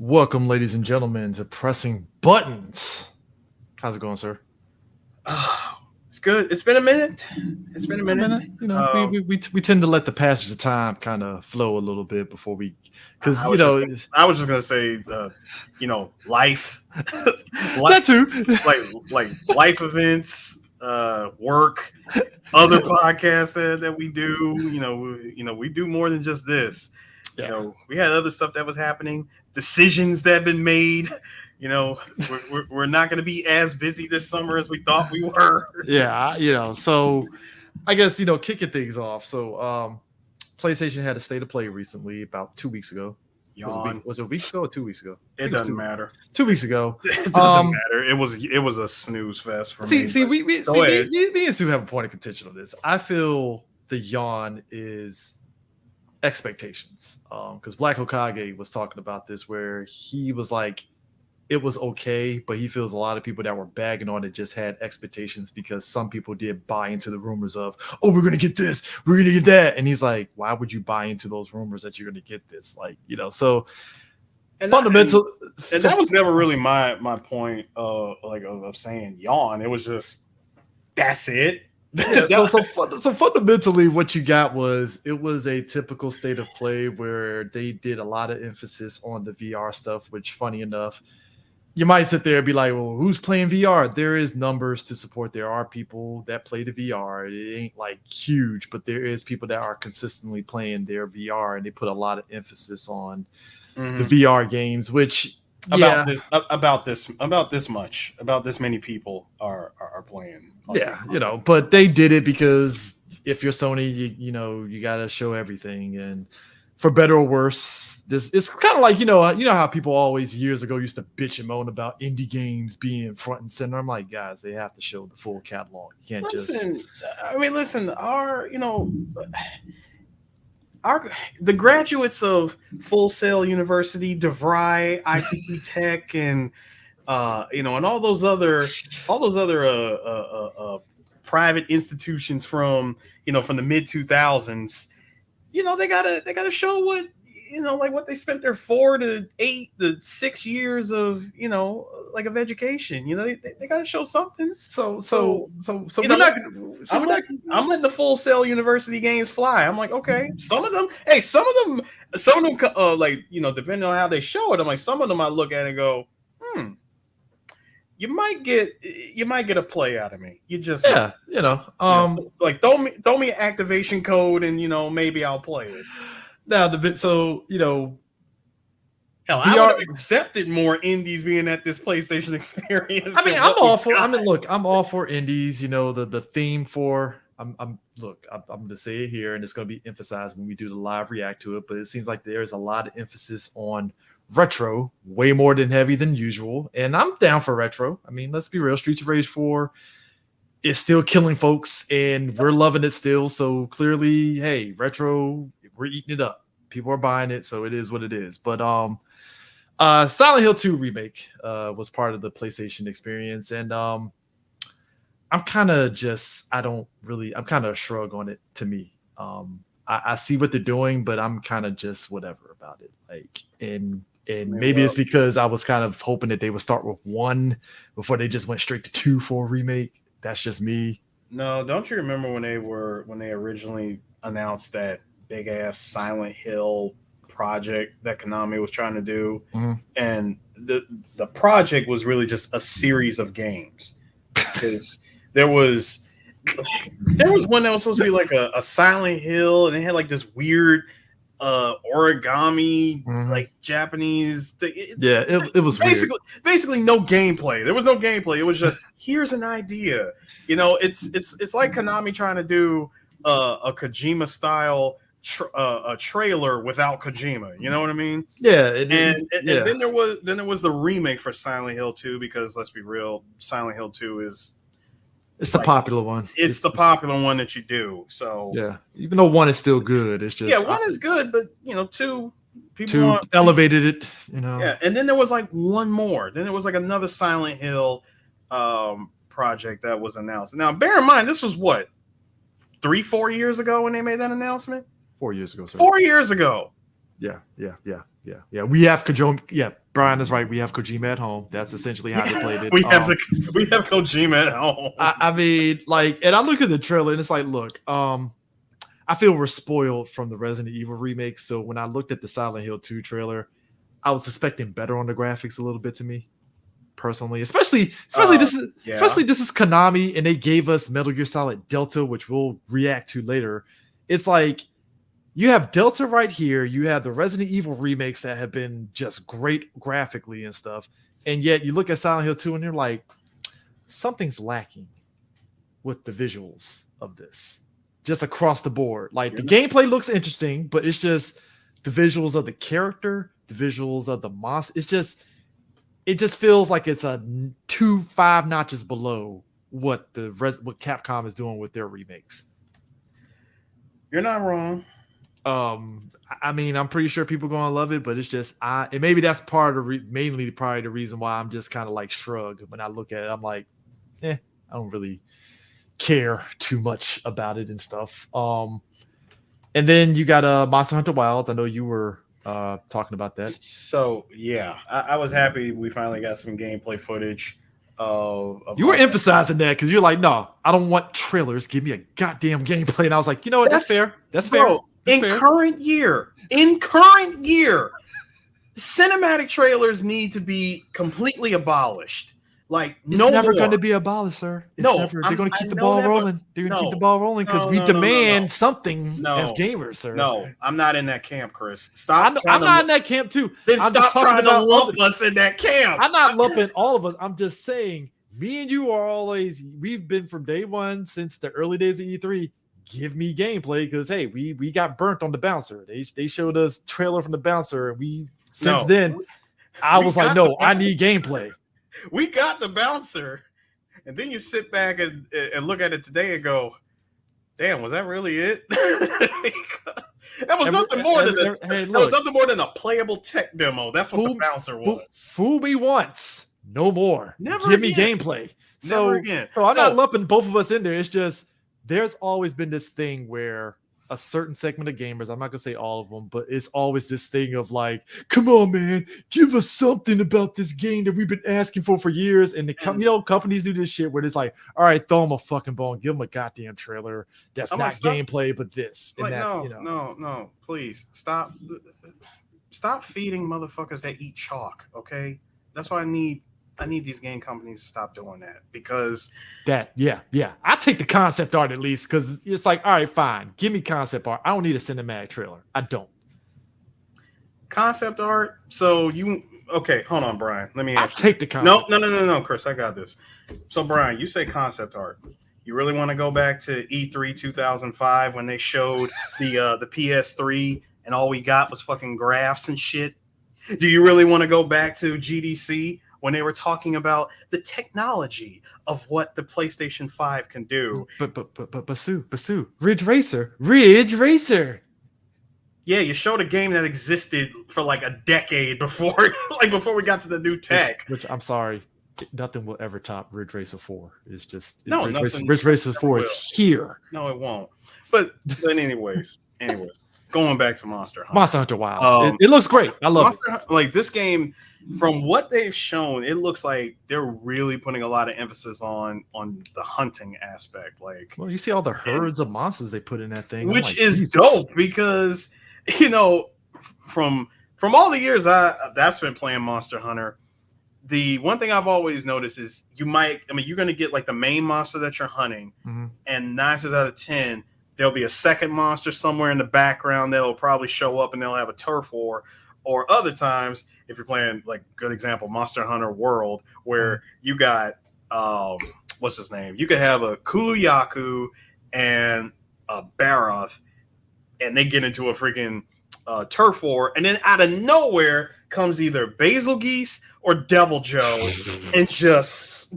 Welcome, ladies and gentlemen, to Pressing Buttons. How's it going, sir? Oh, it's good. It's been a minute. It's been a A minute. minute. You know, we, Um, we, we, we tend to let the passage of time kind of flow a little bit before we, because, I was just I was just gonna say life, that life, too. like life events, work, other podcasts that we do. We do more than just this. Yeah. We had other stuff that was happening, decisions that have been made. We're not gonna be as busy this summer as we thought we were. Yeah. So I guess, kicking things off. So, PlayStation had a state of play recently, about 2 weeks ago. Yawn. Was it a week ago or 2 weeks ago? I It think it was doesn't matter. 2 weeks ago. It doesn't Um, matter. It was a snooze fest for See, me. see, But we, we go see ahead. me and Sue have a point of contention on this. I feel the yawn is expectations. Because Black Hokage was talking about this, where he was like, it was okay, but he feels a lot of people that were bagging on it just had expectations because some people did buy into the rumors of, oh, we're gonna get this, we're gonna get that, and he's like, why would you buy into those rumors that you're gonna get this? So And that, fundamental. and that was never really my point of saying yawn. It was just that's it. Yeah, so fundamentally, what you got was it was a typical state of play where they did a lot of emphasis on the VR stuff. Which, funny enough, you might sit there and be like, "Well, who's playing VR?" There is numbers to support. There are people that play the VR. It ain't like huge, but there is people that are consistently playing their VR, and they put a lot of emphasis on the Mhm. VR games. Which, about yeah, this many people are playing. yeah, but they did it because if you're Sony, you got to show everything, and for better or worse, this it's kind of like how people always years ago used to bitch and moan about indie games being front and center. I'm like, guys, they have to show the full catalog. You can't just Listen, listen. Our the graduates of Full Sail University, DeVry, ITP Tech, and and all those other private institutions from the mid 2000s. They gotta show what they spent their 4 to 8 to 6 years of of education. They gotta show something. So so you we're know not gonna so I'm we're not letting I'm letting the Full Sail University games fly. I'm like, okay, some of them, hey, some of them, depending on how they show it, I'm like, some of them I look at and go, you might get a play out of me. You just might. yeah, Like throw me an activation code and maybe I'll play it. now the bit so Hell, I would have VR. accepted more indies being at this PlayStation experience. I mean, than I'm what we all for. I mean, got. look, I'm all for indies. The theme for. I'm going to say it here, and it's going to be emphasized when we do the live react to it. But it seems like there is a lot of emphasis on retro, way more than heavy than usual. And I'm down for retro. I mean, let's be real. Streets of Rage 4 is still killing folks, and we're loving it still. So clearly, hey, retro, we're eating it up. People are buying it, so it is what it is. But Silent Hill 2 remake was part of the PlayStation experience, and I'm kind of I'm kind of a shrug on it to me. I see what they're doing, but I'm kind of just whatever about it. And maybe it's because I was kind of hoping that they would start with 1 before they just went straight to 2 for a remake. That's just me. No, don't you remember when they originally announced that big ass Silent Hill project that Konami was trying to do, and the project was really just a series of games because there was one that was supposed to be like a Silent Hill, and they had like this weird origami like Japanese thing. It was basically no gameplay. There was no gameplay. It was just here's an idea. It's like Konami trying to do a Kojima style a trailer without Kojima. You know what I mean? Yeah. And then there was the remake for Silent Hill 2 because let's be real, Silent Hill 2 is it's the popular one. It's the popular one that you do. So yeah, even though 1 is still good, it's just 1 is good, but 2 people elevated it. Yeah, and then there was like one more. Then there was like another Silent Hill project that was announced. Now, bear in mind, this was what 3-4 years ago when they made that announcement. 4 years ago, sir. 4 years ago. Yeah. Yeah. We have Kojima. Yeah, Brian is right. We have Kojima at home. That's essentially how they played it. we have Kojima at home. I mean, like, and I look at the trailer and it's like, look, I feel we're spoiled from the Resident Evil remake. So when I looked at the Silent Hill 2 trailer, I was expecting better on the graphics a little bit to me, personally. Especially this is Konami, and they gave us Metal Gear Solid Delta, which we'll react to later. It's like you have Delta right here, you have the Resident Evil remakes that have been just great graphically and stuff, and yet you look at Silent Hill 2 and you're like, something's lacking with the visuals of this. Just across the board. Like the gameplay looks interesting, but it's just the visuals of the character, the visuals of the monster. It just feels like it's a 5 notches below what what Capcom is doing with their remakes. You're not wrong. I mean, I'm pretty sure people are gonna love it, but it's just and maybe that's part of mainly probably the reason why I'm just kind of like shrug when I look at it. I'm like, I don't really care too much about it and stuff. And then you got Monster Hunter Wilds. I know you were talking about that. So yeah, I was happy we finally got some gameplay footage of you were emphasizing that because you're like, no, I don't want trailers, give me a goddamn gameplay. And I was like, you know what, that's fair. In current year, cinematic trailers need to be completely abolished. Like, it's never going to be abolished, sir. They're going to keep the ball rolling. They're going to keep the ball rolling because we demand something as gamers, sir. No, I'm not in that camp, Chris. Stop. I'm not in that camp too. Then stop trying to lump us in that camp. I'm not lumping all of us. I'm just saying, me and you are always. We've been from day one since the early days of E3. Give me gameplay because hey, we got burnt on the bouncer. They showed us trailer from the bouncer, and I was like, no, I need gameplay. We got the bouncer, and then you sit back and look at it today and go, "Damn, was that really it?" That was nothing more than a playable tech demo. That's what the bouncer was. Fool me once, no more. Give me gameplay. Never again. So I'm not lumping both of us in there. It's just there's always been this thing where a certain segment of gamers, I'm not gonna say all of them, but it's always this thing of like, come on, man, give us something about this game that we've been asking for years. And companies do this shit where it's like, all right, throw them a fucking bone, give them a goddamn trailer that's not gameplay, but this and that. No, please stop feeding motherfuckers that eat chalk. Okay, that's why I need these game companies to stop doing that because I take the concept art at least because it's like, all right, fine, give me concept art. I don't need a cinematic trailer. I don't. Concept art. So hold on, Brian. Let me ask take the concept. No, Chris, I got this. So Brian, you say concept art. You really want to go back to E3 2005 when they showed the PS3 and all we got was fucking graphs and shit? Do you really want to go back to GDC when they were talking about the technology of what the PlayStation 5 can do? But Basu, Ridge Racer. Yeah, you showed a game that existed for like a decade before we got to the new tech. Which I'm sorry, nothing will ever top Ridge Racer 4. It's just Ridge Racer 4 is here. No, it won't. But anyways, going back to Monster Hunter Wilds. It looks great. I love it. Like this game, from what they've shown, it looks like they're really putting a lot of emphasis on the hunting aspect. Like, well, you see all the herds of monsters they put in that thing, which is dope because from all the years I've spent playing Monster Hunter, the one thing I've always noticed is you're going to get like the main monster that you're hunting, and 9 times out of 10, there'll be a second monster somewhere in the background that'll probably show up and they'll have a turf war. Or other times, if you're playing, like, good example, Monster Hunter World, where you got, what's his name? You could have a Kuluyaku and a Baroth, and they get into a freaking turf war, and then out of nowhere comes either Basil Geese or Devil Joe, and just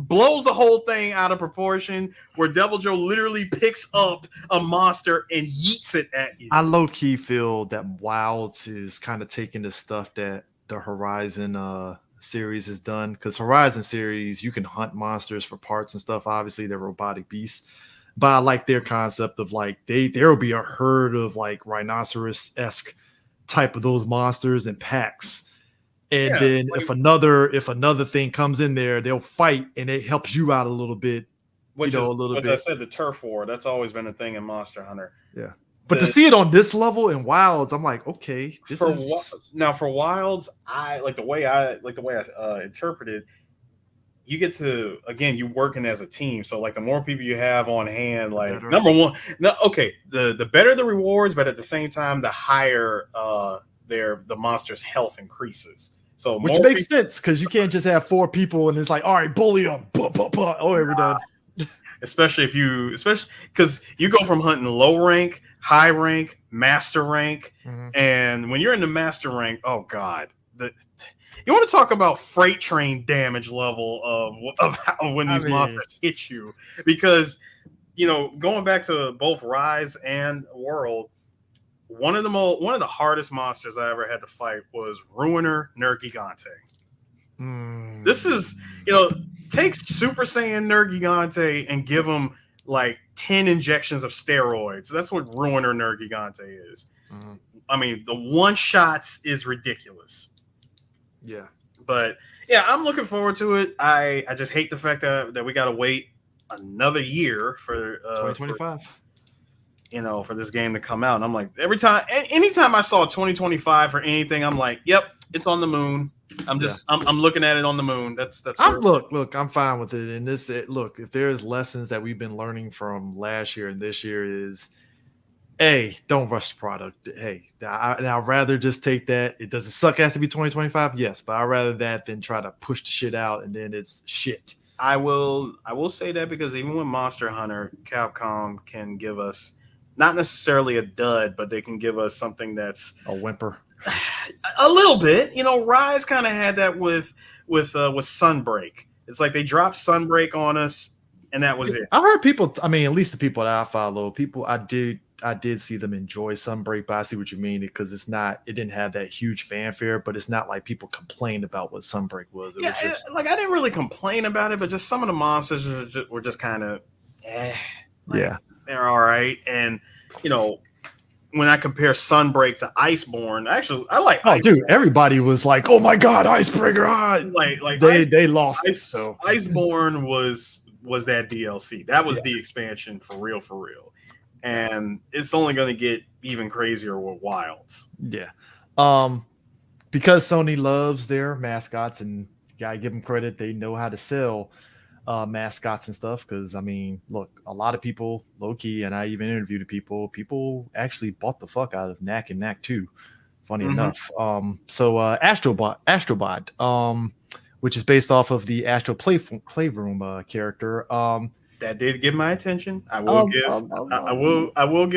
blows the whole thing out of proportion. Where Devil Joe literally picks up a monster and yeets it at you. I low key feel that Wilds is kind of taking the stuff that the Horizon series has done, because Horizon series you can hunt monsters for parts and stuff. Obviously, they're robotic beasts. But I like their concept of like there will be a herd of like rhinoceros-esque type of those monsters in packs. And Yeah, then if another thing comes in there, they'll fight and it helps you out a little bit, which a is little what I bit. said, the turf war. That's always been a thing in Monster Hunter. Yeah. But to see it on this level in Wilds, I'm like, okay, this is now for Wilds. I like the way I interpreted. You get to, again, you working as a team. So like the more people you have on hand, like better. number one, no, okay, the better the rewards, but at the same time, the higher the monster's health increases. So Which makes sense because you can't just have 4 people and it's like, all right, bully them. Oh, we're done. Especially because you go from hunting low rank, high rank, master rank, and when you're in the master rank, oh god, you want to talk about freight train damage level of how, when these monsters hit you, because going back to both Rise and World, one of the hardest monsters I ever had to fight was Ruiner Nergigante. This is take Super Saiyan Nergigante and give him like 10 injections of steroids. That's what Ruiner Nergigante is. I mean, the one shots is ridiculous. Yeah. But yeah, I'm looking forward to it. I just hate the fact that we got to wait another year for 2025. For this game to come out. And I'm like, anytime I saw 2025 for anything, I'm like, yep, it's on the moon. I'm looking at it on the moon. That's look, I'm fine with it. And look, if there's lessons that we've been learning from last year and this year is, hey, don't rush the product. Hey, I'd rather just take that. It doesn't suck. It has to be 2025. Yes, but I'd rather that than try to push the shit out and then it's shit. I will say that because even with Monster Hunter, Capcom can give us not necessarily a dud, but they can give us something that's a whimper. A little bit. Rise kind of had that with Sunbreak. It's like they dropped Sunbreak on us, and that was it. I heard people. I mean, at least the people that I follow, I did see them enjoy Sunbreak, but I see what you mean because it didn't have that huge fanfare, but it's not like people complained about what Sunbreak was. I didn't really complain about it, but just some of the monsters were just kind of, they're all right. And when I compare Sunbreak to Iceborne, actually, I like. Oh, dude! Everybody was like, "Oh my god, Icebreaker!" They lost. So Iceborne was that DLC. That was the expansion for real, and it's only going to get even crazier with Wilds. Yeah, because Sony loves their mascots, and gotta give them credit. They know how to sell mascots and stuff. Because I mean, look, a lot of people, low key, and I even interviewed people actually bought the fuck out of Knack and Knack 2. Funny enough. So Astrobot, which is based off of the Astro Playroom character. That did get my attention. I will give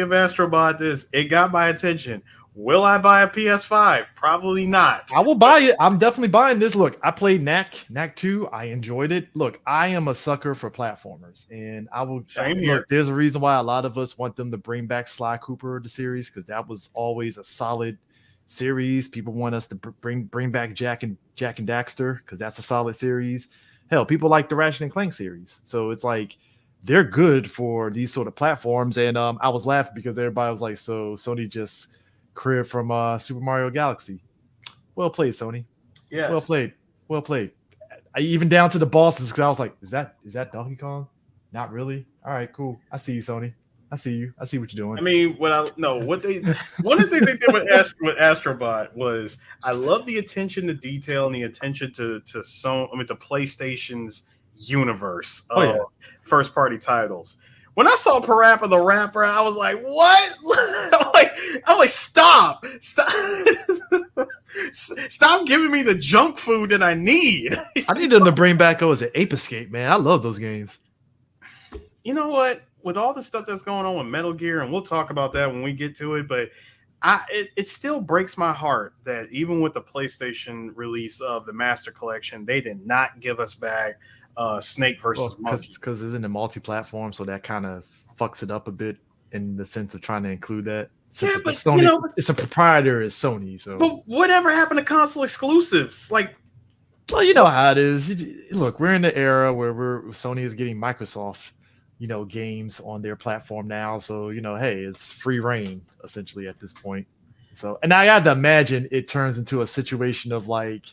Astrobot this. It got my attention. Will I buy a PS5? Probably not. I will buy it. I'm definitely buying this. Look, I played Knack 2. I enjoyed it. Look, I am a sucker for platformers, and I will. Same here. Look, there's a reason why a lot of us want them to bring back Sly Cooper the series because that was always a solid series. People want us to bring back Jak and Daxter because that's a solid series. Hell, people like the Ratchet and Clank series, so it's like they're good for these sort of platforms. And I was laughing because everybody was like, "So Sony just." Career from Super Mario Galaxy. Well played, Sony. Yeah. Well played. I even down to the bosses because I was like, is that Donkey Kong? Not really. All right, cool. I see you, Sony. I see you. I see what you're doing. I mean, one of the things they did with Astrobot was I love the attention to detail and the attention to PlayStation's universe of first party titles. When I saw Parappa the Rapper, I was like, "What?" I'm like, stop! Stop giving me the junk food that I need. I need them to bring back as an Ape Escape, man. I love those games. You know what? With all the stuff that's going on with Metal Gear, and we'll talk about that when we get to it, but it still breaks my heart that even with the PlayStation release of the Master Collection, they did not give us back Snake versus Monkey. Because it's in the multi-platform, so that kind of fucks it up a bit in the sense of trying to include that. Since but Sony, it's a proprietor, it's Sony. So, but whatever happened to console exclusives? Like, well, you know how it is. Look, we're in the era where Sony is getting Microsoft, games on their platform now. So, hey, it's free reign essentially at this point. So, and I got to imagine it turns into a situation of like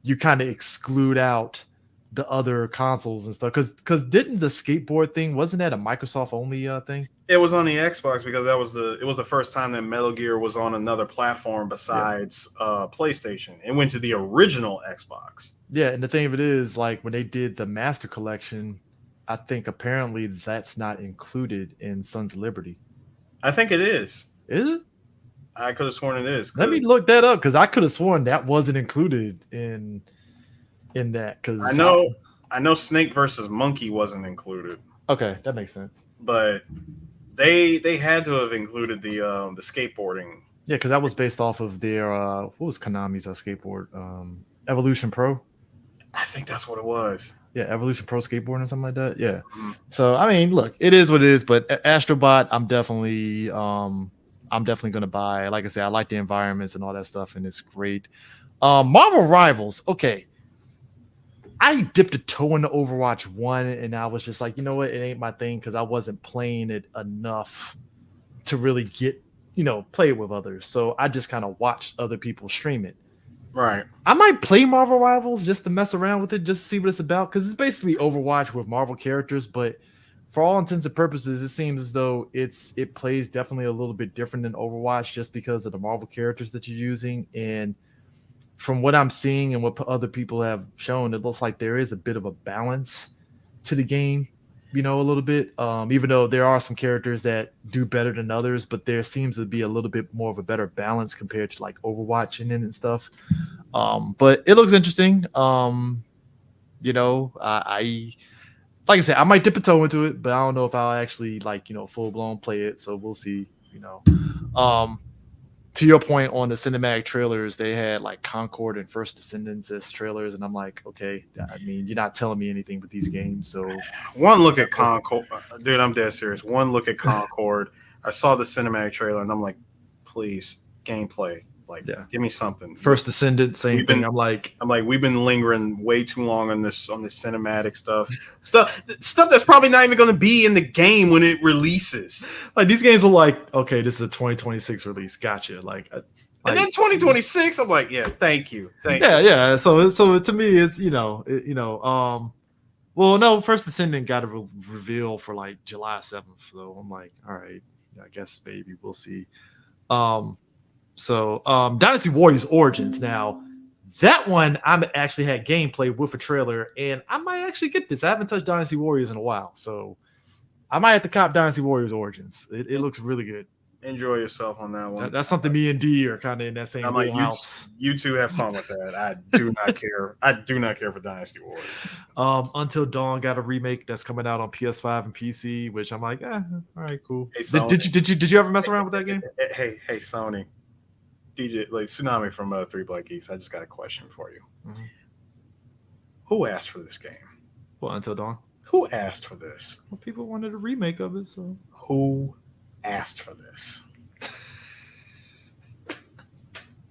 you kind of exclude out the other consoles and stuff because didn't the skateboard thing wasn't that a Microsoft only thing? It was on the Xbox because it was the first time that Metal Gear was on another platform besides PlayStation. It went to the original Xbox. Yeah, and the thing of it is, like when they did the Master Collection, I think apparently that's not included in Sons of Liberty. I think it is. Is it? I could have sworn it is. Let me look that up because I could have sworn that wasn't included in that. Because I know Snake versus Monkey wasn't included. Okay, that makes sense. But they had to have included the skateboarding. Yeah, because that was based off of their what was Konami's skateboard Evolution Pro. I think that's what it was. Yeah, Evolution Pro skateboard or something like that. Yeah. Mm-hmm. So I mean, look, it is what it is. But Astrobot, I'm definitely going to buy. Like I said, I like the environments and all that stuff, and it's great. Marvel Rivals. Okay. I dipped a toe into Overwatch 1, and I was just like, you know what? It ain't my thing because I wasn't playing it enough to really get, play it with others. So I just kind of watched other people stream it. Right. I might play Marvel Rivals just to mess around with it, just to see what it's about, because it's basically Overwatch with Marvel characters, but for all intents and purposes, it seems as though it plays definitely a little bit different than Overwatch just because of the Marvel characters that you're using. And from what I'm seeing and what other people have shown, it looks like there is a bit of a balance to the game, a little bit. Even though there are some characters that do better than others, but there seems to be a little bit more of a better balance compared to like Overwatch and stuff. But it looks interesting. I like I said, I might dip a toe into it, but I don't know if I'll actually full blown play it. So we'll see. To your point on the cinematic trailers, they had like Concord and First Descendants as trailers, and I'm like, okay, I mean, you're not telling me anything with these games. So one look at Concord, dude, I'm dead serious. One look at Concord, I saw the cinematic trailer, and I'm like, please, gameplay. Like, give me something. First Descendant, same thing. I'm like, we've been lingering way too long on this cinematic stuff that's probably not even going to be in the game when it releases. Like these games are like, okay, this is a 2026 release. Gotcha. Like, and then 2026, I'm like, yeah, thank you. Yeah. So to me, it's well, no, First Descendant got a reveal for like July 7th. So I'm like, all right, I guess maybe we'll see. So Dynasty Warriors Origins. Now, that one I'm actually had gameplay with a trailer, and I might actually get this. I haven't touched Dynasty Warriors in a while, so I might have to cop Dynasty Warriors Origins. It looks really good. Enjoy yourself on that one. That's something me and D are kind of in that same house. You two have fun with that. I do not care. I do not care for Dynasty Warriors. Until Dawn got a remake that's coming out on PS5 and PC, which I'm like, all right, cool. Hey, did you ever mess around with that game? Hey, Sony. DJ, like Tsunami from 3 Black Geeks, I just got a question for you. Mm-hmm. Who asked for this game? Well, Until Dawn. Who asked for this? Well, people wanted a remake of it, so. Who asked for this?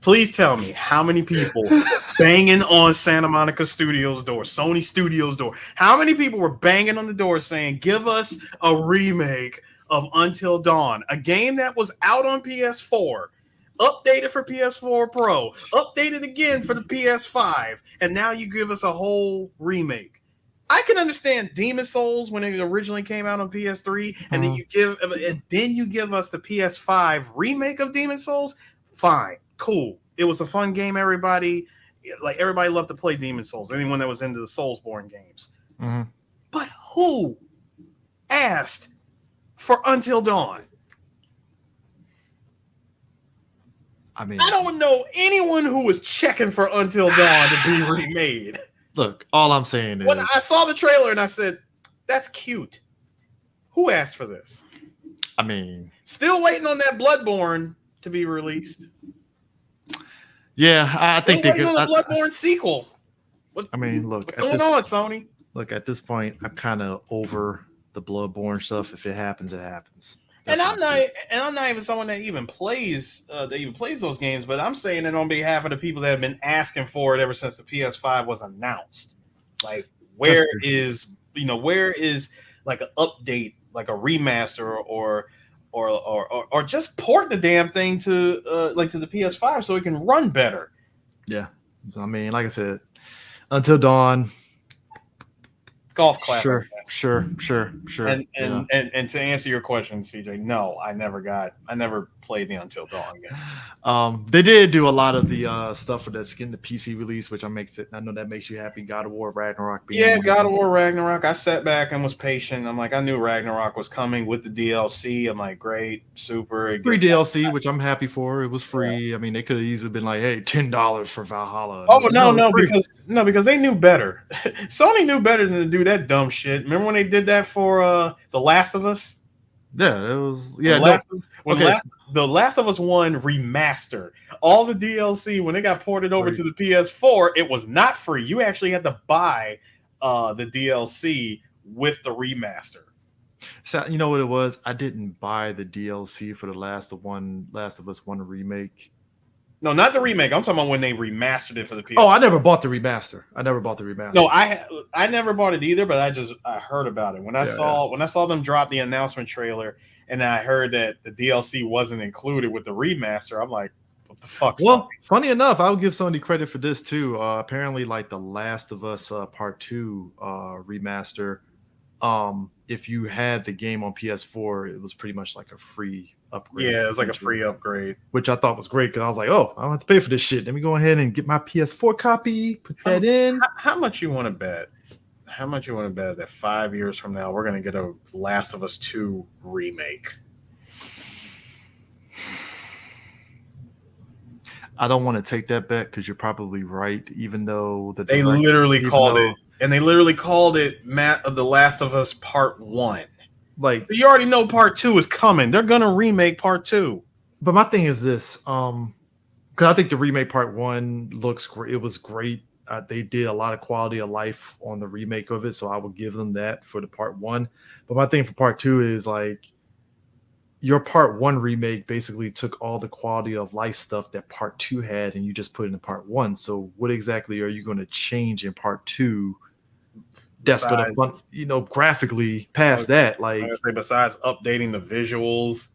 Please tell me how many people banging on Santa Monica Studios' door, Sony Studios' door, how many people were banging on the door saying, give us a remake of Until Dawn, a game that was out on PS4, updated for PS4 Pro, updated again for the PS5, and now you give us a whole remake. I can understand Demon Souls when it originally came out on PS3, and then you give us the PS5 remake of Demon Souls. Fine, cool. It was a fun game. Everybody loved to play Demon Souls. Anyone that was into the Soulsborne games. Mm-hmm. But who asked for Until Dawn? I mean, I don't know anyone who was checking for Until Dawn to be remade. Look, all I'm saying is, when I saw the trailer and I said, "That's cute." Who asked for this? I mean, still waiting on that Bloodborne to be released. Yeah, I think they could. A Bloodborne sequel. What's going on, Sony? Look, at this point, I'm kind of over the Bloodborne stuff. If it happens, it happens. And I'm not even someone that even plays those games, but I'm saying it on behalf of the people that have been asking for it ever since the PS5 was announced. Like, where is like an update, like a remaster or or just port the damn thing to to the PS5 so it can run better. Yeah, I mean, like I said, Until Dawn. Golf clap. Sure. And to answer your question, CJ, no, I never played the Until Dawn game. They did do a lot of the stuff for that's getting the PC release, which I know that makes you happy. God of War Ragnarok. God of War Ragnarok. I sat back and was patient. I'm like, I knew Ragnarok was coming with the DLC. I'm like, great, super. Free DLC, which I'm happy for. It was free. Yeah. I mean, they could have easily been like, hey, $10 for Valhalla. Oh because they knew better. Sony knew better than to do that dumb shit. Remember when they did that for The Last of Us? Yeah, it was. Yeah, The Last of Us 1 remaster. All the DLC when it got ported over to the PS4, it was not free. You actually had to buy the DLC with the remaster. So you know what it was? I didn't buy the DLC for the Last of Us 1 remake. No, not the remake. I'm talking about when they remastered it for the PS4. Oh, I never bought the remaster. No, I never bought it either, but I heard about it when I saw them drop the announcement trailer, and I heard that the DLC wasn't included with the remaster. I'm like, what the fuck? Well, funny enough, I'll give Sony credit for this too. Apparently, like the Last of Us Part 2 remaster, if you had the game on PS4, it was pretty much like a free upgrade. Yeah, it was like a free upgrade, which I thought was great because I was like, oh, I don't have to pay for this shit. Let me go ahead and get my PS4 copy, put that in. How much you want to bet? How much you want to bet that 5 years from now we're going to get a Last of Us 2 remake? I don't want to take that bet because you're probably right, even though they literally called it, and they literally called it The Last of Us Part 1. Like, so you already know Part 2 is coming. They're gonna remake Part 2. But my thing is this, because I think the remake Part 1 looks great. It was great. They did a lot of quality of life on the remake of it, so I would give them that for the Part 1. But my thing for Part 2 is like your Part 1 remake basically took all the quality of life stuff that Part 2 had, and you just put it in Part 1. So what exactly are you going to change in Part 2? That's going to, graphically past that. Like, besides updating the visuals,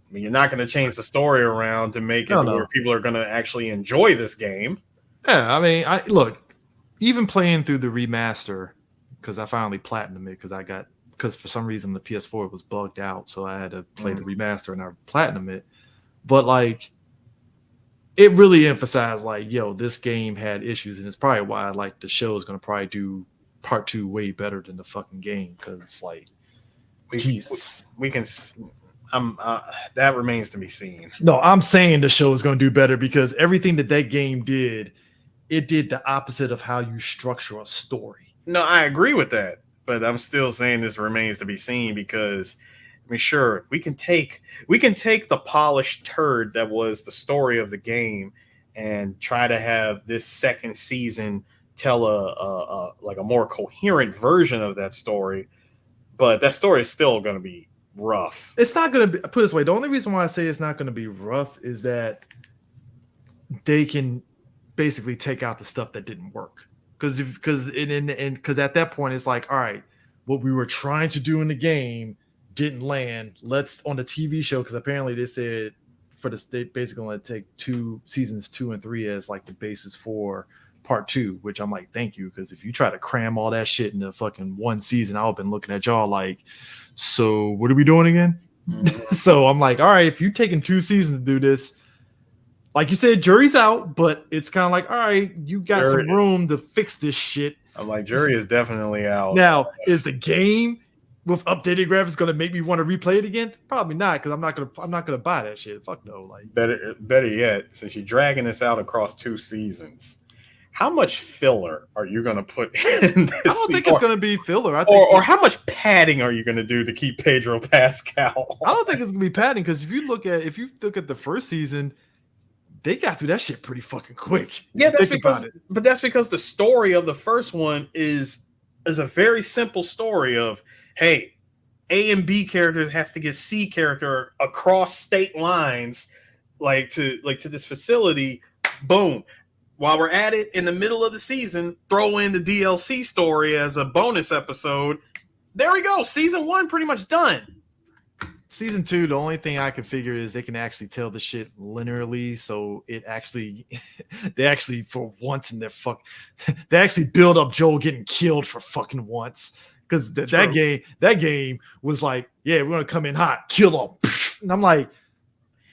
I mean, you're not going to change the story around to make it where people are going to actually enjoy this game. Yeah, I mean, look, even playing through the remaster, because I finally platinumed it because for some reason the PS4 was bugged out, so I had to play the remaster and I platinumed it. But like, it really emphasized like, yo, this game had issues, and it's probably why like the show is going to probably do Part 2 way better than the fucking game, because like we can that remains to be seen. No, I'm saying the show is going to do better because everything that game did, it did the opposite of how you structure a story. No, I agree with that, but I'm still saying this remains to be seen because I mean, sure, we can take the polished turd that was the story of the game and try to have this second season tell a more coherent version of that story, but that story is still going to be rough. It's not going to be, put it this way, the only reason why I say it's not going to be rough is that they can basically take out the stuff that didn't work, because at that point it's like, all right, what we were trying to do in the game didn't land, let's on the TV show, because apparently they said for this they basically want to take seasons 2 and 3 as like the basis for Part 2, which I'm like, thank you, because if you try to cram all that shit into fucking one season, I've been looking at y'all like, so what are we doing again? So I'm like, all right, if you're taking 2 seasons to do this, like you said, jury's out, but it's kind of like, all right, you got some room to fix this shit. I'm like, jury is definitely out. Now, is the game with updated graphics going to make me want to replay it again? Probably not, because I'm not gonna buy that shit. Fuck no. Like, better yet, since you're dragging this out across 2 seasons, how much filler are you going to put in this? I don't think it's going to be filler. Or how much padding are you going to do to keep Pedro Pascal? I don't think it's going to be padding, because if you look at the first season, they got through that shit pretty fucking quick. Yeah, that's because the story of the first one is a very simple story of, hey, A and B characters has to get C character across state lines, like to this facility. Boom. While we're at it, in the middle of the season, throw in the DLC story as a bonus episode. There we go. Season 1 pretty much done. season 2, the only thing I can figure is they can actually tell the shit linearly, so it actually they actually for once in their they actually build up Joel getting killed for fucking once. Because that game was like, yeah, we're gonna come in hot, kill him. And I'm like,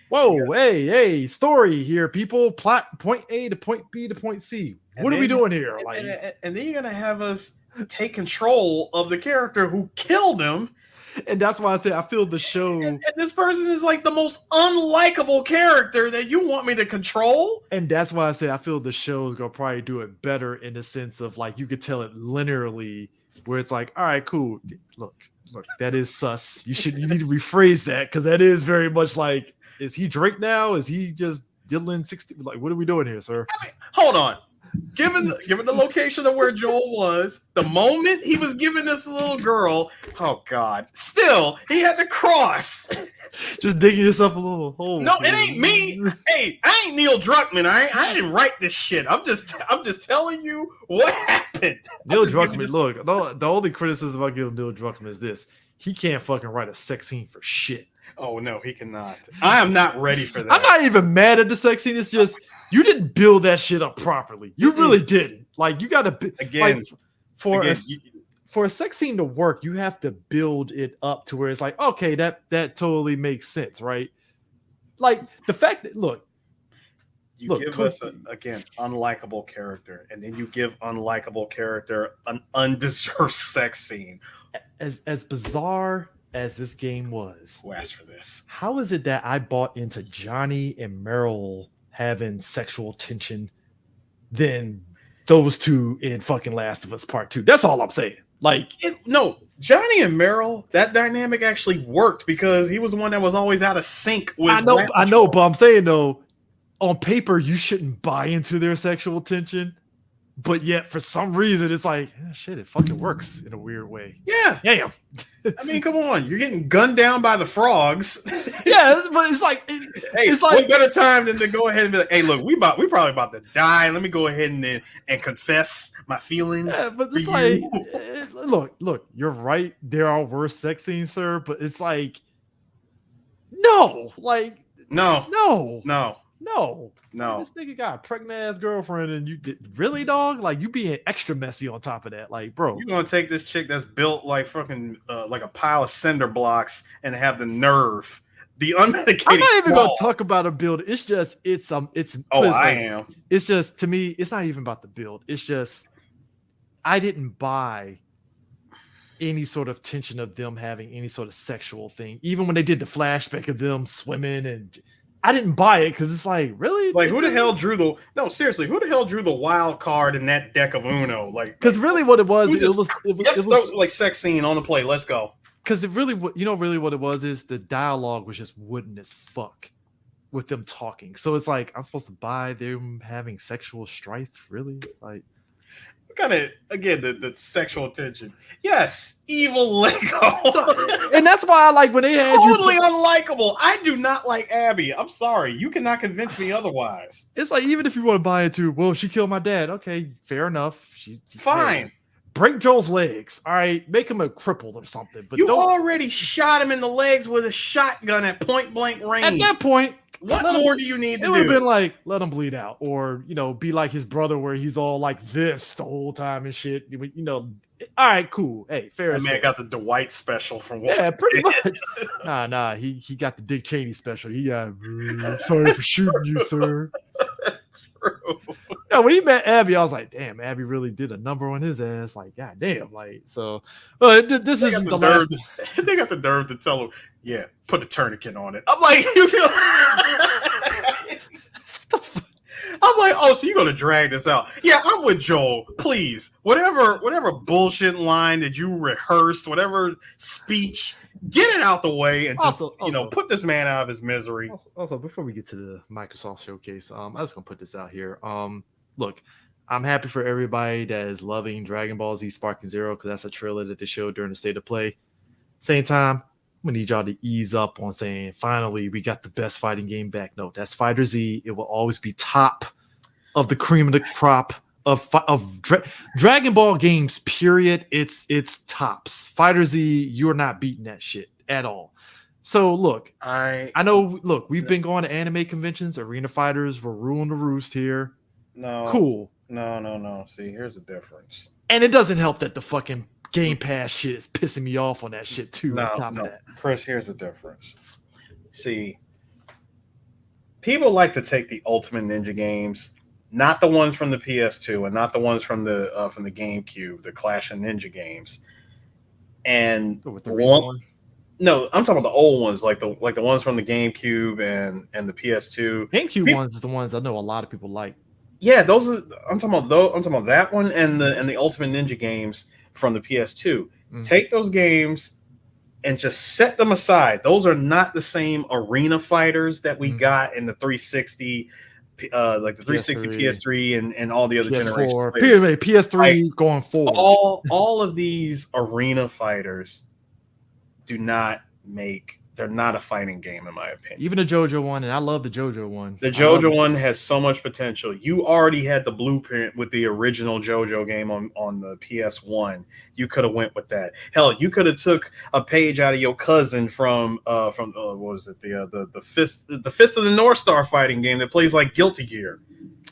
whoa, hey, story here, people. Plot point A to point B to point C. What are we doing here? And then you're gonna have us take control of the character who killed him. And that's why I say I feel the show. And this person is like the most unlikable character that you want me to control. And that's why I say I feel the show is gonna probably do it better in the sense of like you could tell it linearly, where it's like, all right, cool. Look, that is sus. You need to rephrase that because that is very much like, is he Drake now? Is he just Dylan 60? Like, what are we doing here, sir? I mean, hold on. Given the location of where Joel was, the moment he was giving this little girl, oh God, still he had to cross. Just digging yourself a little hole. No, it ain't me. Hey, I ain't Neil Druckmann. I didn't write this shit. I'm just telling you what happened. Neil Druckmann, look, the only criticism I give Neil Druckmann is this: he can't fucking write a sex scene for shit. Oh no, he cannot. I am not ready for that. I'm not even mad at the sex scene. It's just you didn't build that shit up properly. You really didn't. Like, you got to again for a sex scene to work, you have to build it up to where it's like, okay, that totally makes sense, right? Like the fact that look, give us again unlikable character, and then you give unlikable character an undeserved sex scene. As bizarre as this game was, who asked for this? How is it that I bought into Johnny and Meryl having sexual tension than those two in fucking Last of Us Part 2? That's all I'm saying. Like, no, Johnny and Meryl, that dynamic actually worked because he was the one that was always out of sync with. I know, but I'm saying though, on paper, you shouldn't buy into their sexual tension. But yet, for some reason, it's like, shit, it fucking works in a weird way. Yeah. Damn. I mean, come on. You're getting gunned down by the frogs. Yeah, but it's like, it's like, what better time than to go ahead and be like, hey, look, we probably about to die. Let me go ahead and confess my feelings. Yeah, but it's like, look, you're right. There are worse sex scenes, sir. But it's like, no. This nigga got a pregnant ass girlfriend, and you did really, dog? Like, you being extra messy on top of that, like, bro. You gonna take this chick that's built like fucking like a pile of cinder blocks and have the nerve, the unmedicated. I'm not even gonna talk about a build. It's just I am. It's just, to me, it's not even about the build. It's just I didn't buy any sort of tension of them having any sort of sexual thing, even when they did the flashback of them swimming and. I didn't buy it because it's like, really? Like, who the hell drew the wild card in that deck of Uno? Like, because really what it was, it was like sex scene on the play. Let's go. Because it really, really what it was is the dialogue was just wooden as fuck with them talking. So it's like, I'm supposed to buy them having sexual strife, really? Like, kind of, again, the sexual tension. Yes, evil Lego. And that's why I like when they had totally unlikable. I do not like Abby. I'm sorry. You cannot convince me otherwise. It's like, even if you want to buy into, well, she killed my dad. Okay, fair enough. Fine. Yeah. Break Joel's legs. All right, make him a cripple or something. But you already shot him in the legs with a shotgun at point blank range. At that point, what more do you need to do? It would have been like, let him bleed out, or be like his brother, where he's all like this the whole time and shit. All right, cool. Hey, fair. That man got the Dwight special from Walking Dead. Pretty much. Nah. He got the Dick Cheney special. He got sorry for shooting you, sir. That's true. Yeah, when he met Abby, I was like, damn, Abby really did a number on his ass. Like, god damn, like, so. This isn't the last. They got the nerve to tell him, yeah, put a tourniquet on it. I'm like, oh, so you're gonna drag this out? Yeah, I'm with Joel. Please, whatever bullshit line that you rehearsed, whatever speech, get it out the way and just put this man out of his misery. Also, before we get to the Microsoft showcase, I'm just gonna put this out here. Look, I'm happy for everybody that is loving Dragon Ball Z Sparking Zero because that's a trailer that they showed during the State of Play. Same time, I'm gonna need y'all to ease up on saying, finally, we got the best fighting game back. No, that's Fighter Z. It will always be top of the cream of the crop of Dragon Ball games, period. It's tops. Fighter Z, you're not beating that shit at all. So look, I I know. Look, we've been going to anime conventions. Arena Fighters were ruling the roost here. no, Cool. no. See, here's the difference. And it doesn't help that the fucking Game Pass shit is pissing me off on that shit too. On No, top of no, that, Chris, here's the difference. See, people like to take the Ultimate Ninja games, not the ones from the PS2 and not the ones from the GameCube, the Clash of Ninja games, and with the recent one. no, I'm talking about the old ones, like the ones from the GameCube and the PS2. GameCube ones is the ones I know a lot of people like. Yeah, those are. I'm talking about those. I'm talking about that one and the Ultimate Ninja games from the PS2. Take those games and just set them aside. Those are not the same arena fighters that we got in the 360, like the 360 PS3 and all the other generations. PS3 going forward. All of these arena fighters they're not a fighting game in my opinion. Even the JoJo one, and I love the JoJo one. The JoJo one has so much potential. You already had the blueprint with the original JoJo game on the PS1. You could have went with that. Hell, you could have took a page out of your cousin from what was it, the Fist of the North Star fighting game that plays like Guilty Gear.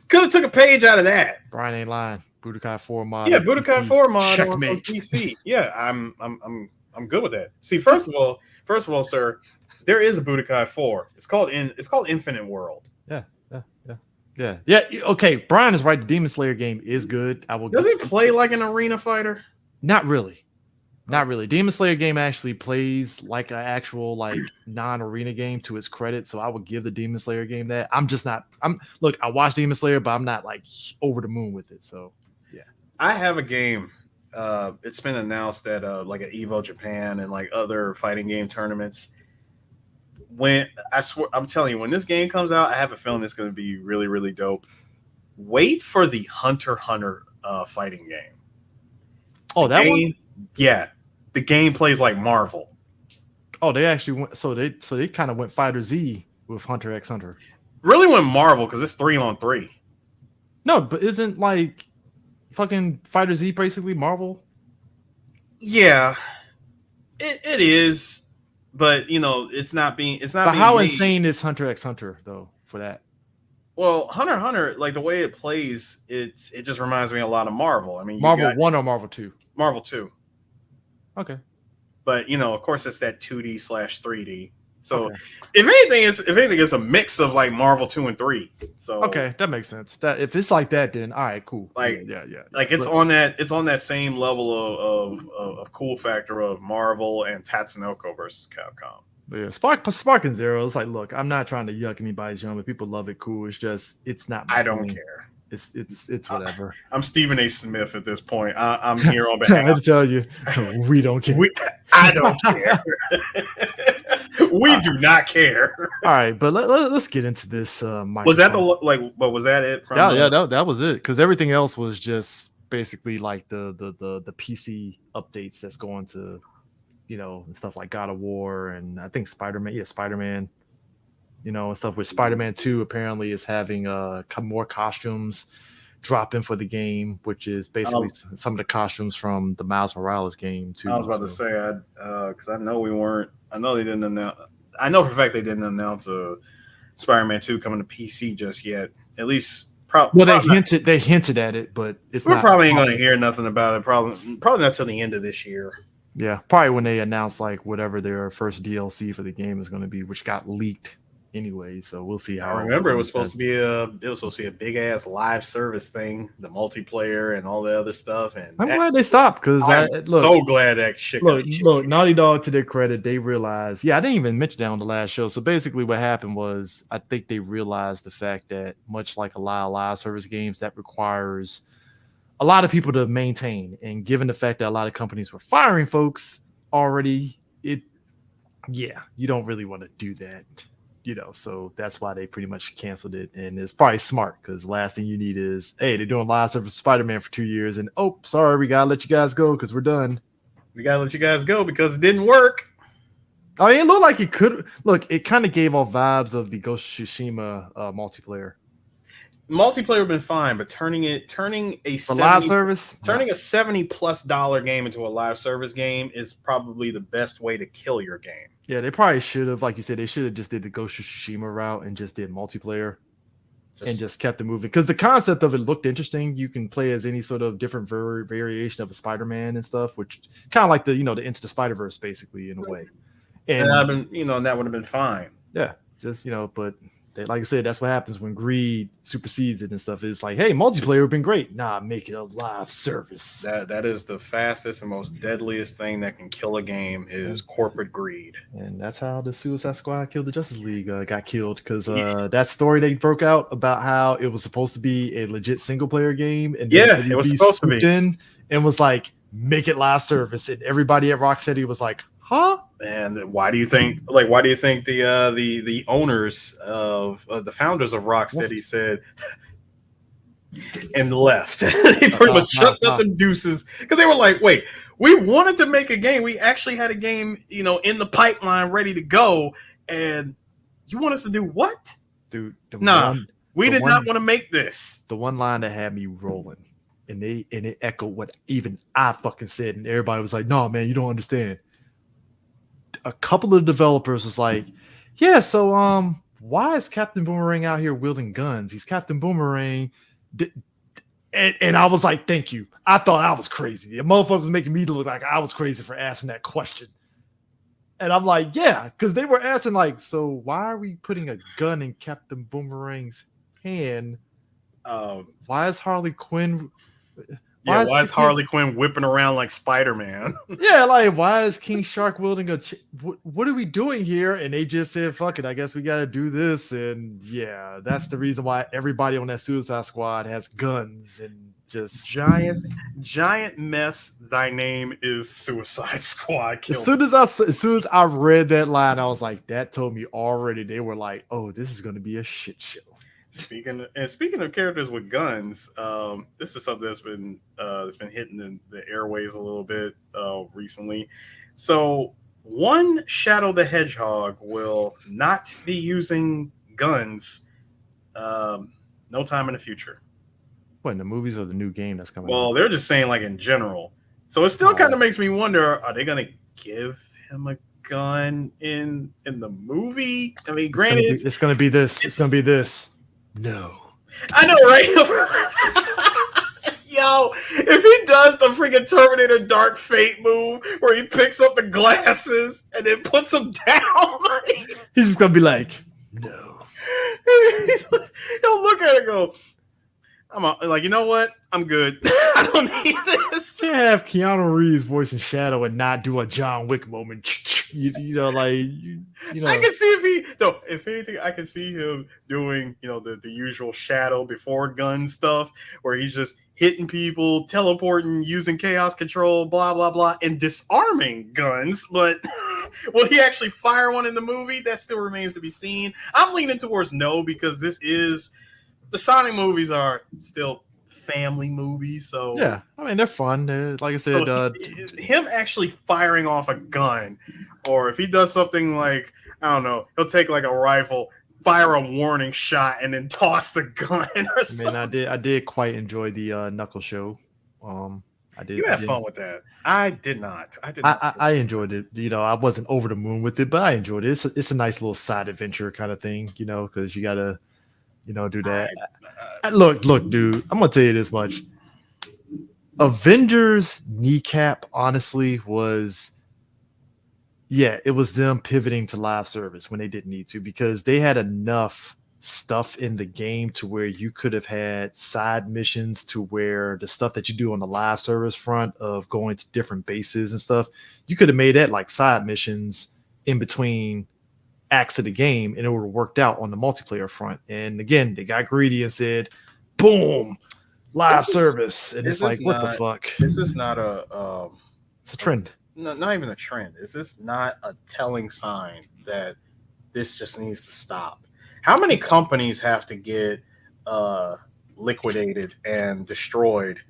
Could have took a page out of that. Brian ain't lying. Budokai 4 mod. Yeah, Budokai 4 mod on PC. Yeah, I'm good with that. See, first of all, sir, there is a Budokai 4. It's called Infinite World. Yeah. Okay, Brian is right. The Demon Slayer game is good. Does it play like an arena fighter? Not really. Demon Slayer game actually plays like an actual non-arena game to its credit. So I would give the Demon Slayer game that. Look, I watched Demon Slayer, but I'm not like over the moon with it. So yeah. I have a game. It's been announced at like at Evo Japan and like other fighting game tournaments. I'm telling you, when this game comes out, I have a feeling it's going to be really, really dope. Wait for the Hunter x Hunter fighting game. Oh, that one? Yeah, the game plays like Marvel. Oh, they actually went. So they kind of went Fighter Z with Hunter x Hunter. Really went Marvel because it's 3-on-3. No, but isn't like fucking Fighter Z basically Marvel? Yeah, it is. But it's not being. But how insane is Hunter x Hunter though for that? Well, Hunter x Hunter, like the way it plays, it just reminds me a lot of Marvel. I mean, Marvel 1 or Marvel 2? Marvel 2. Okay. But of course, it's that 2D/3D. So if anything, it's a mix of like Marvel 2 and 3. So okay, that makes sense. That if it's like that, then all right, cool. Like yeah. Like it's on that same level of cool factor of Marvel and Tatsunoko versus Capcom. But yeah, Spark and Zero. It's like, look, I'm not trying to yuck anybody's yum, but people love it. Cool. It's just it's not. I don't care. It's whatever. I'm Stephen A. Smith at this point. I'm here on behalf. I had to tell you, we don't care. I don't care. We do not care. All right, but let's get into this. Was that But was that it? That was it. Because everything else was just basically like the PC updates that's going to, and stuff like God of War and I think Spider-Man. Yeah, Spider-Man. And stuff with Spider-Man 2 apparently is having more costumes drop in for the game, which is basically some of the costumes from the Miles Morales game too. I was about to say, because I know they didn't announce. I know for a fact they didn't announce a Spider-Man 2 coming to PC just yet. At least, they hinted at it, but we're probably ain't going to hear nothing about it. Probably not till the end of this year. Yeah, probably when they announce like whatever their first DLC for the game is going to be, which got leaked anyway, so we'll see how. I remember it was supposed to be a big ass live service thing, the multiplayer and all the other stuff. And I'm glad they stopped because so glad that shit. Look, Naughty Dog, to their credit, they realized. Yeah, I didn't even mention that on the last show. So basically, what happened was, I think they realized the fact that much like a lot of live service games, that requires a lot of people to maintain, and given the fact that a lot of companies were firing folks already, you don't really want to do that. So that's why they pretty much canceled it. And it's probably smart because the last thing you need is, hey, they're doing live service Spider-Man for 2 years. And, oh, sorry, we got to let you guys go because we're done. We got to let you guys go because it didn't work. I mean, it looked like it could. Look, it kind of gave off vibes of the Ghost of Tsushima multiplayer. multiplayer would been fine, but turning a For live service, turning a $70+ game into a live service game is probably the best way to kill your game. yeah, they probably should have, like you said, they should have just did the Ghost of Tsushima route and just did multiplayer and just kept it moving. Because the concept of it looked interesting. You can play as any sort of different variation of a Spider-Man and stuff, which kind of like the Into the Spider-Verse, basically, in a way. And that would have been fine. Yeah, just but like I said, that's what happens when greed supersedes it and stuff. It's like, hey, multiplayer would have been great. Nah, make it a live service. That is the fastest and most deadliest thing that can kill a game is corporate greed. And that's how the Suicide Squad killed the Justice League got killed, because that story they broke out about how it was supposed to be a legit single player game, and it was supposed to be in and was like, make it live service, and everybody at Rocksteady was like, huh? And why do you think the owners of the founders of Rocksteady said and left? They pretty much shut up them deuces, because they were like, wait, we wanted to make a game. We actually had a game, in the pipeline ready to go, and you want us to do what? Dude, we did not want to make this. The one line that had me rolling, and it echoed what even I fucking said, and everybody was like, no, man, you don't understand. A couple of developers was like, yeah, so why is Captain Boomerang out here wielding guns? He's Captain Boomerang. And I was like, thank you. I thought I was crazy. The motherfucker was making me look like I was crazy for asking that question. And I'm like, yeah, because they were asking like, so why are we putting a gun in Captain Boomerang's hand? Why is Harley Quinn... Why is Harley Quinn whipping around like Spider-Man? Yeah, like, why is King Shark wielding a... what are we doing here? And they just said, fuck it, I guess we got to do this. And yeah, that's the reason why everybody on that Suicide Squad has guns and just... Giant mess, thy name is Suicide Squad. As soon as I read that line, I was like, that told me already. They were like, oh, this is going to be a shit show. Speaking of characters with guns, this is something that's been hitting the airways a little bit recently. So, one Shadow the Hedgehog will not be using guns no time in the future. What, in the movies or the new game that's coming out? Well, they're just saying like in general. So it still kind of makes me wonder, are they going to give him a gun in the movie? I mean, granted, it's going to be this. It's going to be this. No. I know, right? Yo, if he does the freaking Terminator Dark Fate move where he picks up the glasses and then puts them down, he's just going to be like, no. He'll look at it and go, like, you know what? I'm good. I don't need this. You have Keanu Reeves voicing Shadow and not do a John Wick moment. I can see if anything, I can see him doing, the usual Shadow before gun stuff where he's just hitting people, teleporting, using chaos control, blah, blah, blah, and disarming guns. But will he actually fire one in the movie? That still remains to be seen. I'm leaning towards no, because the Sonic movies are still family movies, so yeah, I mean, they're fun. Like I said, him actually firing off a gun, or if he does something like, I don't know, he'll take like a rifle, fire a warning shot, and then toss the gun or something. I did quite enjoy the Knuckles show. I did. You had fun with that. I did not. I enjoyed it. I wasn't over the moon with it, but I enjoyed it. It's a nice little side adventure kind of thing, because you gotta do that. Look, dude, I'm gonna tell you this much. Avengers kneecap, honestly, was it was them pivoting to live service when they didn't need to, because they had enough stuff in the game to where you could have had side missions to where the stuff that you do on the live service front of going to different bases and stuff, you could have made that like side missions in between acts of the game, and it would have worked out on the multiplayer front. And again, they got greedy and said, boom, live service. And it's like, what the fuck? This is not it's a trend. No, not even a trend. Is this not a telling sign that this just needs to stop? How many companies have to get liquidated and destroyed?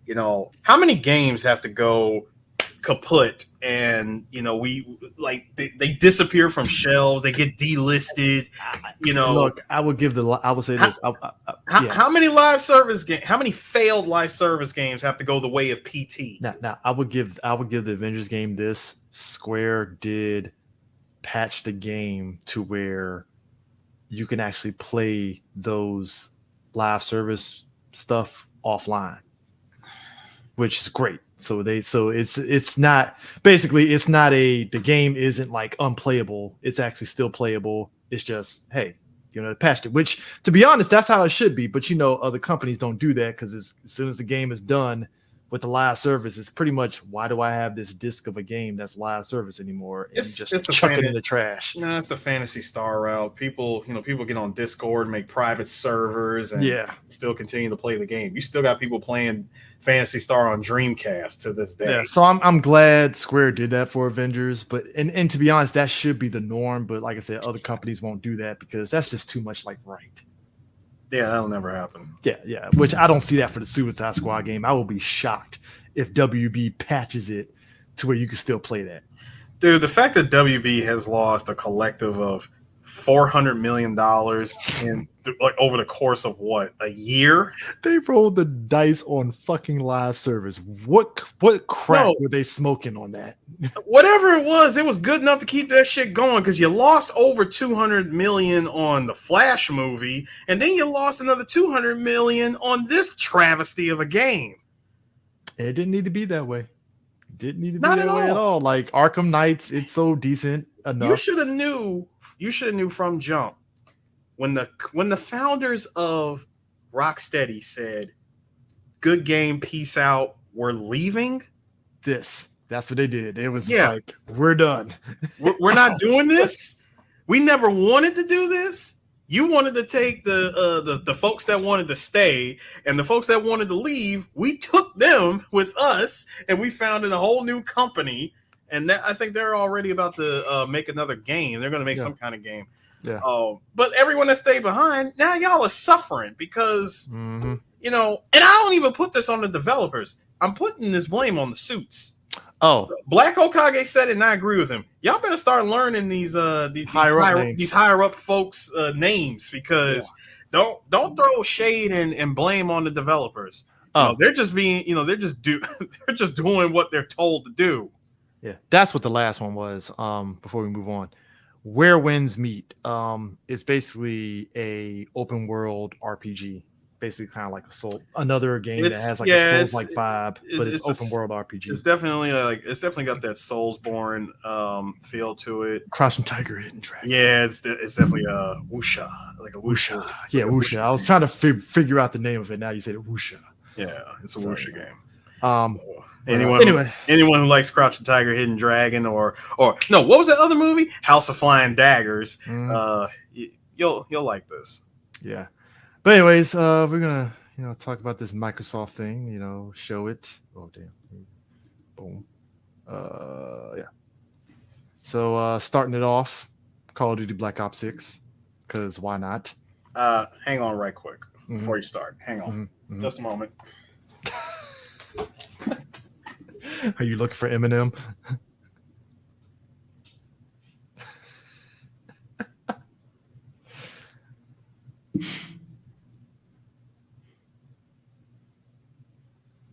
How many games have to go kaput, and we like they disappear from shelves, they get delisted. Look, I would say this. How many live service games? How many failed live service games have to go the way of PT? Now, I would give the Avengers game this. Square did patch the game to where you can actually play those live service stuff offline, which is great. So it's not the game isn't like unplayable. It's actually still playable. It's just, hey, they patched it, which, to be honest, that's how it should be. But other companies don't do that, because as soon as the game is done with the live service, it's pretty much, why do I have this disc of a game that's live service anymore? And It's just chuck it in the trash. No, it's the Phantasy Star route. People get on Discord, make private servers, and still continue to play the game. You still got people playing Phantasy Star on Dreamcast to this day. Yeah, so I'm glad Square did that for Avengers, but and to be honest, that should be the norm. But like I said, other companies won't do that because that's just too much like right. Yeah, that'll never happen. Yeah. Which I don't see that for the Suicide Squad game. I will be shocked if WB patches it to where you can still play that. Dude, the fact that WB has lost a collective of $400 million in like over the course of a year? They rolled the dice on fucking live service. What crap were they smoking on that? Whatever it was good enough to keep that shit going, because you lost over $200 million on the Flash movie, and then you lost another $200 million on this travesty of a game. It didn't need to be that way. It didn't need to be that way at all. Like Arkham Knights, it's so decent enough. You should have knew from jump when the founders of Rocksteady said, "Good game, peace out, we're leaving." That's what they did. It was like, we're done. We're not doing this. We never wanted to do this. You wanted to take the folks that wanted to stay, and the folks that wanted to leave, we took them with us, and we founded a whole new company. And I think they're already about to make another game. They're going to make some kind of game. Yeah. But everyone that stayed behind, now y'all are suffering because, and I don't even put this on the developers. I'm putting this blame on the suits. Oh, Black Hokage said it, and I agree with him. Y'all better start learning these higher up folks' names, because don't throw shade and blame on the developers. They're just they're just doing what they're told to do. Yeah, that's what the last one was. Before we move on, Where Winds Meet. It's basically a open world RPG. Basically, kind of like another game that has like a Souls-like vibe, but it's open world RPG. It's definitely got that Soulsborne feel to it. Crouching Tiger, Hidden Dragon. Yeah, it's definitely a wuxia, like a wuxia. Yeah, wuxia. I was trying to figure out the name of it. Now you said it, wuxia. Yeah, it's a wuxia game. Anyone who likes Crouching Tiger, Hidden Dragon, or no, what was that other movie? House of Flying Daggers. You'll like this. Yeah. But anyways, we're gonna talk about this Microsoft thing. Show it. Oh damn! Boom. Yeah. So starting it off, Call of Duty Black Ops 6, because why not? Hang on, right quick before you start. Hang on, just a moment. Are you looking for Eminem?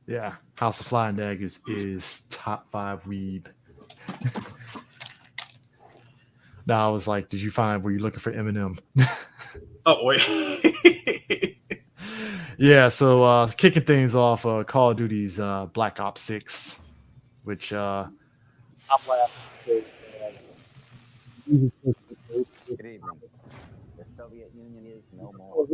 Yeah, House of Flying Daggers is top 5 weeb. Now I was like, did you find, were you looking for Eminem? Oh, wait. Yeah, so kicking things off, Call of Duty's Black Ops 6, which I'm laughing. Good evening. The Soviet Union is no more.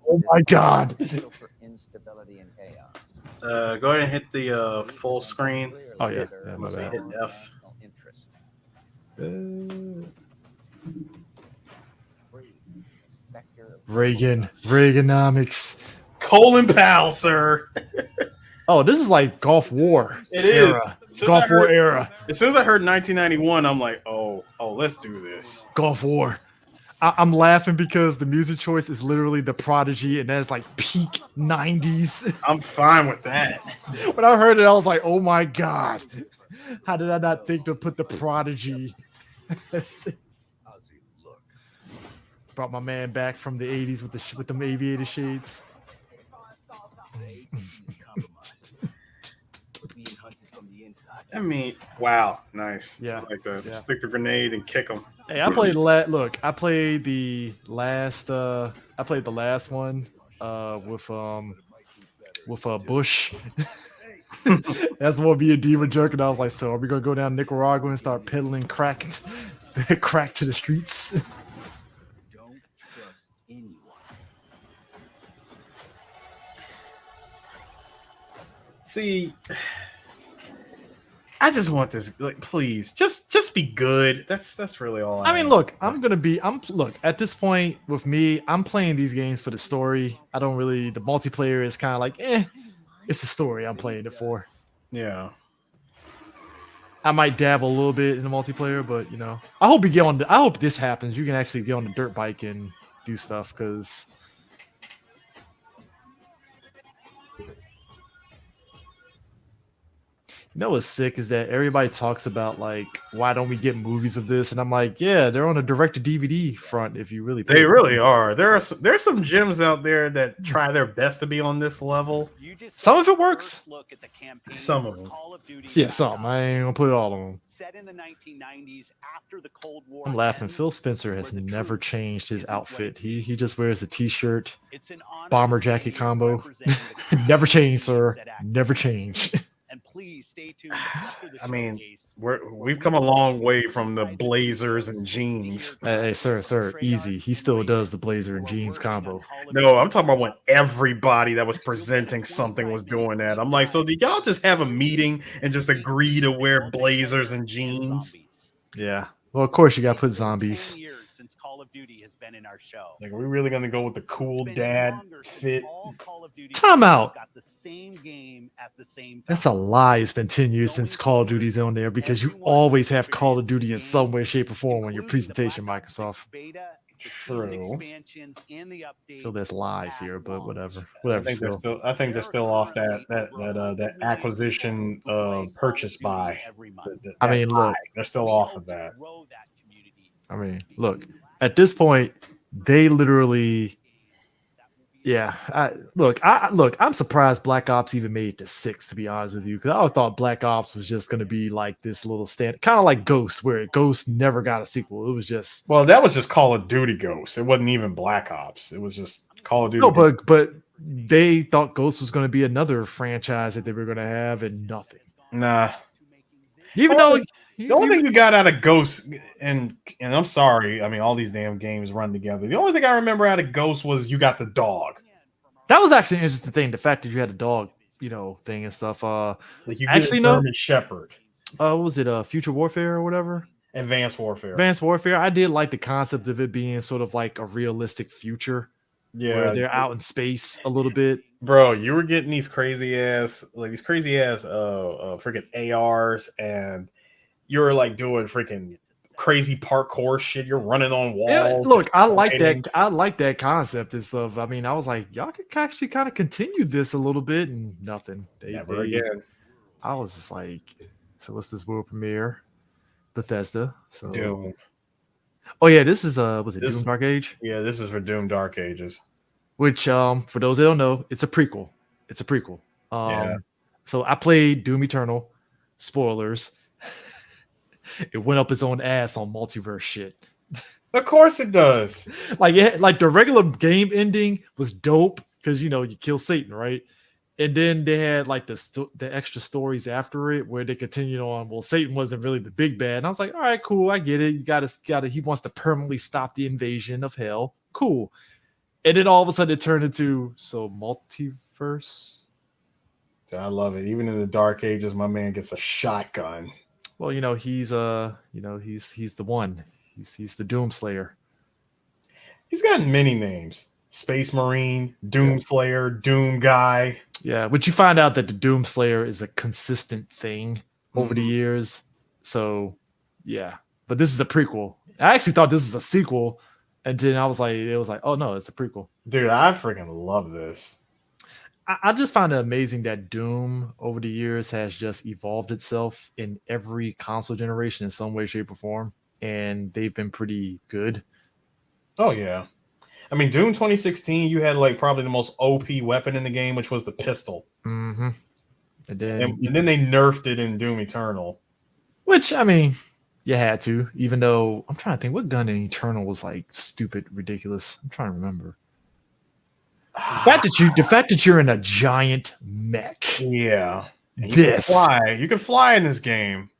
Oh my God. For instability and chaos. Go ahead and hit the full screen. Oh, yeah. My bad. Hit F. Reaganomics. Colin Powell, sir. Oh, this is like Gulf War. It is. Gulf War era. As soon as I heard 1991, I'm like, oh, let's do this. Gulf War. I'm laughing because the music choice is literally The Prodigy, and that's like peak 90s. I'm fine with that. When I heard it, I was like, oh my God. How did I not think to put the Prodigy? as this? Brought my man back from the '80s with with the aviator shades. I mean, wow, nice. Yeah, I like that. yeah. Stick the grenade and kick them. Hey, I played look. I played the last. I played the last one. With Bush. That's what me and D were joking. I was like, so are we gonna go down Nicaragua and start peddling crack, crack to the streets? Don't trust anyone. See, I just want this. Like, please, just be good. That's really all. I mean, look, look at this point with me. I'm playing these games for the story. I don't really. The multiplayer is kind of like, it's the story I'm playing it for. Yeah. I might dabble a little bit in the multiplayer, but you know, I hope you get on. I hope this happens. You can actually get on the dirt bike and do stuff because. You know what's sick is that everybody talks about like why don't we get movies of this, and I'm like, yeah, they're on a direct-to-DVD front. If you really, They really are. There's some gems out there that try their best to be on this level. Some of it works. Look at the campaign Some of for them. Call of Duty Yeah, some. I ain't gonna put it all on them. Set in the 1990s after the Cold War. I'm laughing. ends, Phil Spencer has where the never truth changed his isn't outfit. playing. He just wears a t-shirt, It's an honor bomber to stand jacket here combo. representing the Never changed, sir. Canadians at Act. Never changed. And please stay tuned after the I mean, showcase, we've come a long way from the blazers and jeans. Hey, sir, easy. He still does the blazer and jeans combo. No, I'm talking about when everybody that was presenting something was doing that. I'm like, so did y'all just have a meeting and just agree to wear blazers and jeans? Yeah. Well, of course you got to put It's been 10 zombies. years since Call of Duty has been in our show. Like, are we really gonna go with the cool It's been dad longer since fit? all Call of Duty Time players out. got the same game at the same That's a time. lie. It's been 10 years since Call of Duty's on there because you always have Call of Duty in some way, shape, or form on your presentation, Microsoft. True. Phil, there's lies here, but whatever. I Whatever, think they're Phil. still. I think they're still off that acquisition purchase buy. I mean, look. They're still off of that. I mean, look. At this point, they literally. Yeah, I'm surprised Black Ops even made it to 6, to be honest with you, because I thought Black Ops was just going to be like this little stand, kind of like Ghost, where Ghost never got a sequel. It was just That was just Call of Duty Ghosts. It wasn't even Black Ops. It was just Call of Duty. no, but they thought Ghost was going to be another franchise that they were going to have, and nothing. Nah. Even though The only thing you got out of Ghost, and I'm sorry, I mean, all these damn games run together. The only thing I remember out of Ghost was you got the dog. that was actually an interesting thing, the fact that you had a dog, thing and stuff. Like you Actually, get no. German Shepherd, What was it? Future Warfare or whatever? Advanced Warfare. Advanced Warfare. I did like the concept of it being sort of like a realistic future. Where they're out in space a little bit. Bro, you were getting these crazy ass freaking ARs, and you were like doing freaking crazy parkour shit. You're running on walls. Yeah, look, I like that. I like that concept and stuff. I mean, I was like, y'all could actually kind of continue this a little bit, and nothing. Never again. I was just like, so what's this world premiere? Bethesda. So Doom. Oh yeah, this is was it Doom Dark Age? Yeah, this is for Doom Dark Ages. Which for those that don't know, it's a prequel. It's a prequel. Yeah. So I played Doom Eternal. Spoilers. It went up its own ass on multiverse shit. Of course it does. Like the regular game ending was dope because you kill Satan, right? And then they had like the extra stories after it where they continued on. Well, Satan wasn't really the big bad. And I was like, all right, cool, I get it. You gotta. He wants to permanently stop the invasion of hell. Cool. And then all of a sudden it turned into multiverse. I love it. Even in the Dark Ages, my man gets a shotgun. Well, he's he's the one. He's the Doomslayer. He's got many names: Space Marine, Doomslayer, Doom Guy. Yeah, but you find out that the Doomslayer is a consistent thing over the years. So, yeah. But this is a prequel. I actually thought this was a sequel, and then it was like, oh no, it's a prequel. Dude, I freaking love this. I just find it amazing that Doom over the years has just evolved itself in every console generation in some way, shape, or form, and they've been pretty good. Oh yeah. I mean, Doom 2016, you had like probably the most OP weapon in the game, which was the pistol. Mm-hmm. And then, And then they nerfed it in Doom Eternal. which I mean, you had to, even though I'm trying to think what gun in Eternal was like stupid, ridiculous. I'm trying to remember. The fact that you're in a giant mech. Yeah. And This. You can fly in this game.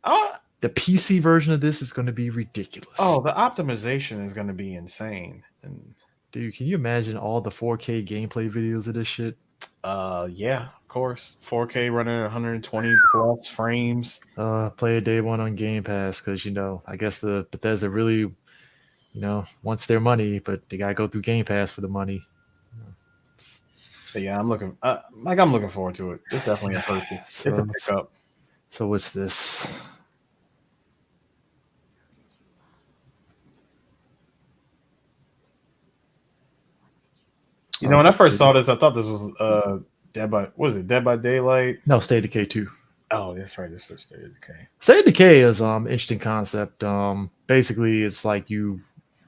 Oh, The PC version of this is going to be ridiculous. oh, the optimization is going to be insane. And Dude, can you imagine all the 4K gameplay videos of this shit? yeah, of course. 4K running at 120 plus frames. Play a day one on Game Pass because I guess the Bethesda really, wants their money, but they gotta go through Game Pass for the money. But yeah, I'm looking forward to it. It's definitely a purchase. It's a pickup. So what's this? When I first saw this, I thought this was Dead by Daylight? No, State of Decay 2. Oh, that's right. This is State of Decay. State of Decay is interesting concept. Basically it's like you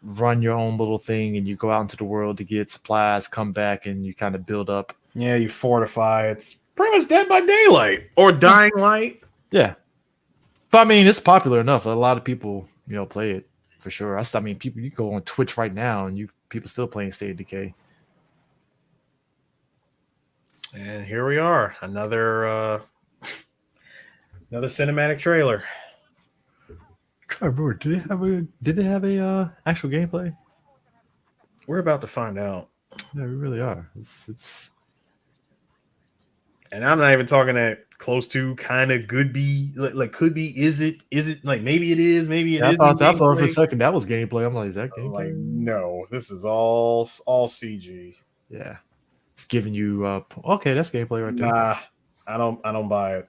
run your own little thing and you go out into the world to get supplies, come back, and you kind of build up. Yeah, you fortify. It's pretty much Dead by Daylight or Dying Light. Yeah. But I mean, it's popular enough. A lot of people, play it for sure. I mean, people, you go on Twitch right now and people still playing State of Decay. And here we are, another cinematic trailer. Try to remember, did it have a actual gameplay? We're about to find out. Yeah, we really are. It's and I'm not even talking that close to kind of could be like could be. Is it like maybe it is, maybe it I isn't thought for a gameplay? second that was gameplay. I'm like, is that gameplay? Like, no, this is all CG. Yeah. It's giving you okay, that's gameplay right there. Nah, I don't buy it.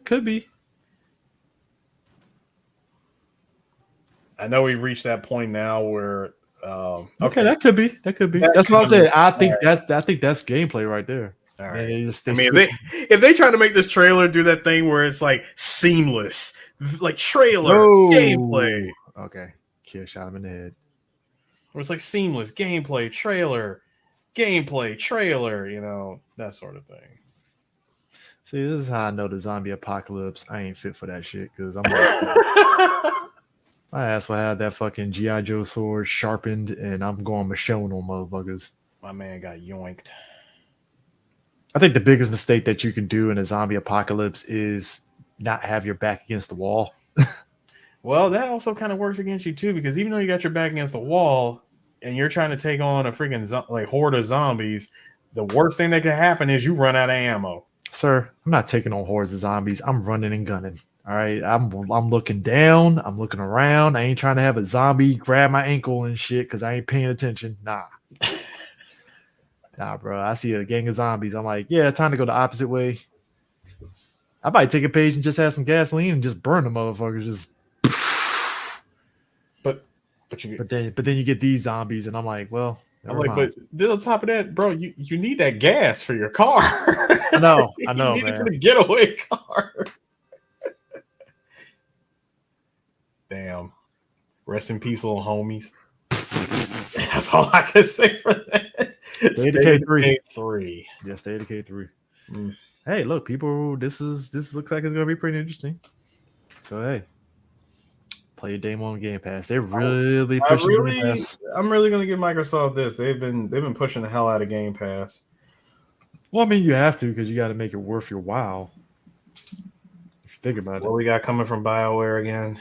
Could be. I know we reached that point now where okay, that could be. That's what I'm saying. I think that's gameplay right there. All right. If they try to make this trailer do that thing where it's like seamless, like trailer gameplay. Okay, kill shot him in the head. Where it's like seamless gameplay trailer, that sort of thing. See, this is how I know the zombie apocalypse. I ain't fit for that shit because I'm like, my ass will have that fucking G.I. Joe sword sharpened, and I'm going Michonne on motherfuckers. My man got yoinked. I think the biggest mistake that you can do in a zombie apocalypse is not have your back against the wall. Well, that also kind of works against you too, because even though you got your back against the wall and you're trying to take on a freaking horde of zombies, the worst thing that can happen is you run out of ammo. Sir, I'm not taking on hordes of zombies. I'm running and gunning. All right, I'm looking down. I'm looking around. I ain't trying to have a zombie grab my ankle and shit because I ain't paying attention. Nah. Nah, bro. I see a gang of zombies. I'm like, yeah, time to go the opposite way. I might take a page and just have some gasoline and just burn the motherfuckers. Just. But then you get these zombies, and I'm like, well, I'm like, but then on top of that, bro, you need that gas for your car. I know, you need man. it for the getaway car. Damn. Rest in peace, little homies. That's all I can say for that. State of Decay 3. Yeah, State of Decay 3. Hey, look, people, this looks like it's gonna be pretty interesting. So hey, play a demo on Game Pass. They're really pushing Game Pass. I'm really gonna give Microsoft this. They've been pushing the hell out of Game Pass. Well, I mean, you have to because you got to make it worth your while. If you think about What we got coming from BioWare again?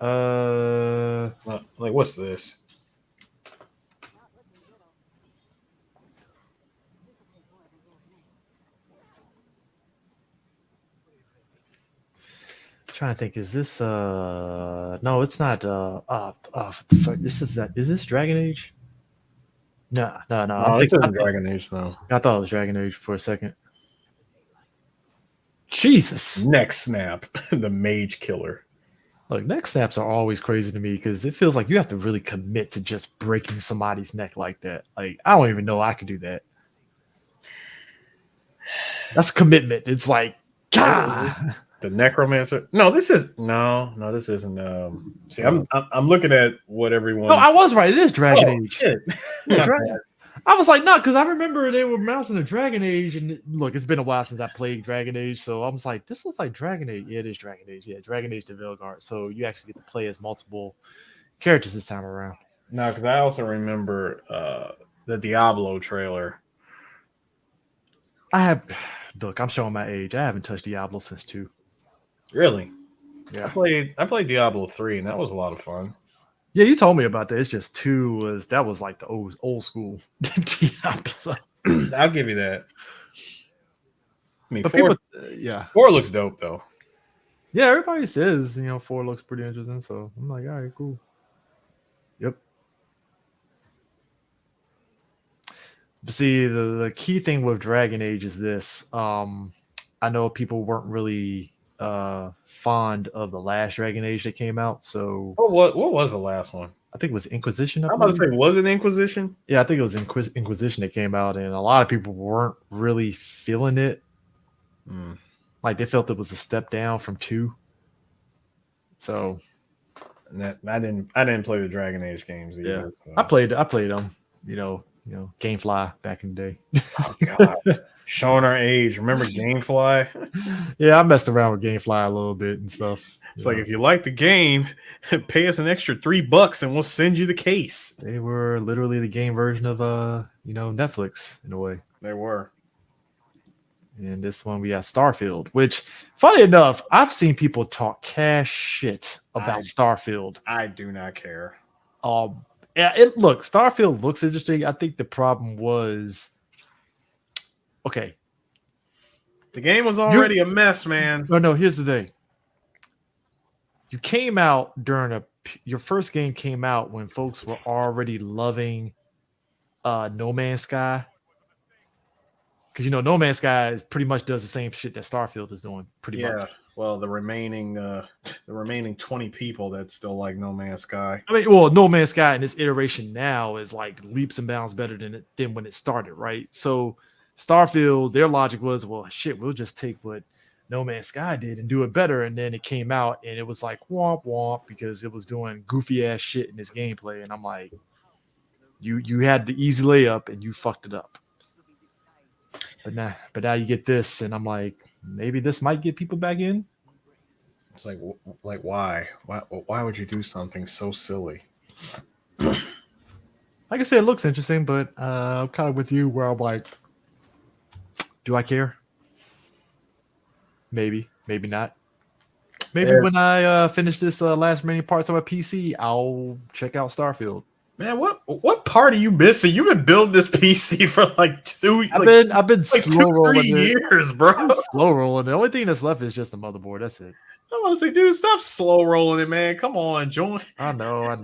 Like, what's this? Trying to think, is this no, it's not this is this Dragon Age? No. It's Dragon Age though. I thought it was Dragon Age for a second. Jesus. Neck Snap, the Mage Killer. Look, neck snaps are always crazy to me because it feels like you have to really commit to just breaking somebody's neck like that. Like, I don't even know I could do that. That's commitment. It's like, God. The Necromancer. No, this is no. This isn't. See, I'm looking at what everyone. No, I was right. It is Dragon Oh, Age. shit. Yeah, My Dragon. bad. I was like, no, because I remember they were announcing the Dragon Age, and look, it's been a while since I played Dragon Age, so I was like, this looks like Dragon Age. Yeah, it is Dragon Age. Yeah, Dragon Age the Veilguard. So you actually get to play as multiple characters this time around. No, because I also remember the Diablo trailer. I have, look, I'm showing my age. I haven't touched Diablo since 2. Really? Yeah. I played Diablo 3, and that was a lot of fun. Yeah, you told me about that. It's just 2 was like the old school Diablo. I'll give you that. I mean, But 4, people, yeah. 4 looks dope though. Yeah, everybody says, 4 looks pretty interesting. So I'm like, all right, cool. Yep. But see, the key thing with Dragon Age is this. I know people weren't really fond of the last Dragon Age that came out. So What was the last one? I think it was Inquisition. I'm about to say, was it Inquisition? Yeah, I think it was Inquisition that came out, and a lot of people weren't really feeling it. Like they felt it was a step down from 2. So And I didn't play the Dragon Age games either. yeah, I played them. GameFly back in the day. Oh God, showing our age. Remember GameFly? Yeah, I messed around with GameFly a little bit and stuff. It's like, if you like the game, pay us an extra $3 and we'll send you the case. They were literally the game version of Netflix in a way. They were. And this one we got Starfield, which, funny enough, I've seen people talk cash shit about Starfield. I do not care. Look, Starfield looks interesting. I think the problem was, okay, the game was already a mess, man. No, here's the thing. You came out your first game came out when folks were already loving No Man's Sky. Because No Man's Sky pretty much does the same shit that Starfield is doing, pretty much. Well, the remaining 20 people that still like No Man's Sky. I mean, well, No Man's Sky in this iteration now is like leaps and bounds better than when it started, right? So Starfield, their logic was, well, shit, we'll just take what No Man's Sky did and do it better. And then it came out and it was like womp womp because it was doing goofy ass shit in its gameplay. And I'm like, you had the easy layup and you fucked it up. But now you get this, and I'm like, maybe this might get people back in. It's like why? Why would you do something so silly? Like I said, it looks interesting, but I'm kind of with you where I'm like, do I care? Maybe not. Maybe when I finish this last remaining parts of my PC, I'll check out Starfield. Man, what part are you missing? You've been building this PC for like I've been slow rolling years, bro. Slow rolling. The only thing that's left is just the motherboard. That's it. I want to say, dude, stop slow rolling it, man. Come on, join. I know.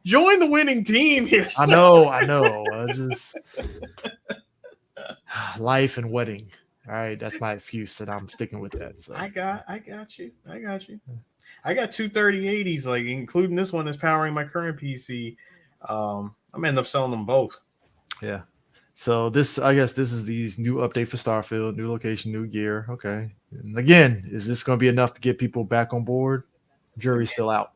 Join the winning team here. I know. I just life and wedding. All right, that's my excuse, and I'm sticking with that. So I got you. I got two 3080s, like including this one that's powering my current PC. I'm gonna end up selling them both. Yeah. So I guess this is these new update for Starfield, new location, new gear. Okay. And again, is this going to be enough to get people back on board? Jury's still out.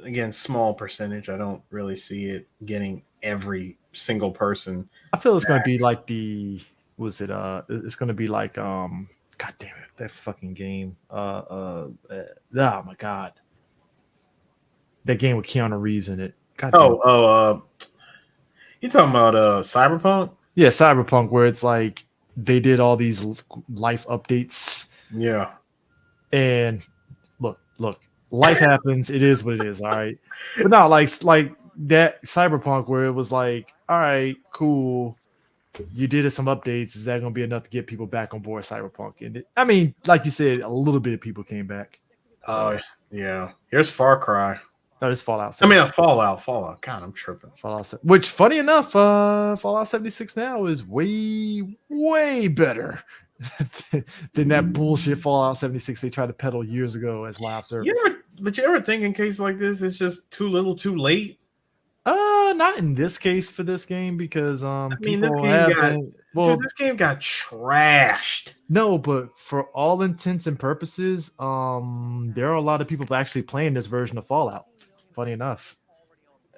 Again, small percentage. I don't really see it getting every single person. I feel it's going to be like it's going to be like God damn it, that fucking game. Oh my God. That game with Keanu Reeves in it. God you talking about Cyberpunk? Yeah, Cyberpunk, where it's like they did all these life updates. Yeah. And look, life happens. It is what it is. All right. But not like that Cyberpunk where it was like, all right, cool. You did some updates. Is that going to be enough to get people back on board Cyberpunk? And I mean, like you said, a little bit of people came back. Oh, yeah. Here's Far Cry. No, it's Fallout 76. I mean, Fallout. God, I'm tripping. Fallout, which, funny enough, Fallout 76 now is way, way better than that bullshit Fallout 76 they tried to peddle years ago as live service. But you ever think in cases like this, it's just too little, too late? Not in this case for this game because This people game have got been well. this game got trashed. No, but for all intents and purposes, there are a lot of people actually playing this version of Fallout. Funny enough.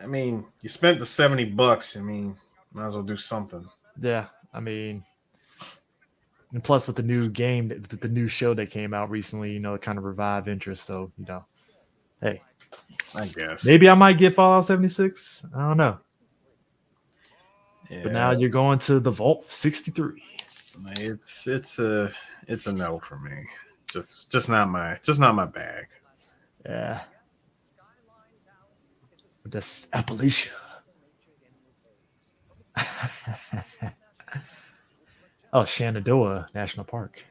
I mean, you spent the $70. I mean, might as well do something. Yeah, I mean, and plus with the new game, the new show that came out recently, it kind of revived interest. So, hey, I guess maybe I might get Fallout 76. I don't know. Yeah. But now you're going to the Vault 63. It's a no for me. Just not my bag. Yeah. But that's Appalachia. Oh, Shenandoah National Park.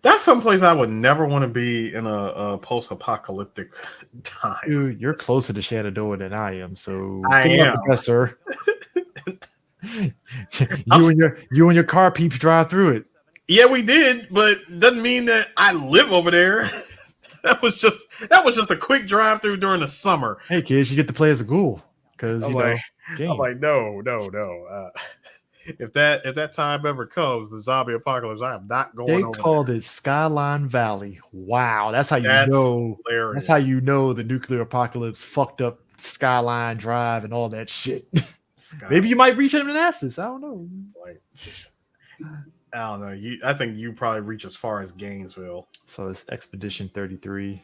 That's someplace I would never want to be in a post-apocalyptic time. Dude, you're closer to Shenandoah than I am, so I good luck am. with that, sir. you and your car peeps drive through it. Yeah, we did, but doesn't mean that I live over there. that was just a quick drive through during the summer. Hey kids, you get to play as a ghoul because I'm game. like, no. If that time ever comes, the zombie apocalypse, I am not going. They over called there. it Skyline Valley. Wow, that's how you That's know. hilarious. That's how you know the nuclear apocalypse fucked up Skyline Drive and all that shit. Maybe you might reach Manassas. I don't know. Like, I don't know. I think you probably reach as far as Gainesville. So it's Expedition 33.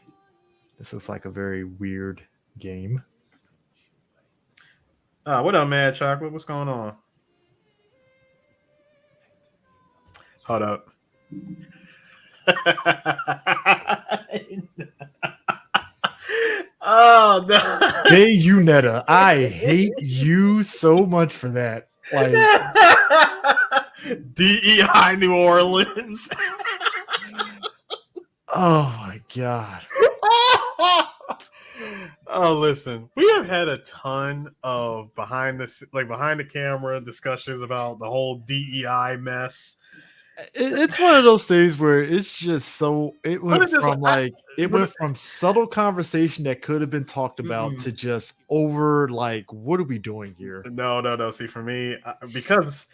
This looks like a very weird game. What up, Mad Chocolate? What's going on? Hold up. Oh no. Hey, Unetta, I hate you so much for that. Like DEI New Orleans. Oh my god. Oh, listen, we have had a ton of behind the camera discussions about the whole DEI mess. It's one of those things where it's just so it went What went from subtle conversation that could have been talked about to just over like, what are we doing here? No. See, for me, because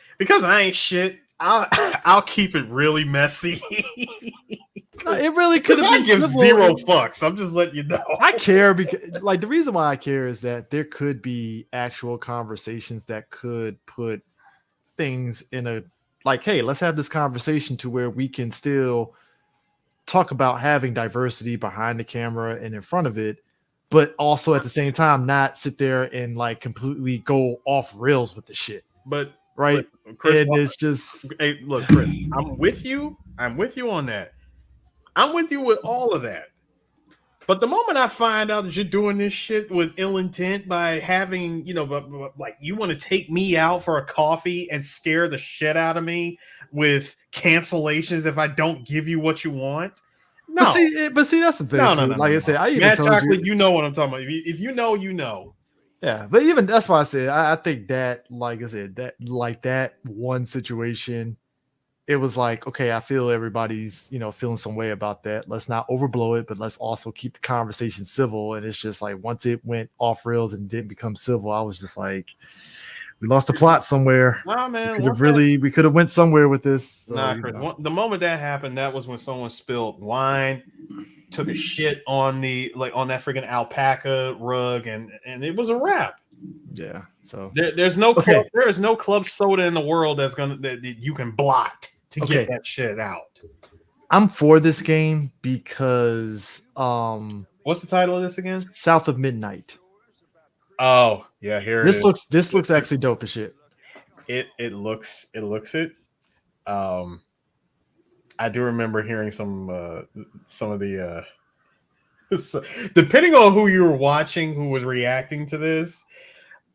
I ain't shit, I'll keep it really messy. It really could have I been give civil. zero fucks. I'm just letting you know. I care because like the reason why I care is that there could be actual conversations that could put things in a like, hey, let's have this conversation to where we can still talk about having diversity behind the camera and in front of it, but also at the same time not sit there and like completely go off rails with the shit. But right, Chris, and it's just hey, look, Chris, I'm with you on that. I'm with you with all of that. But the moment I find out that you're doing this shit with ill intent by having, like you want to take me out for a coffee and scare the shit out of me with cancellations if I don't give you what you want. No. But see, that's the thing. No. Like I said, I even Mad told Chocolate, you know what I'm talking about. If you know, you know. Yeah, but even that's why I said I think that, like I said, that one situation, it was like, okay, I feel everybody's, feeling some way about that. Let's not overblow it, but let's also keep the conversation civil. And it's just like once it went off rails and didn't become civil, I was just like, we lost the plot somewhere. Nah, man. We could have went somewhere with this. So, the moment that happened, that was when someone spilled wine, took a shit on that freaking alpaca rug, and it was a wrap. Yeah. So there's no club, there is no club soda in the world that you can blot to get that shit out. I'm for this game because what's the title of this again? South of Midnight. Oh yeah, this looks actually dope as shit. It looks it. I do remember hearing some of the depending on who you were watching, who was reacting to this.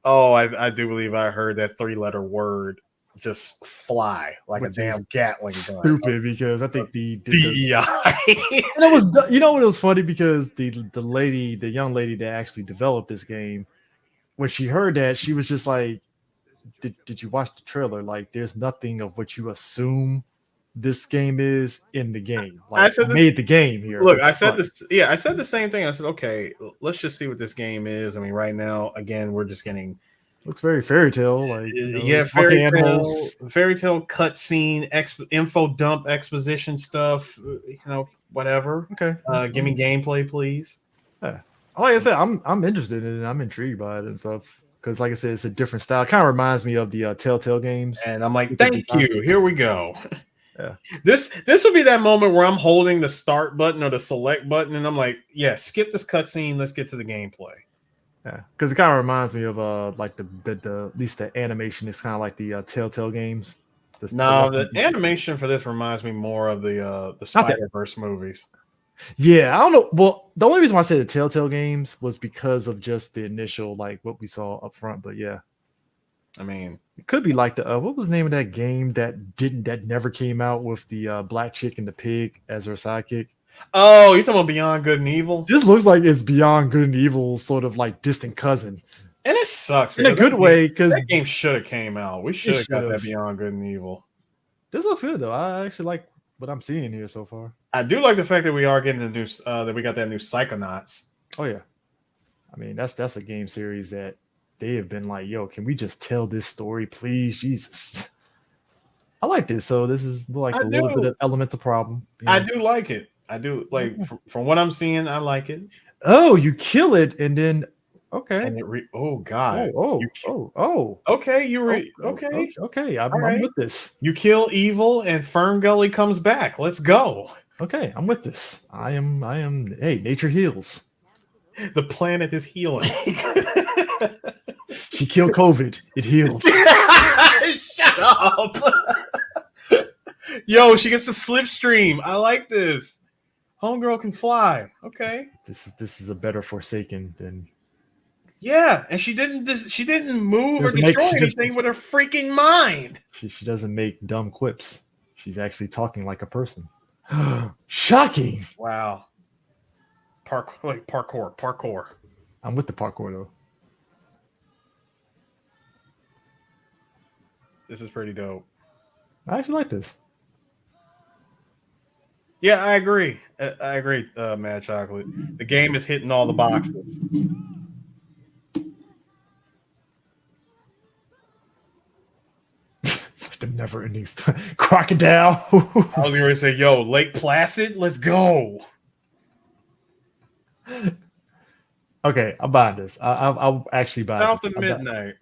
Oh, I do believe I heard that 3-letter word just fly like a damn Gatling gun. Stupid, because I think the DEI. And it was, what, it was funny because the young lady that actually developed this game, when she heard that, she was just like, did you watch the trailer? Like, there's nothing of what you assume this game is in the game. I Like, said I this. made the game here. Look, but I said fuck. this. Yeah, I said the same thing. I said, okay, let's just see what this game is. I mean, right now, again, we're just getting Looks very fairy tale, like yeah, talking fairy tale cutscene, info dump, exposition stuff. Whatever. Okay. Give me gameplay, please. Yeah. Like I said, I'm interested in it. I'm intrigued by it and stuff because, like I said, it's a different style. It kind of reminds me of the Telltale games. And I'm like, With the thank design. you. Here we go. Yeah. This would be that moment where I'm holding the start button or the select button, and I'm like, yeah, skip this cutscene. Let's get to the gameplay. Yeah, because it kind of reminds me of like the at least the animation is kind of like the Telltale games. No, the animation for this reminds me more of the Spider-Verse movies. Yeah, I don't know. Well, the only reason why I said the Telltale games was because of just the initial like what we saw up front. But yeah, I mean, it could be like the what was the name of that game that never came out with the black chick and the pig as her sidekick? Oh, you're talking about Beyond Good and Evil? This looks like it's Beyond Good and Evil, sort of like distant cousin. And it sucks In a good way, because that game should have came out. We should have got that should've. Beyond Good and Evil. This looks good though. I actually like what I'm seeing here so far. I do like the fact that we are getting the new that we got that new Psychonauts. Oh yeah, I mean that's a game series that they have been like, yo, can we just tell this story, please, Jesus? I like this. So this is like a little bit of Elemental Problem. I do like it. I do like from what I'm seeing. I like it. Oh, you kill it and then okay. And oh god. Oh. Okay, okay. Okay, I'm with this. You kill evil and Fern Gully comes back. Let's go. Okay, I'm with this. I am. Hey, nature heals. The planet is healing. She killed COVID. It healed. Shut up. Yo, she gets the slipstream. I like this. Homegirl can fly. Okay. This is a better Forsaken than. Yeah, and she didn't move or destroy anything with her freaking mind. She doesn't make dumb quips. She's actually talking like a person. Shocking. Wow. Parkour. I'm with the parkour though. This is pretty dope. I actually like this. Yeah, I agree. Mad Chocolate. The game is hitting all the boxes. It's like the never-ending crocodile. I was going to say, yo, Lake Placid, let's go. Okay, I'll buy this. I'll actually buy South this. of Midnight.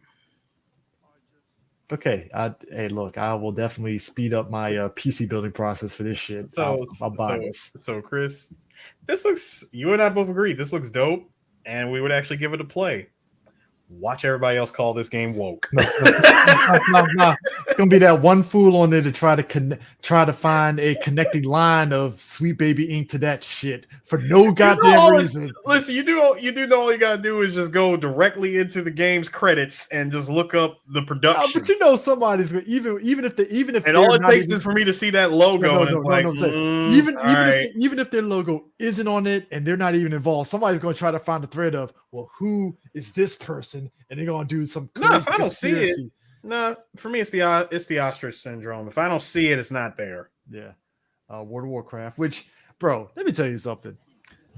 Okay. Hey, look, I will definitely speed up my PC building process for this shit. So I'll buy this. So, Chris, this looks. You and I both agree this looks dope, and we would actually give it a play. Watch everybody else call this game woke. No. It's gonna be that one fool on there to try to find a connecting line of Sweet Baby Inc. to that shit for no goddamn reason. Listen, you do know all you gotta do is just go directly into the game's credits and just look up the production. But you know somebody's gonna even if and all it takes is for me to see that logo even if their logo isn't on it and they're not even involved, somebody's gonna try to find the thread of, well, who is this person? And they're gonna do some. No, if I don't see it, for me it's the ostrich syndrome. If I don't see it, it's not there. Yeah, World of Warcraft. Which, bro, let me tell you something.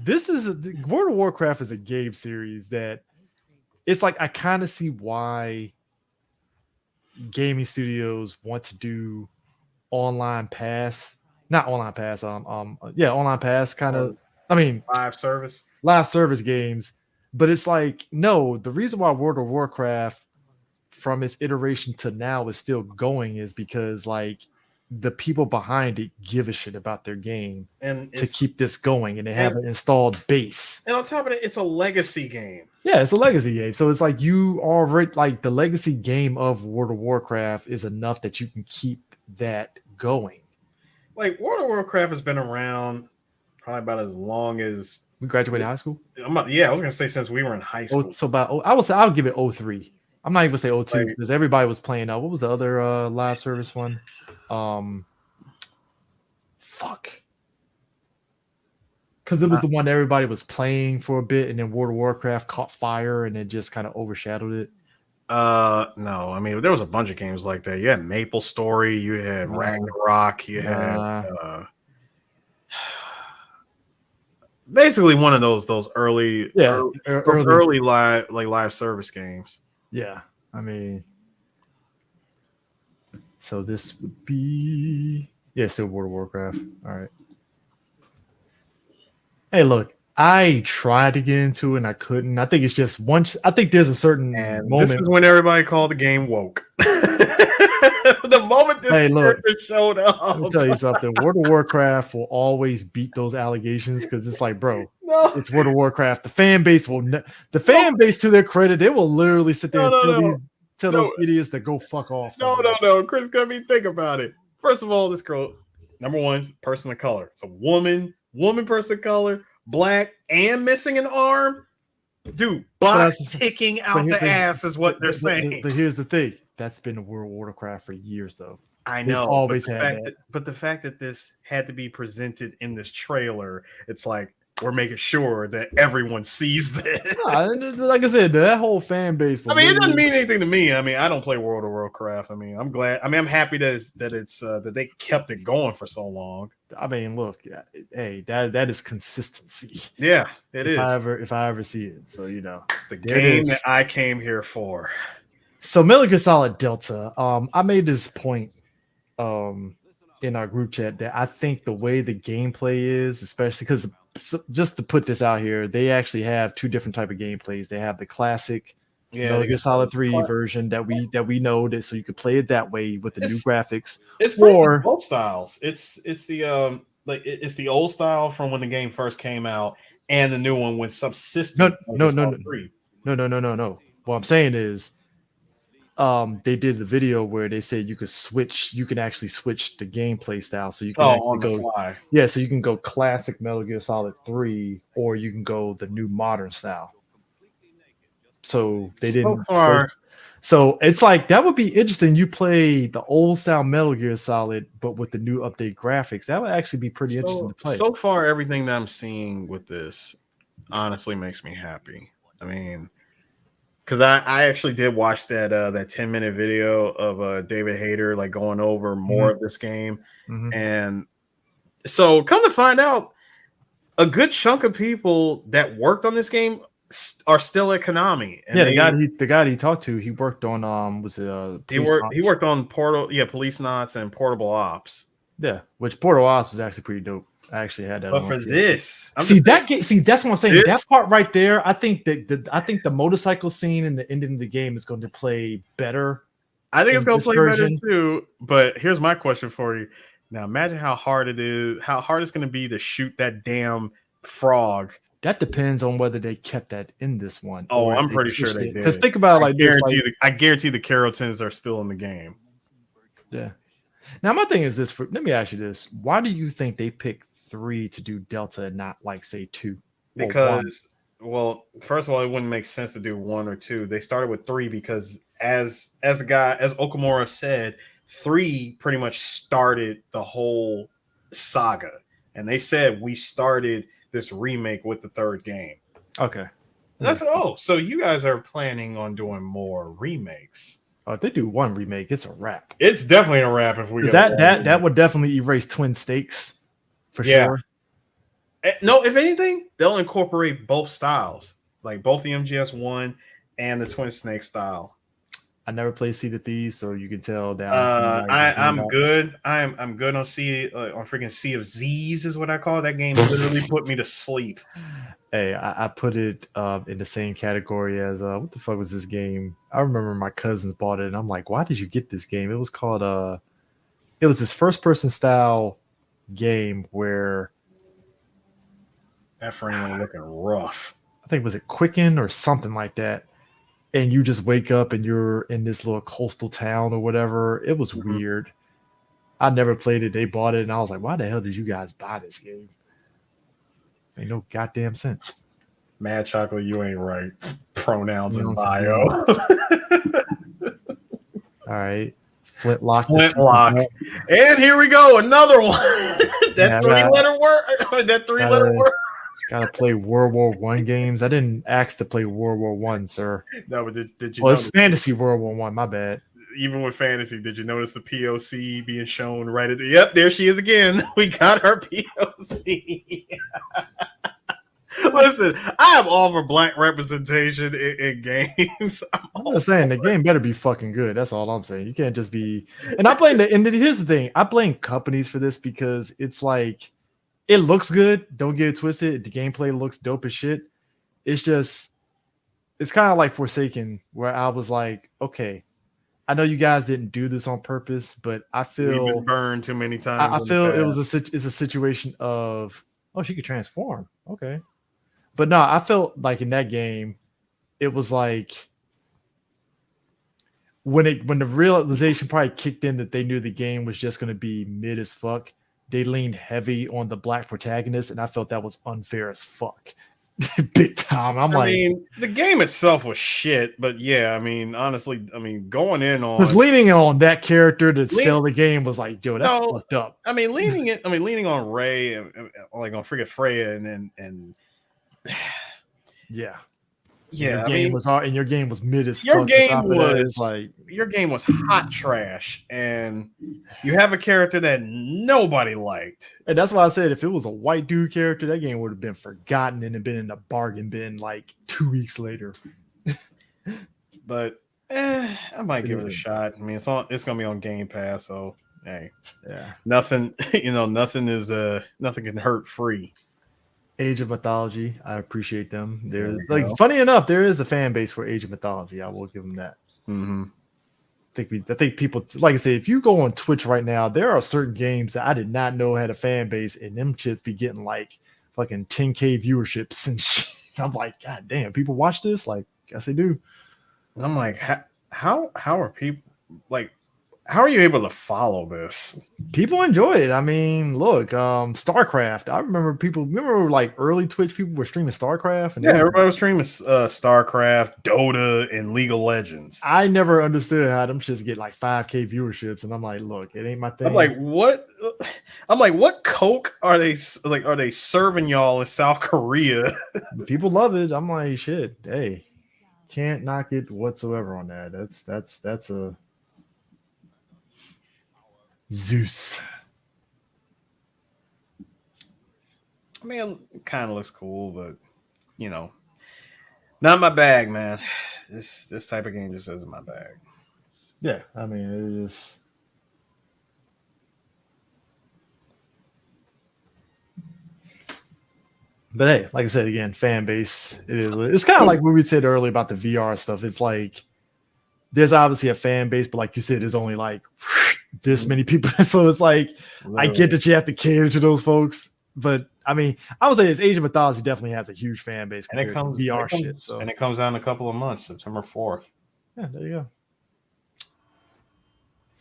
World of Warcraft is a game series that it's like I kind of see why gaming studios want to do online pass, not online pass. Online pass kind of. I mean, live service games. But it's like, no, the reason why World of Warcraft from its iteration to now is still going is because like the people behind it give a shit about their game and to keep this going, and they have an installed base. And on top of it, it's a legacy game. Yeah, it's a legacy game. So it's like you already like the legacy game of World of Warcraft is enough that you can keep that going. Like World of Warcraft has been around probably about as long as we graduated high school. I was gonna say since we were in high school. So I will say I'll give it 03. I'm not even gonna say 02 because everybody was playing. What was the other live service one? Because it was the one everybody was playing for a bit, and then World of Warcraft caught fire, and it just kind of overshadowed it. No, I mean there was a bunch of games like that. You had Maple Story, you had Ragnarok, you had basically one of those early early live service games. Yeah, I mean, so this would be still World of Warcraft. All right. Hey, look, I tried to get into it and I couldn't. I think it's just once. I think there's a certain moment. This is when everybody called the game woke. The moment this character showed up. Let me tell you something. World of Warcraft will always beat those allegations because it's like, bro, it's World of Warcraft. The fan base fan base, to their credit, they will literally sit there and tell those idiots to go fuck off. No. Chris, got me think about it. First of all, this girl, number one, person of color. It's a woman person of color, black, and missing an arm. Dude, box ticking out the ass is what they're saying. But here's the thing. That's been World of Warcraft for years, though. I know. Always had that. But the fact that this had to be presented in this trailer, it's like we're making sure that everyone sees this. Like I said, that whole fan base. I mean, it doesn't mean anything to me. I mean, I don't play World of Warcraft. I mean, I'm glad. I mean, I'm happy that that they kept it going for so long. I mean, look, hey, that is consistency. Yeah, it is. If I ever see it, so the game that I came here for. So Metal Gear Solid Delta. I made this point in our group chat that I think the way the gameplay is, especially because just to put this out here, they actually have two different type of gameplays. They have the classic Metal Gear Solid 3 version that we know that, so you could play it that way with the new graphics. It's both styles. It's the it's the old style from when the game first came out, and the new one with subsistence. No. What I'm saying is, they did the video where they said you can actually switch the gameplay style, so you can on the fly. Yeah, so you can go classic Metal Gear Solid 3, or you can go the new modern style. So they didn't. So it's like that would be interesting. You play the old style Metal Gear Solid, but with the new update graphics. That would actually be pretty interesting to play. So far, everything that I'm seeing with this honestly makes me happy. I mean, because I actually did watch that 10-minute video of David Hayter like going over more of this game, and so come to find out, a good chunk of people that worked on this game are still at Konami. And the guy he talked to, he worked on he worked on Police Knots and Portable Ops. Yeah, which Portable Ops was actually pretty dope. I actually had that. But for this, that's what I'm saying. That part right there, I think the motorcycle scene and the ending of the game is going to play better. I think it's going to play better too. But here's my question for you. Now, imagine how hard it's going to be to shoot that damn frog. That depends on whether they kept that in this one. Oh, I'm pretty sure they did. Because think about it I guarantee the Carotons are still in the game. Yeah. Now, my thing is this. Let me ask you this. Why do you think they picked 3 to do Delta and not, like, say, 2? Because, well, first of all, it wouldn't make sense to do 1 or 2. They started with 3 because, as Okamura said, 3 pretty much started the whole saga. And they said, we started this remake with the 3rd game. Okay. So you guys are planning on doing more remakes. If they do 1 remake, it's a wrap. It's definitely a wrap if we get that would definitely erase Twin Stakes for sure. No, if anything, they'll incorporate both styles, like both the MGS1 and the Twin Snake style. I never played Sea of Thieves, so you can tell that. I'm good. I'm good on freaking Sea of Z's is what I call it. That game. Literally put me to sleep. Hey, I put it in the same category as what the fuck was this game? I remember my cousins bought it, and I'm like, why did you get this game? It was called it was this first person style game where that frame was looking rough. I think was it Quicken or something like that. And you just wake up and you're in this little coastal town or whatever. It was weird. I never played it. They bought it, and I was like, why the hell did you guys buy this game? Ain't no goddamn sense. Mad Chocolate, you ain't right. Pronouns in bio. All right. Flintlock. And here we go. Another one. That 3-letter word. That 3-letter word. Gotta play World War One games. I didn't ask to play World War One, sir. No, but did you Well, it's notice, fantasy World War One. My bad. even with fantasy, did you notice the POC being shown right at the, yep, there she is again. We got her POC. Listen, I am all for black representation in games. I'm just saying the game better be fucking good. That's all I'm saying. You can't just be. And I blame and here's the thing. I blame companies for this because it's like it looks good. Don't get it twisted. The gameplay looks dope as shit. It's just it's kind of like Forsaken, where I was like, okay, I know you guys didn't do this on purpose, but I We've feel been burned too many times. I feel it was it's a situation of she could transform. Okay. But no, I felt like in that game, it was like when the realization probably kicked in that they knew the game was just going to be mid as fuck. They leaned heavy on the black protagonist, and I felt that was unfair as fuck, big time. I mean, the game itself was shit, but yeah, I mean, honestly, I mean, going in on was leaning on that character to sell the game was like, yo, that's fucked up. I mean, leaning on Ray and like on freaking Freya and. Yeah. Your game was mid as your fuck. Your game was hot trash, and you have a character that nobody liked. And that's why I said if it was a white dude character, that game would have been forgotten and been in the bargain bin like 2 weeks later. But I might give it a shot. I mean, it's gonna be on Game Pass, so hey, yeah, nothing can hurt free. Age of Mythology, I appreciate them. They're like funny enough, there is a fan base for Age of Mythology. I will give them that. Mm-hmm. I think people, like I say, if you go on Twitch right now, there are certain games that I did not know had a fan base, and them shits be getting like fucking 10K viewerships and shit. I'm like, God damn, people watch this? Like, guess they do. And I'm like, how are people like? How are you able to follow this? People enjoy it. I mean, look, StarCraft. I remember like early Twitch people were streaming StarCraft, and everybody was streaming StarCraft, Dota, and League of Legends. I never understood how them shits get like 5K viewerships, and I'm like, look, it ain't my thing. I'm like, what coke are they like? Are they serving y'all in South Korea? People love it. I'm like, shit, hey, can't knock it whatsoever on that. That's a Zeus. I mean, it kind of looks cool, but not my bag, man. This type of game just isn't my bag. Yeah, I mean, it is. But hey, like I said again, fan base. It's kind of like what we said earlier about the VR stuff. It's like there's obviously a fan base, but like you said, there's only like this many people. So it's like I get that you have to cater to those folks, but I mean, I would say this Age of Mythology definitely has a huge fan base, and it comes VR shit. So and it comes out in a couple of months, September 4th. Yeah, there you go.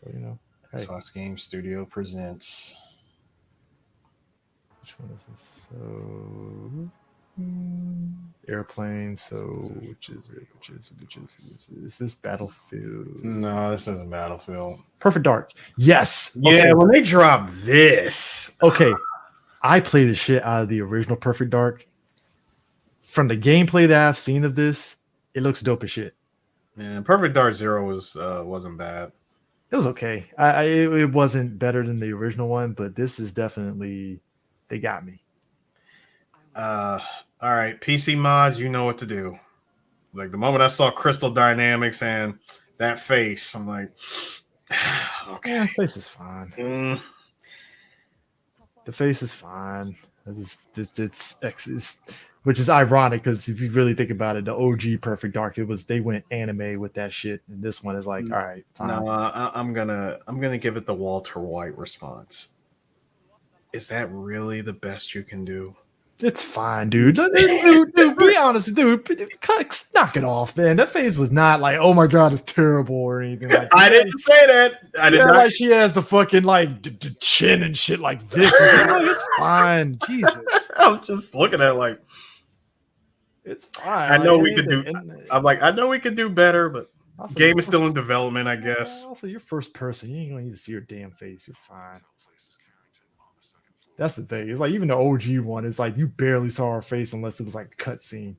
So hey. Xbox Game Studio presents. Which one is this? So Airplane. So which is is this Battlefield? No, this isn't Battlefield. Perfect Dark. Yes. Yeah, when they drop this. Okay. I play the shit out of the original Perfect Dark. From the gameplay that I've seen of this, it looks dope as shit. Yeah, Perfect Dark Zero wasn't bad. It was okay. It wasn't better than the original one, but this is definitely they got me. All right, PC mods, you know what to do. Like the moment I saw Crystal Dynamics and that face, I'm like, okay, yeah, face is fine. The face is fine. It's which is ironic because if you really think about it, the OG Perfect Dark, they went anime with that shit, and this one is like, all right, fine. No, I'm gonna give it the Walter White response. Is that really the best you can do? It's fine, dude. Dude, be honest, dude. Knock it off, man. That face was not like, oh my god, it's terrible or anything like that. I didn't say that. I did not. Like she has the fucking like chin and shit like this. It's fine. Jesus. I'm just looking at it like it's fine. I know we could do. I'm like, I know we could do better, but also, game is still in development, I guess. Also, you're first person. You ain't gonna need to see your damn face. You're fine. That's the thing. It's like even the OG one, it's like you barely saw her face unless it was like a cutscene.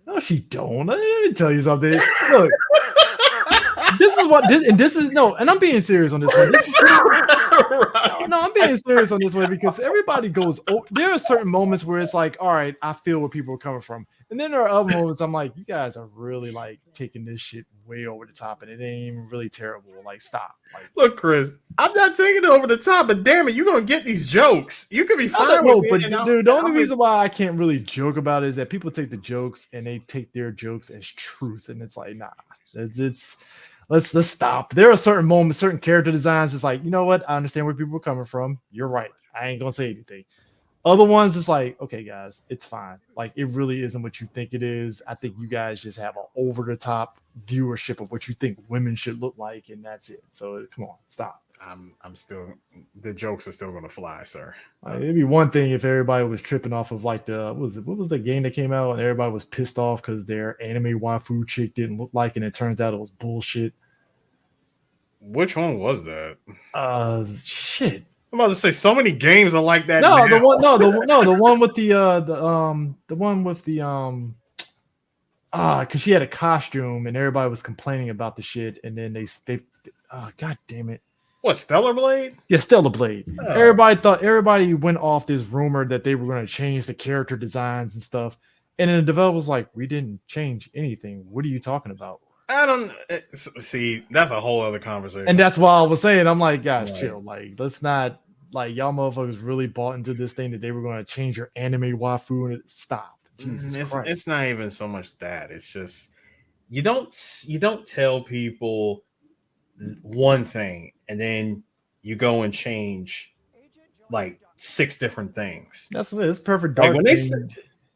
No, she don't. Let me tell you something. Look, this is what this, and this is no, and I'm being serious on this one. This is, no, I'm being serious on this one because everybody goes. Oh, there are certain moments where it's like, all right, I feel where people are coming from, and then there are other moments I'm like, you guys are really like taking this shit way over the top, and it ain't even really terrible. Like, stop. Like, Look, Chris, I'm not taking it over the top, but damn it, you're gonna get these jokes. You can be I fine don't know, with but it. and dude, the only I'll be- reason why I can't really joke about it is that people take the jokes and they take their jokes as truth, and it's like, nah, it's let's stop. There are certain moments, certain character designs. It's like, you know what? I understand where people are coming from. You're right. I ain't gonna say anything. Other ones, it's like, okay, guys, it's fine. Like, it really isn't what you think it is. I think you guys just have an over the top viewership of what you think women should look like, and that's it. So come on, stop. I'm still, the jokes are still gonna fly, sir. Like, it'd be one thing if everybody was tripping off of like what was the game that came out and everybody was pissed off because their anime waifu chick didn't look like, and it turns out it was bullshit. Which one was that? Shit. I'm about to say so many games are like that. No, now. the one, the one with the one with the because she had a costume and everybody was complaining about the shit, and then they god damn it. What, Stellar Blade? Yeah, Stellar Blade. Oh. Everybody went off this rumor that they were going to change the character designs and stuff. And then the developer was like, we didn't change anything. What are you talking about? I don't see. That's a whole other conversation. And that's why I was saying, I'm like, guys, Right. chill. Like, let's not, like, y'all motherfuckers really bought into this thing that they were going to change your anime waifu, and stop. Jesus Christ. It's not even so much that. It's just you don't tell people one thing and then you go and change like 6 different things. That's what it is. Perfect dark.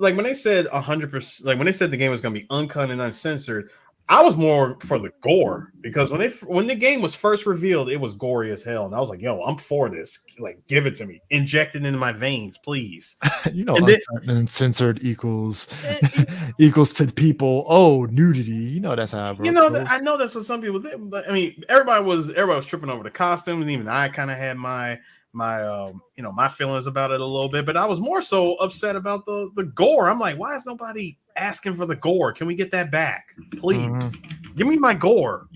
Like when they said 100%, like when they said the game was going to be uncut and uncensored, I was more for the gore because when the game was first revealed, it was gory as hell, and I was like, "Yo, I'm for this. Like, give it to me, inject it into my veins, please." You know, And uncensored equals to people. Oh, nudity. You know that's how. You know, I know that's what some people did. But I mean, everybody was tripping over the costumes, and even I kind of had my feelings about it a little bit. But I was more so upset about the gore. I'm like, why is nobody asking for the gore? Can we get that back, please? Give me my gore.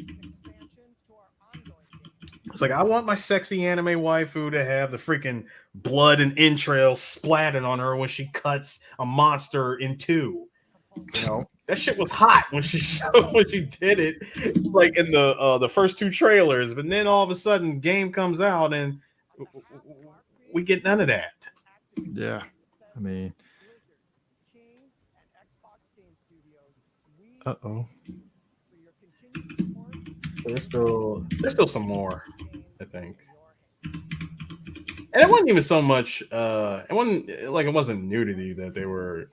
It's like I want my sexy anime waifu to have the freaking blood and entrails splattered on her when she cuts a monster in two. You know, that shit was hot when she did it, like in the first 2 trailers. But then all of a sudden, game comes out and we get none of that. Yeah, I mean, uh-oh. There's still some more, I think. And it wasn't even so much. It wasn't nudity that they were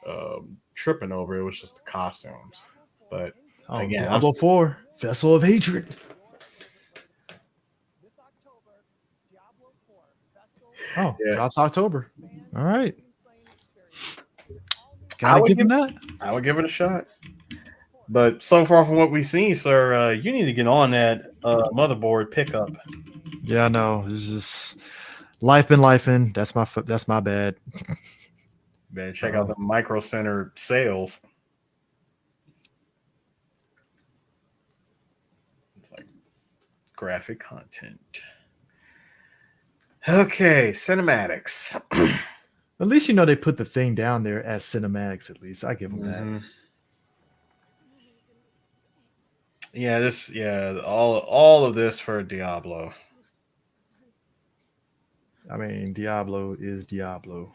tripping over. It was just the costumes. But again, Diablo 4, Vessel of Hatred. Oh, yeah. Drops October. All right. Gotta give him that. I would give it a shot. But so far from what we've seen, sir, you need to get on that motherboard pickup. Yeah, I know. It's just life been lifing. That's my bad. Man, check out the Micro Center sales. It's like graphic content. Okay, cinematics. At least you know they put the thing down there as cinematics. At least I give them that. Yeah, all of this for Diablo. I mean, Diablo is Diablo.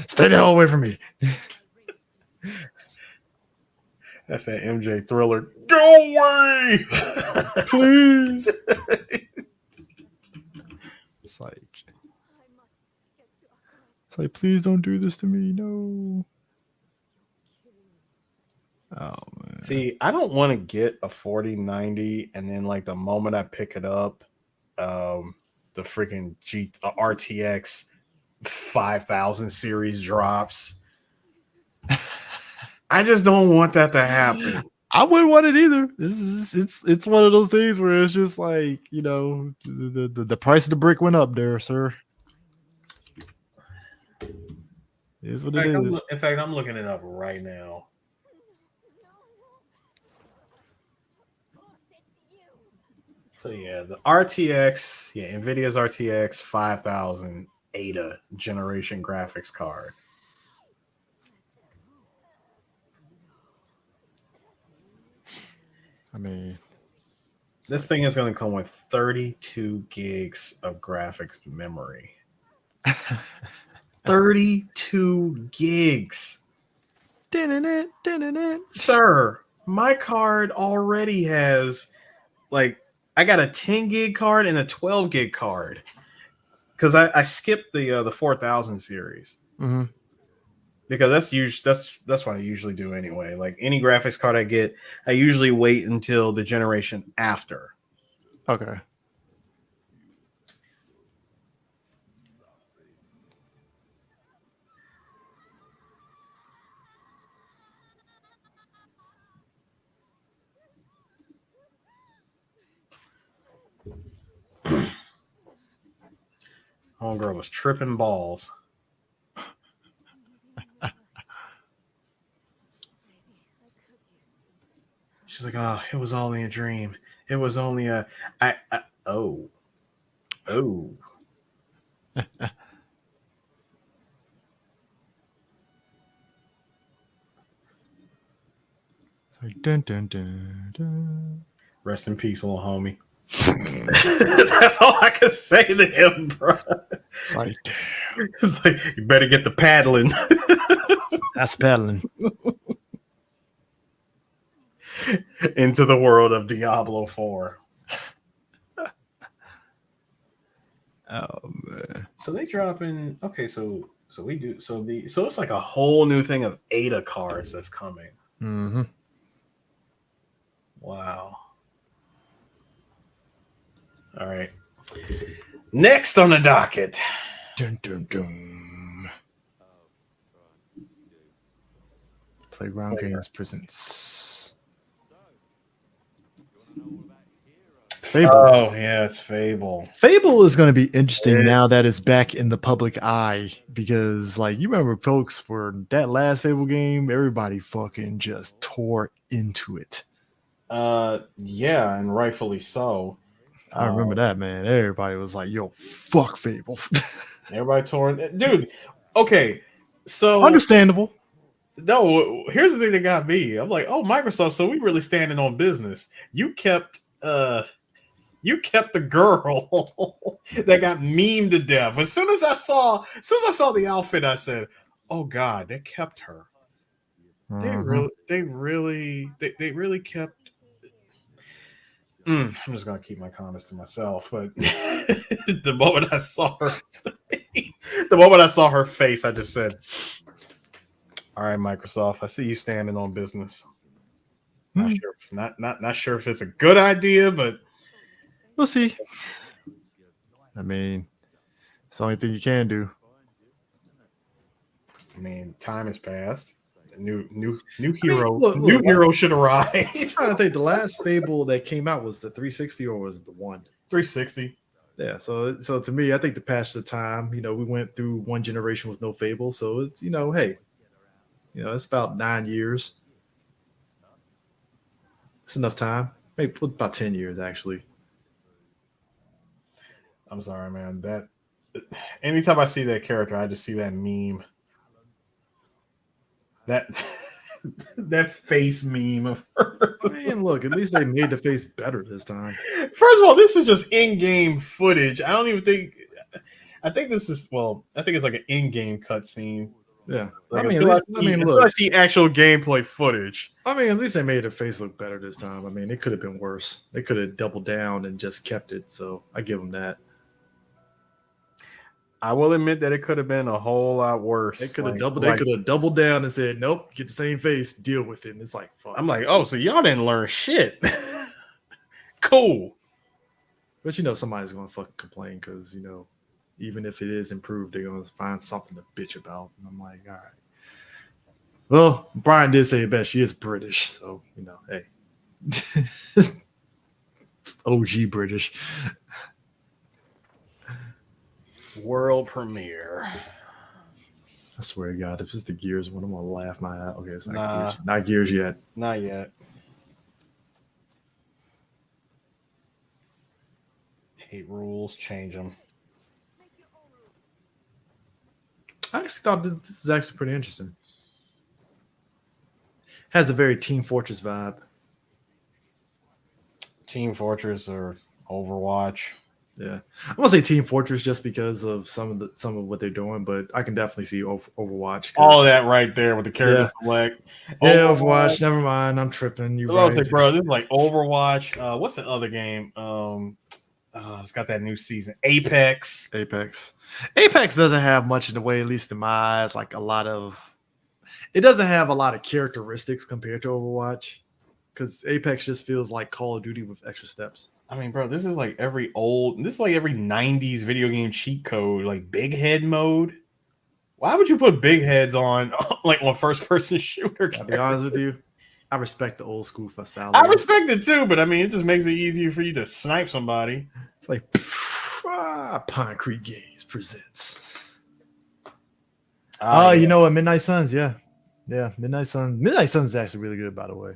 Stay the hell away from me. That's that MJ Thriller. Go away, please. It's like, please don't do this to me. No. Oh man. See, I don't want to get a 4090 and then like the moment I pick it up, the freaking RTX 5000 series drops. I just don't want that to happen. I wouldn't want it either. It's one of those things where it's just like, you know, the price of the brick went up there, sir. It is what it is. In fact, I'm looking it up right now. So yeah, the RTX, NVIDIA's RTX 5000 Ada generation graphics card. I mean, this thing is going to come with 32 gigs of graphics memory. 32 gigs. Sir, my card already has like I got a 10 gig card and a 12 gig card because I skipped the 4000 series. Mm-hmm. Because that's what I usually do anyway. Like any graphics card I get, I usually wait until the generation after. Okay. Homegirl was tripping balls. She's like, oh, it was only a dream. It was only a oh. Sorry. Dun, dun, dun, dun. Rest in peace, little homie. That's all I can say to him, bro. It's like, damn. It's like, you better get the paddling. That's paddling. Into the world of Diablo 4. Oh man. So they drop in so it's like a whole new thing of Ada cards that's coming. Mm-hmm. Wow. All right. Next on the docket. Dun, dun, dun. Playground Games presents Fable. Oh yeah, it's Fable. Fable is going to be interesting Yeah. now that it's back in the public eye because, like, you remember, folks, for that last Fable game, everybody fucking just tore into it. Yeah, and rightfully so. I remember that, man. Everybody was like, "Yo, fuck Fable." Everybody tore it, dude. Okay, so Understandable. no. Here's the thing that got me. I'm like, oh, Microsoft. So we really standing on business. You kept the girl that got memed to death. As soon as I saw the outfit, I said, "Oh God, they kept her. Mhm. They really kept." I'm just gonna keep my comments to myself. But the moment I saw her face, I just said, "All right, Microsoft. I see you standing on business. Not sure, not sure if it's a good idea, but." We'll see. I mean, it's the only thing you can do. I mean, time has passed. New hero, look, new hero should arrive. I'm trying to think. The last Fable that came out was the 360 or was it the one? 360. Yeah. So to me, I think the passage of time. You know, we went through one generation with no Fable, so it's hey, it's about 9 years. It's enough time. Maybe about 10 years actually. I'm sorry, man. That anytime I see that character, I just see that meme. That face meme of her. I mean, look, at least they made the face better this time. First of all, this is just in-game footage. I don't even think. I think this is I think it's like an in-game cutscene. Yeah, Like, I mean, until I see actual gameplay footage. I mean, at least they made her face look better this time. I mean, it could have been worse. They could have doubled down and just kept it. So I give them that. I will admit that it could have been a whole lot worse. They could have Like, doubled down and said, "Nope, get the same face, deal with it." And it's like, fuck. I'm like, oh, so y'all didn't learn shit. Cool. But you know, somebody's gonna fucking complain because you know, even if it is improved, they're gonna find something to bitch about. And I'm like, all right. Well, Brian did say it best. She is British, so you know, hey, OG British. World premiere. I swear to God, if it's the Gears one, I'm gonna laugh my ass. Okay, it's not Nah. Gears. Not Gears yet. Not yet. Hate rules, change them. I actually thought this is actually pretty interesting. Has a very Team Fortress vibe. Team Fortress or Overwatch. Yeah, I'm gonna say Team Fortress just because of some of what they're doing, but I can definitely see Overwatch. All of that right there with the character select. Yeah, Overwatch. Never mind, I'm tripping. You I right, was like, bro, this is like Overwatch. What's the other game? It's got that new season. Apex. Apex. Apex doesn't have much in the way, at least in my eyes. Like a lot of, it doesn't have a lot of characteristics compared to Overwatch, because Apex just feels like Call of Duty with extra steps. I mean, bro, this is like every 90s video game cheat code, like big head mode. Why would you put big heads on like on first person shooter? I'll be honest with you, I respect the old school style. I respect it too, but I mean, it just makes it easier for you to snipe somebody. It's like Pine Creek Games presents. Yeah. You know what? Midnight Suns, yeah. Midnight Suns. Midnight Suns is actually really good, by the way.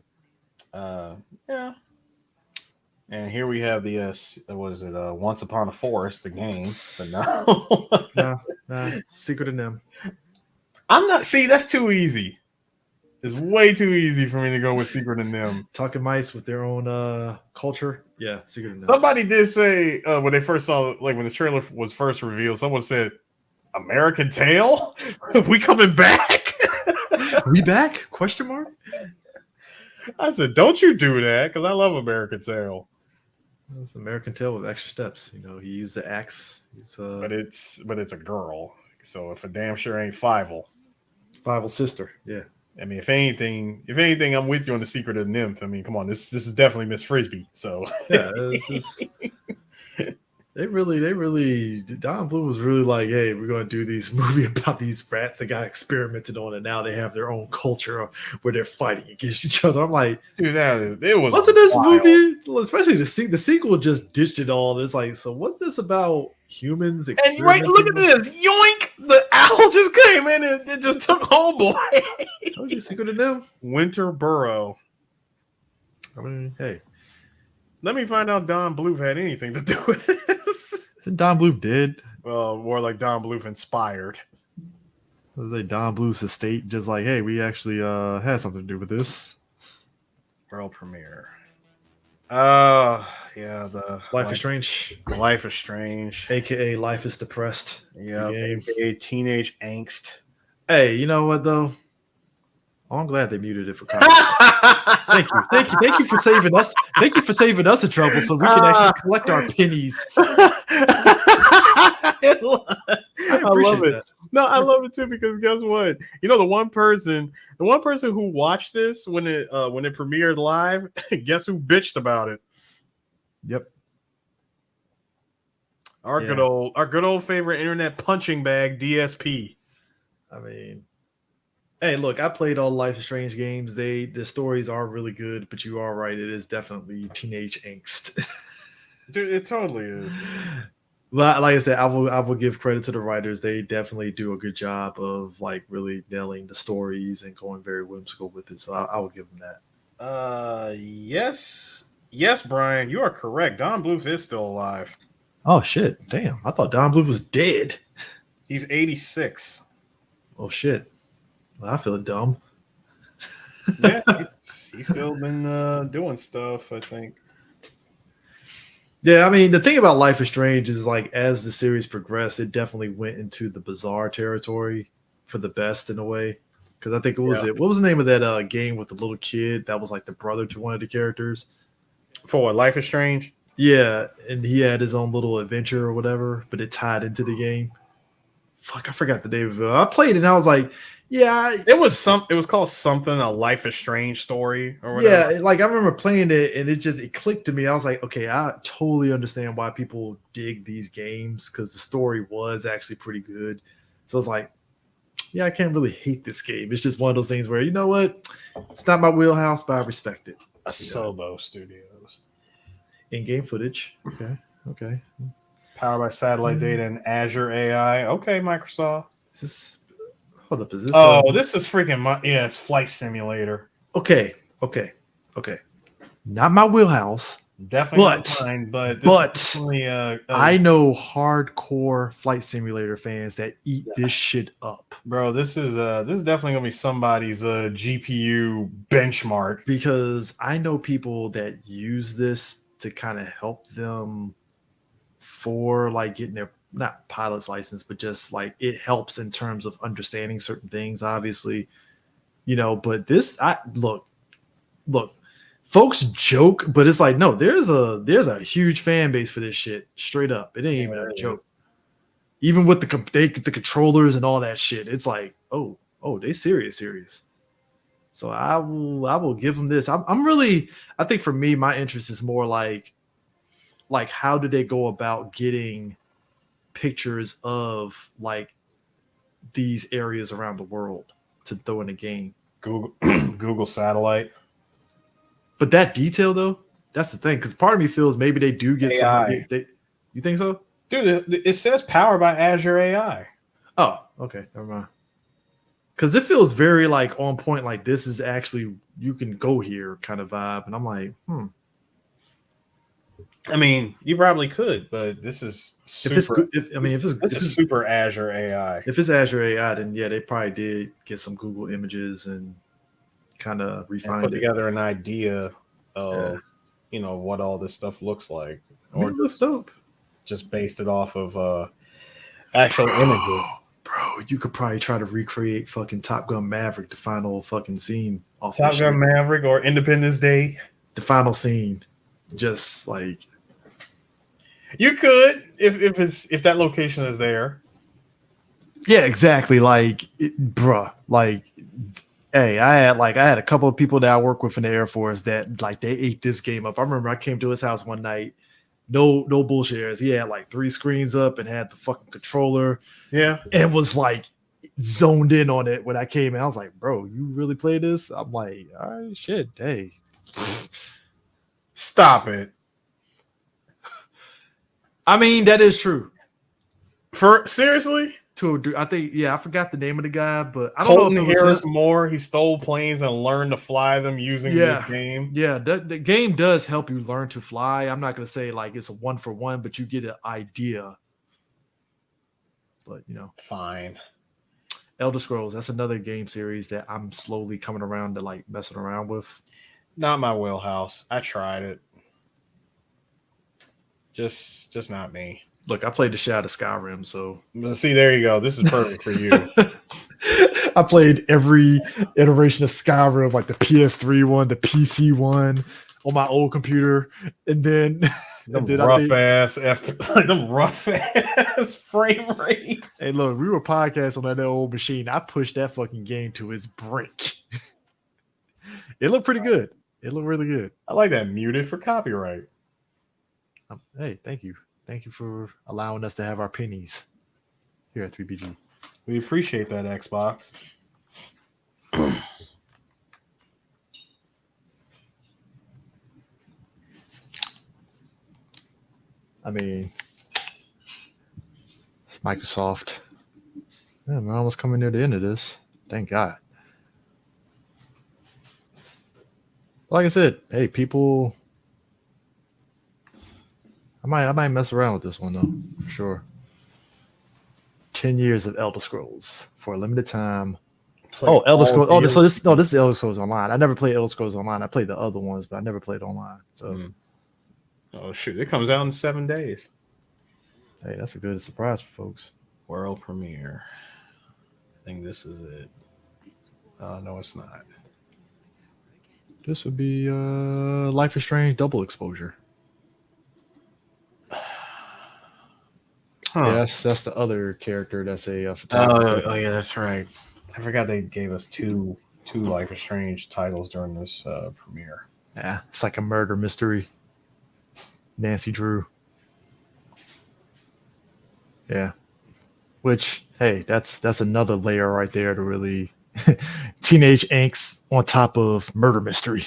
Yeah. And here we have the what is it? Once Upon a Forest, the game, but no. Nah, Secret of Nim. I'm not. See, that's too easy. It's way too easy for me to go with Secret of Nim. Talking mice with their own culture. Yeah, Secret of Nim. Somebody did say when they first saw, like when the trailer was first revealed, someone said, "American Tail, we coming back? We back? Question mark." I said, "Don't you do that?" Because I love American Tail. It's American Tail with extra steps. You know, he used the axe. But it's a girl, so if a damn sure ain't Fievel. Fievel's sister. Yeah. I mean, if anything, I'm with you on the Secret of the Nymph. I mean, come on, this is definitely Miss Frisbee. So yeah, it's just, they really Don Blue was really like, hey, we're going to do these movie about these rats that got experimented on, and now they have their own culture where they're fighting against each other. I'm like, dude, it wasn't this movie, especially the sequel, just ditched it all. It's like, so what's this about humans? And right, look at this, yoink! The owl just came in and it just took homeboy. Oh, you Secret of Nim? Winter Burrow. I mean, hey. Let me find out Don Bluth had anything to do with this. Isn't Don Bluth dead? Well, more like Don Bluth inspired. Like Don Bluth's estate, just like, hey, we actually had something to do with this. World premiere. Yeah, Life is Strange. Life is Strange. AKA Life is Depressed. Yeah, AKA Teenage Angst. Hey, you know what though? Oh, I'm glad they muted it for content. Thank you for saving us. Thank you for saving us the trouble so we can actually collect our pennies. I love it. That. No, I love it too because guess what? You know, the one person who watched this when it premiered live, guess who bitched about it? Yep. Our good old favorite internet punching bag, DSP. I mean, hey, look, I played all Life is Strange games. The stories are really good, but you are right. It is definitely teenage angst. Dude, it totally is. But like I said, I will give credit to the writers. They definitely do a good job of like really nailing the stories and going very whimsical with it. So I will give them that. Yes, Brian, you are correct. Don Bluth is still alive. Oh shit! Damn, I thought Don Bluth was dead. He's 86. Oh shit! Well, I feel dumb. Yeah, he's still been doing stuff, I think. Yeah, I mean, the thing about Life is Strange is like as the series progressed, it definitely went into the bizarre territory for the best in a way. Because I think what was the name of that game with the little kid that was like the brother to one of the characters? For what, Life is Strange? Yeah, and he had his own little adventure or whatever, but it tied into the game. fuck, I forgot the name of it. I played it and I was like, yeah, It was called something, a Life is Strange story or whatever. yeah. Like I remember playing it and it clicked to me. I was like, okay, I totally understand why people dig these games because the story was actually pretty good. So it's like, yeah, I can't really hate this game. It's just one of those things where you know what, it's not my wheelhouse, but I respect it. Asobo Studios, In-game footage. Okay, okay. powered by satellite data and Azure AI. Okay, Microsoft. Is this? Hold up. Is this? Oh, this is freaking it's Flight Simulator. Okay, okay, okay. Not my wheelhouse. Definitely But- not mine, but but is definitely I know hardcore flight simulator fans that eat this shit up bro, this is definitely gonna be somebody's GPU benchmark. because I know people that use this to kind of help them for like getting their not pilot's license, but just like it helps in terms of understanding certain things, obviously, you know. But this, I look, folks joke, but it's like no, there's a huge fan base for this shit. Straight up, it ain't even there a it joke. Even with the controllers and all that shit, it's like oh they serious. So I will give them this. I'm really, I think for me my interest is more like how do they go about getting pictures of like these areas around the world to throw in a game. Google Google Satellite. But that detail though, that's the thing. Because part of me feels maybe they do get AI. some. You think so? Dude, it says powered by Azure AI. Oh, okay, never mind. Because it feels very like on point. Like this is actually you can go here kind of vibe, and I'm like, I mean, you probably could, but this is super. If it's super Azure AI. if it's Azure AI, then yeah, they probably did get some Google images and kind of And refined put it. together an idea of what all this stuff looks like, I mean, or it looks dope. just based it off of actual images. Bro, you could probably try to recreate fucking Top Gun Maverick, the final fucking scene off Top this Gun shit. Maverick or Independence Day. The final scene, just like You could if that location is there. yeah, exactly. Like, bruh, like, hey, I had a couple of people that I work with in the Air Force that like they ate this game up. I remember I came to his house one night. No bullshit. He had like 3 screens up and had the fucking controller. Yeah. And was like zoned in on it when I came in. I was like, bro, you really play this? I'm like, all right, shit, hey. Stop it. I mean, that is true. For seriously? I think, yeah, I forgot the name of the guy, but I don't know if it was Harris him. Moore, he stole planes and learned to fly them using this game. Yeah, the game does help you learn to fly. I'm not gonna say like it's a 1-for-1, but you get an idea. But you know, Fine. Elder Scrolls, that's another game series that I'm slowly coming around to like messing around with. Not my wheelhouse. I tried it. Just not me. Look, I played the shit out of Skyrim, so See, there you go. This is perfect for you. I played every iteration of Skyrim, like the PS3 one, the PC one, on my old computer, and then Them them rough ass frame rates. Hey, look, we were podcasting on that old machine. I pushed that fucking game to its brink. It looked pretty good. It looked really good. I like that. Muted for copyright. Hey, thank you. Thank you for allowing us to have our pennies here at 3BG. We appreciate that, Xbox. I mean, it's Microsoft. Yeah, we're almost coming near the end of this. Thank God. Like I said, hey, people. I might mess around with this one though, for sure. 10 years of Elder Scrolls for a limited time. Elder Scrolls. This is Elder Scrolls Online. I never played Elder Scrolls Online. I played the other ones, but I never played online. So, Oh shoot! It comes out in 7 days. hey, that's a good surprise for folks. World premiere. I think this is it. No, it's not. This would be Life is Strange double exposure. Huh. Yeah, that's the other character. That's a photographer. Oh yeah, that's right. I forgot they gave us two Life is Strange titles during this premiere. Yeah, it's like a murder mystery. Nancy Drew. Yeah. Which, hey, that's another layer right there to really teenage angst on top of murder mystery.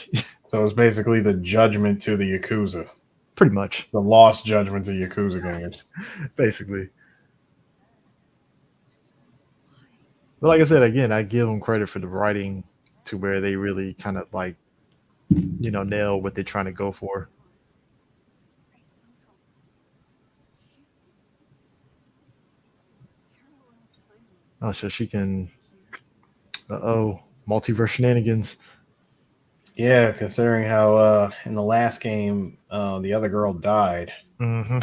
So it's basically the judgment to the Yakuza, Pretty much, the lost judgment to Yakuza games. basically. But like I said, again, I give them credit for the writing to where they really kind of like, nail what they're trying to go for. Oh, so she can. Multiverse shenanigans. Yeah, considering how in the last game the other girl died. Mm-hmm.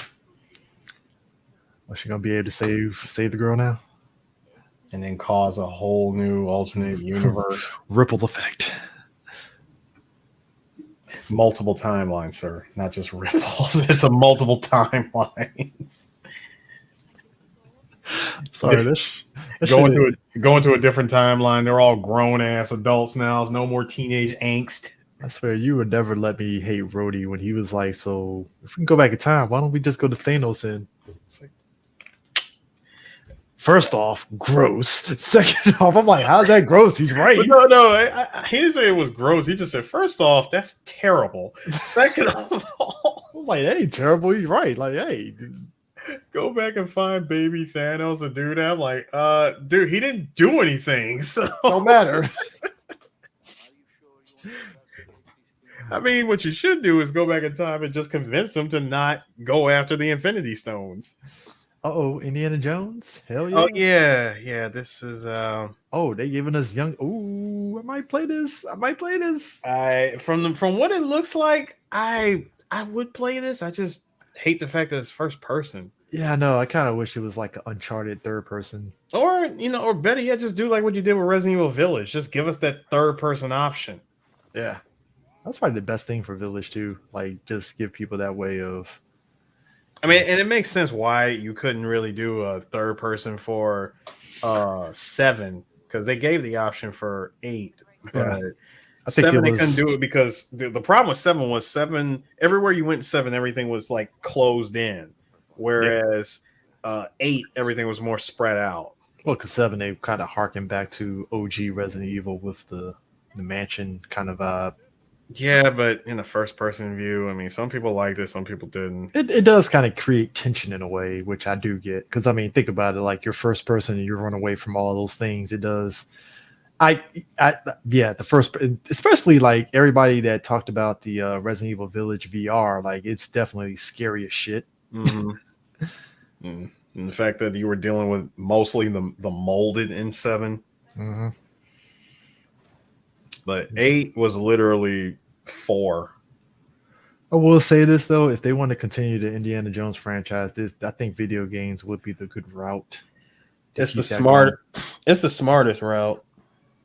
Was she gonna be able to save the girl now? And then cause a whole new alternate universe. Ripple effect. Multiple timelines, sir. Not just ripples. It's a multiple timeline. Sorry, that Going to a different timeline. They're all grown ass adults now. There's no more teenage angst. I swear you would never let me hate Rhodey when he was like, so if we can go back in time, why don't we just go to Thanos and it's like, first off, gross. Second off, I'm like, how's that gross? He's right. But no, he didn't say it was gross. He just said, first off, that's terrible. Second of all, I was like, hey, terrible. He's right. Like, hey, go back and find baby Thanos and do that. I'm like, dude, he didn't do anything. So don't matter. I mean, what you should do is go back in time and just convince them to not go after the Infinity Stones. Indiana Jones? Hell yeah. Oh yeah. This is they giving us young. Ooh, I might play this. From what it looks like, I would play this. I just hate the fact that it's first person. Yeah, no, I kind of wish it was like an Uncharted third person. Or or better yet, just do like what you did with Resident Evil Village. Just give us that third person option. Yeah. That's probably the best thing for Village too. Like, just give people that way of. I mean, and it makes sense why you couldn't really do a third person for 7 because they gave the option for 8. But Yeah. I think 7 it they was- couldn't do it because the problem with 7 was 7 everywhere you went in 7 everything was like closed in, whereas 8 everything was more spread out. Well, because 7 they kind of harken back to OG Resident Evil with the mansion kind of vibe. Yeah, but in the first person view, I mean, some people liked it, some people didn't. It does kind of create tension in a way, which I do get. Because I mean, think about it, like your first person and you run away from all those things. It does. The first, especially like everybody that talked about the Resident Evil Village VR, like it's definitely scary as shit. Mm-hmm. And the fact that you were dealing with mostly the molded in 7, Mm-hmm. but 8 was literally 4. I will say this though, if they want to continue the Indiana Jones franchise, I think video games would be the good route. It's the keep that smart. It's the smartest route.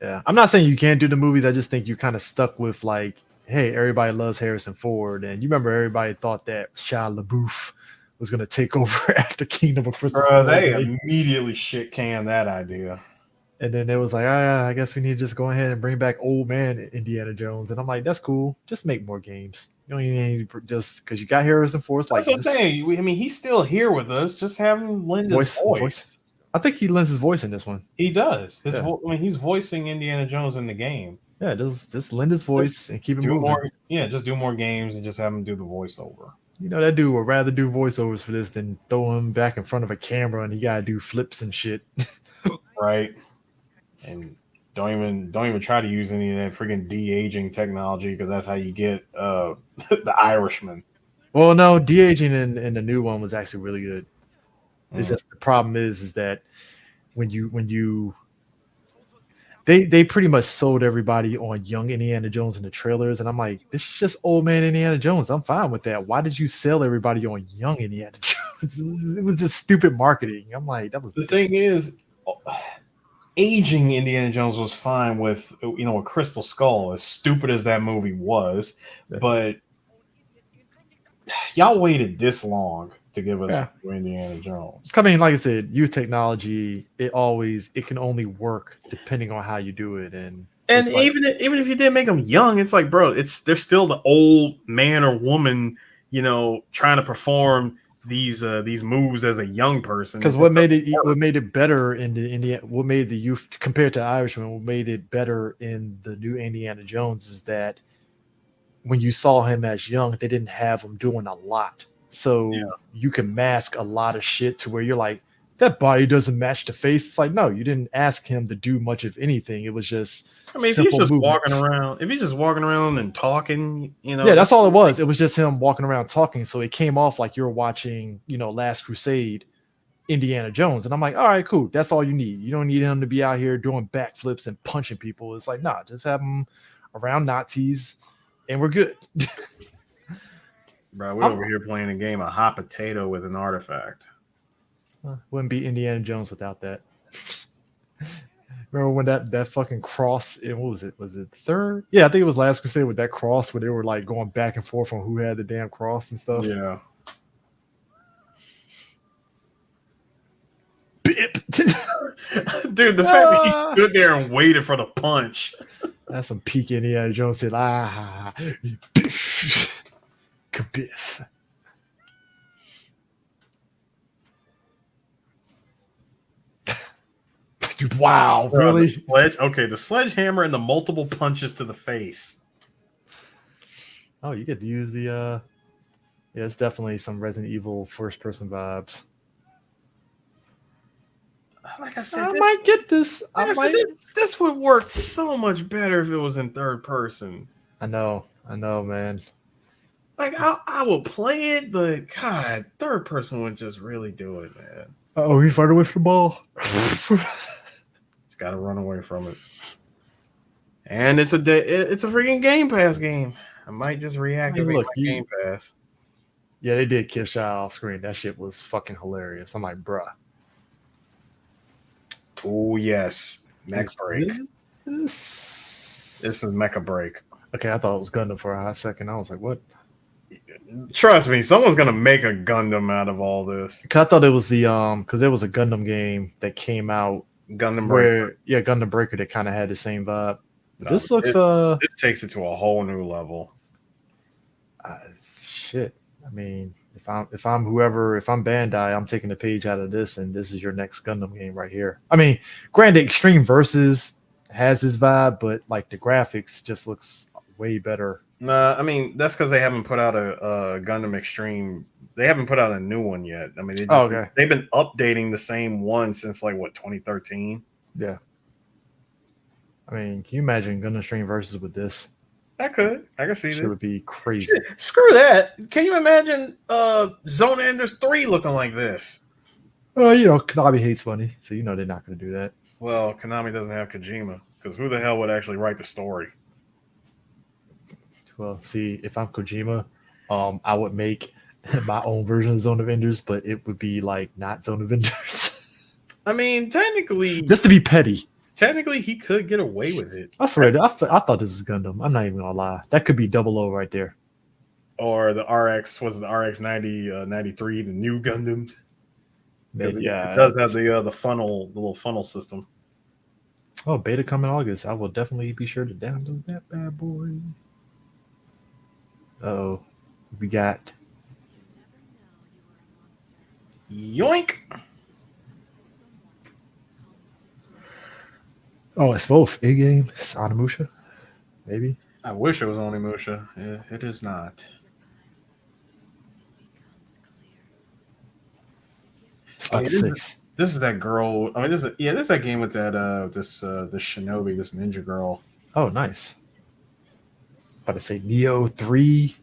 Yeah, I'm not saying you can't do the movies. I just think you're kind of stuck with like, hey, everybody loves Harrison Ford, and you remember everybody thought that Shia LaBeouf was going to take over after Kingdom of Crystal Skull. They immediately shit canned that idea. And then it was like, I guess we need to just go ahead and bring back old man Indiana Jones. And I'm like, that's cool. Just make more games. You don't even need just because you got Harrison Ford. Like, that's what I'm saying. I mean, he's still here with us. Just have him lend his voice. I think he lends his voice in this one. He does. Yeah. I mean, he's voicing Indiana Jones in the game. Yeah, just lend his voice and keep it moving. Just do more games and just have him do the voiceover. You know, that dude would rather do voiceovers for this than throw him back in front of a camera and he gotta do flips and shit. Right. And don't even try to use any of that freaking de-aging technology because that's how you get the Irishman. Well, no, de-aging in the new one was actually really good. It's just the problem is that when you they pretty much sold everybody on young Indiana Jones in the trailers, and I'm like, this is just old man Indiana Jones. I'm fine with that. Why did you sell everybody on young Indiana Jones? It was just stupid marketing. I'm like, that was the thing is, aging Indiana Jones was fine with a Crystal Skull, as stupid as that movie was, but y'all waited this long to give us Yeah. Indiana Jones. I mean, like I said, youth technology, it can only work depending on how you do it. And And it's like, even if you did make them young, it's like, bro, they're still the old man or woman, trying to perform these moves as a young person. because It just what made it better in the Indiana, what made the youth compared to Irishman, what made it better in the new Indiana Jones is that when you saw him as young, they didn't have him doing a lot. So you can mask a lot of shit to where you're like, that body doesn't match the face. It's like, no, you didn't ask him to do much of anything. It was just I mean, if simple he's just movements. walking around and talking, Yeah, that's all it was. It was just him walking around talking. So it came off like you're watching, Last Crusade, Indiana Jones. And I'm like, all right, cool. That's all you need. You don't need him to be out here doing backflips and punching people. It's like, nah, just have him around Nazis and we're good. Bro, we're over here playing a game of hot potato with an artifact. Wouldn't be Indiana Jones without that. Remember when that fucking cross? What was it? Was it third? Yeah, I think it was Last Crusade with that cross where they were like going back and forth on who had the damn cross and stuff. Yeah. Bip. Dude, the fact that he stood there and waited for the punch. That's some peak Indiana Jones said, kabiff. Wow, really? The sledgehammer and the multiple punches to the face. Oh, you get to use the yeah, it's definitely some Resident Evil first person vibes. Like I said, I might get this. This would work so much better if it was in third person. I know, man. Like I will play it, but God, third person would just really do it, man. Oh, he's fighting with the ball. He's got to run away from it. And it's a freaking Game Pass game. I might just reactivate my Game Pass. Yeah, they did kill Shy off screen. That shit was fucking hilarious. I'm like, bruh. Oh yes, Mech Break. This is Mecha Break. Okay, I thought it was Gundam for a hot second. I was like, what? Trust me, someone's gonna make a Gundam out of all this. I thought it was the because there was a Gundam game that came out. Gundam Breaker. Gundam Breaker that kind of had the same vibe. No, this looks this takes it to a whole new level. Shit. I mean, if I'm Bandai, I'm taking the page out of this, and this is your next Gundam game right here. I mean, granted, Extreme Versus has this vibe, but like the graphics just looks way better. Nah, I mean that's because they haven't put out a Gundam Extreme. They haven't put out a new one yet. I mean, they've been updating the same one since like 2013. Yeah. I mean, can you imagine Gundam Extreme Versus with this? I can see this. It would be crazy. Shit, screw that. Can you imagine Zone Enders 3 looking like this? Well, Konami hates money, so they're not going to do that. Well, Konami doesn't have Kojima, because who the hell would actually write the story? Well, see, if I'm Kojima, I would make my own version of Zone of Enders, but it would be like not Zone of Enders. I mean, technically, just to be petty. Technically, he could get away with it. I swear, I thought this was Gundam. I'm not even gonna lie. That could be 00 right there. Or the RX, was it the RX 93, the new Gundam? Yeah, it does have the little funnel system. Oh, beta coming August. I will definitely be sure to download that bad boy. Oh, we got Yoink. Oh, it's both in-game. It's Onimusha, maybe. I wish it was Onimusha. Yeah, it is not. This is that girl. I mean, this is that game with that this Shinobi, this ninja girl. Oh, nice. About to say Neo 3.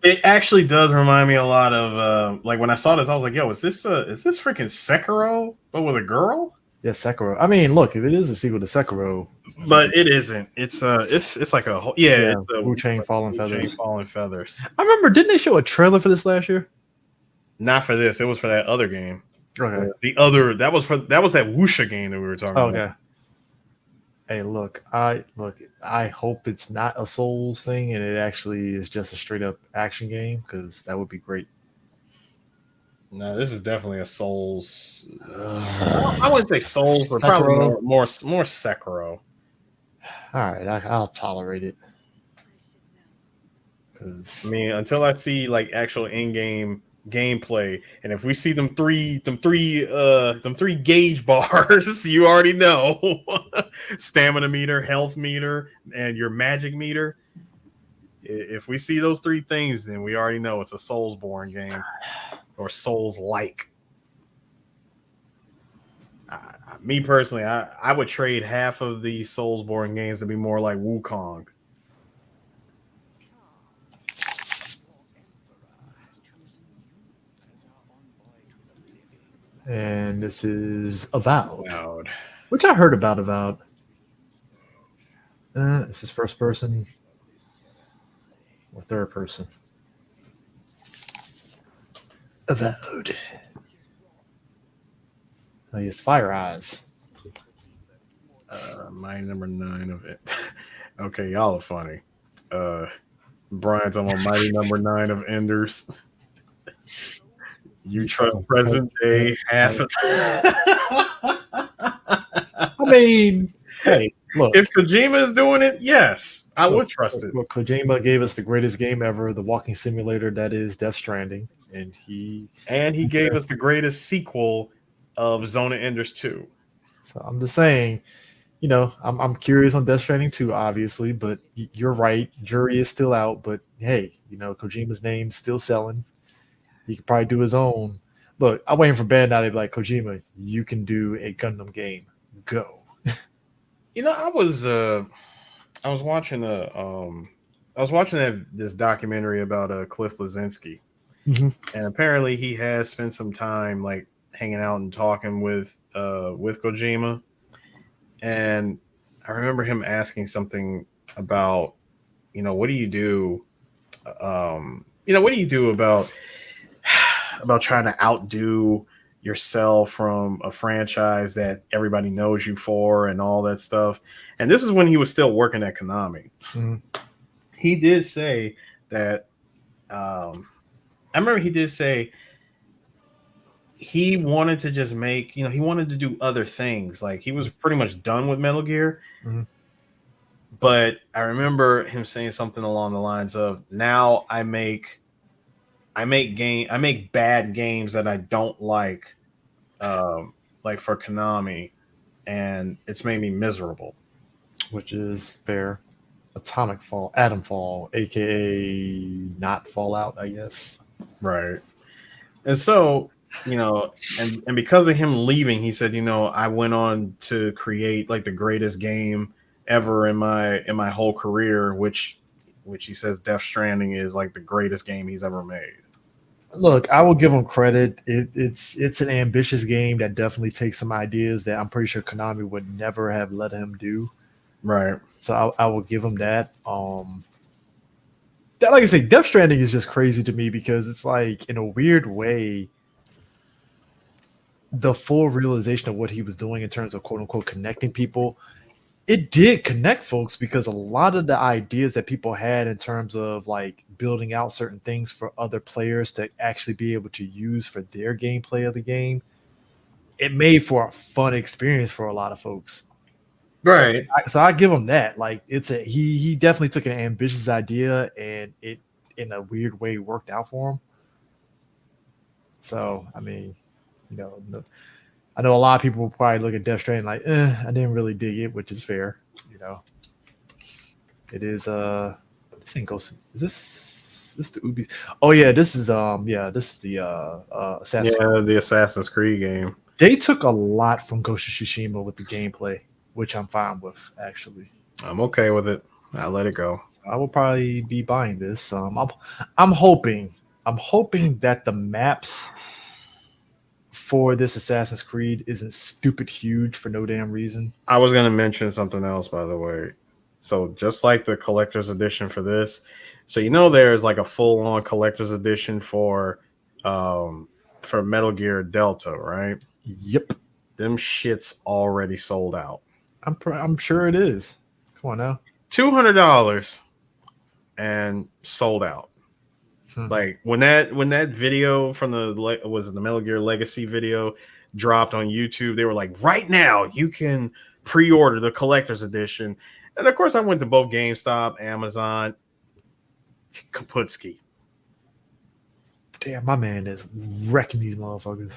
It actually does remind me a lot of like when I saw this, I was like, "Yo, is this freaking Sekiro but with a girl?" Yeah, Sekiro. I mean, look, if it is a sequel to Sekiro, but it isn't. It's like a whole it's a Wu-Chain Fallen Feathers. Wu-Chain Fallen Feathers. I remember, didn't they show a trailer for this last year? Not for this. It was for that other game. Okay. That was that Wuxia game that we were talking about. Okay. Hey, look, I hope it's not a Souls thing and it actually is just a straight up action game, because that would be great. No, this is definitely a Souls. I wouldn't say Souls, but probably Sekiro. more Sekiro. All right, I'll tolerate it I because mean, until I see like actual in-game gameplay, and if we see them three gauge bars, you already know stamina meter, health meter, and your magic meter. If we see those three things, then we already know it's a Soulsborne game or Souls like. Me personally, I would trade half of these Soulsborne games to be more like Wukong. and this is Avowed, Loud. which I heard about Avowed. This is first person or third person. Avowed. Oh, he has fire eyes. My number 9 of it. Okay, y'all are funny. Brian's on my mighty number 9 of Enders. You trust present day half of I mean, hey, look. If Kojima is doing it, yes, I would Look, trust it. look, Kojima gave us the greatest game ever, the walking simulator that is Death Stranding, and he. And he gave us the greatest sequel of Zona Enders 2. So I'm just saying, I'm curious on Death Stranding too, obviously, but you're right. Jury is still out, but hey, Kojima's name's still selling. He could probably do his own. Look, I'm waiting for Bandai to be like, Kojima, you can do a Gundam game. Go. I was watching this documentary about Cliff Blazinski, Mhm. and apparently he has spent some time like hanging out and talking with Kojima. And I remember him asking something about, what do you do? What do you do about trying to outdo yourself from a franchise that everybody knows you for and all that stuff? And this is when he was still working at Konami. Mhm. He did say that. I remember he did say he wanted to just make, he wanted to do other things. Like he was pretty much done with Metal Gear. Mhm. But I remember him saying something along the lines of, now I make bad games that I don't like for Konami, and it's made me miserable. Which is fair. Atomic Fall, Atom Fall, aka not Fallout, I guess. Right. And so, and because of him leaving, he said, I went on to create like the greatest game ever in my whole career, which he says Death Stranding is like the greatest game he's ever made. Look, I will give him credit. It's an ambitious game that definitely takes some ideas that I'm pretty sure Konami would never have let him do. Right. So I will give him that. That, like I say, Death Stranding is just crazy to me because it's like, in a weird way, the full realization of what he was doing in terms of quote unquote connecting people, it did connect folks because a lot of the ideas that people had in terms of like building out certain things for other players to actually be able to use for their gameplay of the game, it made for a fun experience for a lot of folks. Right. So I give him that. Like he definitely took an ambitious idea and it in a weird way worked out for him. So I mean, I know a lot of people will probably look at Death Stranding like, I didn't really dig it, which is fair. It is this thing goes. Is this the Ubi? Oh yeah, this is the Assassin's. Yeah, the Assassin's Creed game. They took a lot from Ghost of Tsushima with the gameplay, which I'm fine with actually. I'm okay with it. I'll let it go. I will probably be buying this. I'm hoping that the maps for this Assassin's Creed isn't stupid huge for no damn reason. I was going to mention something else, by the way. So just like the collector's edition for this, so there's like a full-on collector's edition for Metal Gear Delta, right? Yep, Them shits already sold out. I'm sure it is. Come on now, $200 and sold out. Like when that video from the Metal Gear Legacy video dropped on YouTube, they were like, right now you can pre-order the collector's edition. And of course, I went to both GameStop, Amazon, Kaputski. Damn, my man is wrecking these motherfuckers.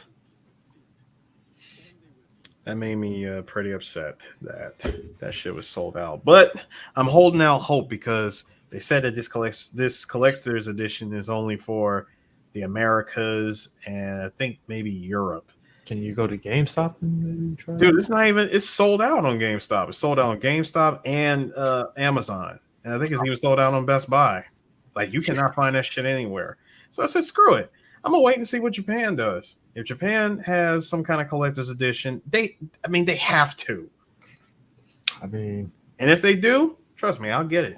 That made me pretty upset that that shit was sold out. But I'm holding out hope because they said that this collector's edition is only for the Americas and I think maybe Europe. Can you go to GameStop and maybe try? Dude, it's sold out on GameStop. It's sold out on GameStop and Amazon. And I think it's even sold out on Best Buy. Like you cannot find that shit anywhere. So I said, screw it. I'm gonna wait and see what Japan does. If Japan has some kind of collector's edition, they have to. I mean, and if they do, trust me, I'll get it.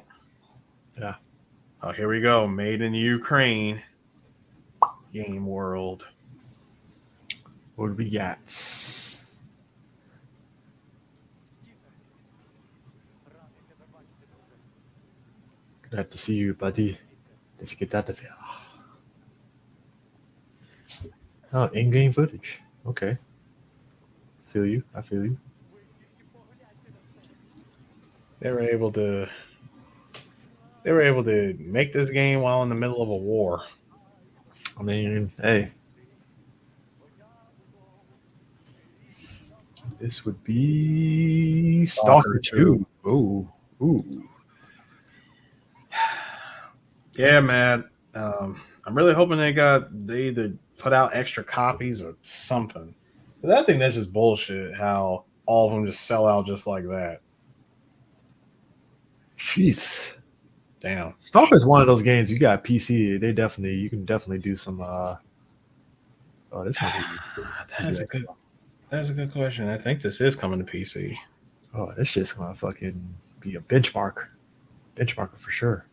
Yeah. Oh, here we go. Made in Ukraine. Game World. What do we got? Glad to see you, buddy. Let's get out of here. Oh, in-game footage. Okay. Feel you. I feel you. They were able to make this game while in the middle of a war. I mean, hey. This would be Stalker 2. Ooh. Yeah, man. I'm really hoping they either put out extra copies or something. But I think that's just bullshit how all of them just sell out just like that. Jeez. Damn. Stalker is one of those games you got PC. You can definitely do some That's a good question. I think this is coming to PC. Oh, this shit's gonna fucking be a benchmarker for sure.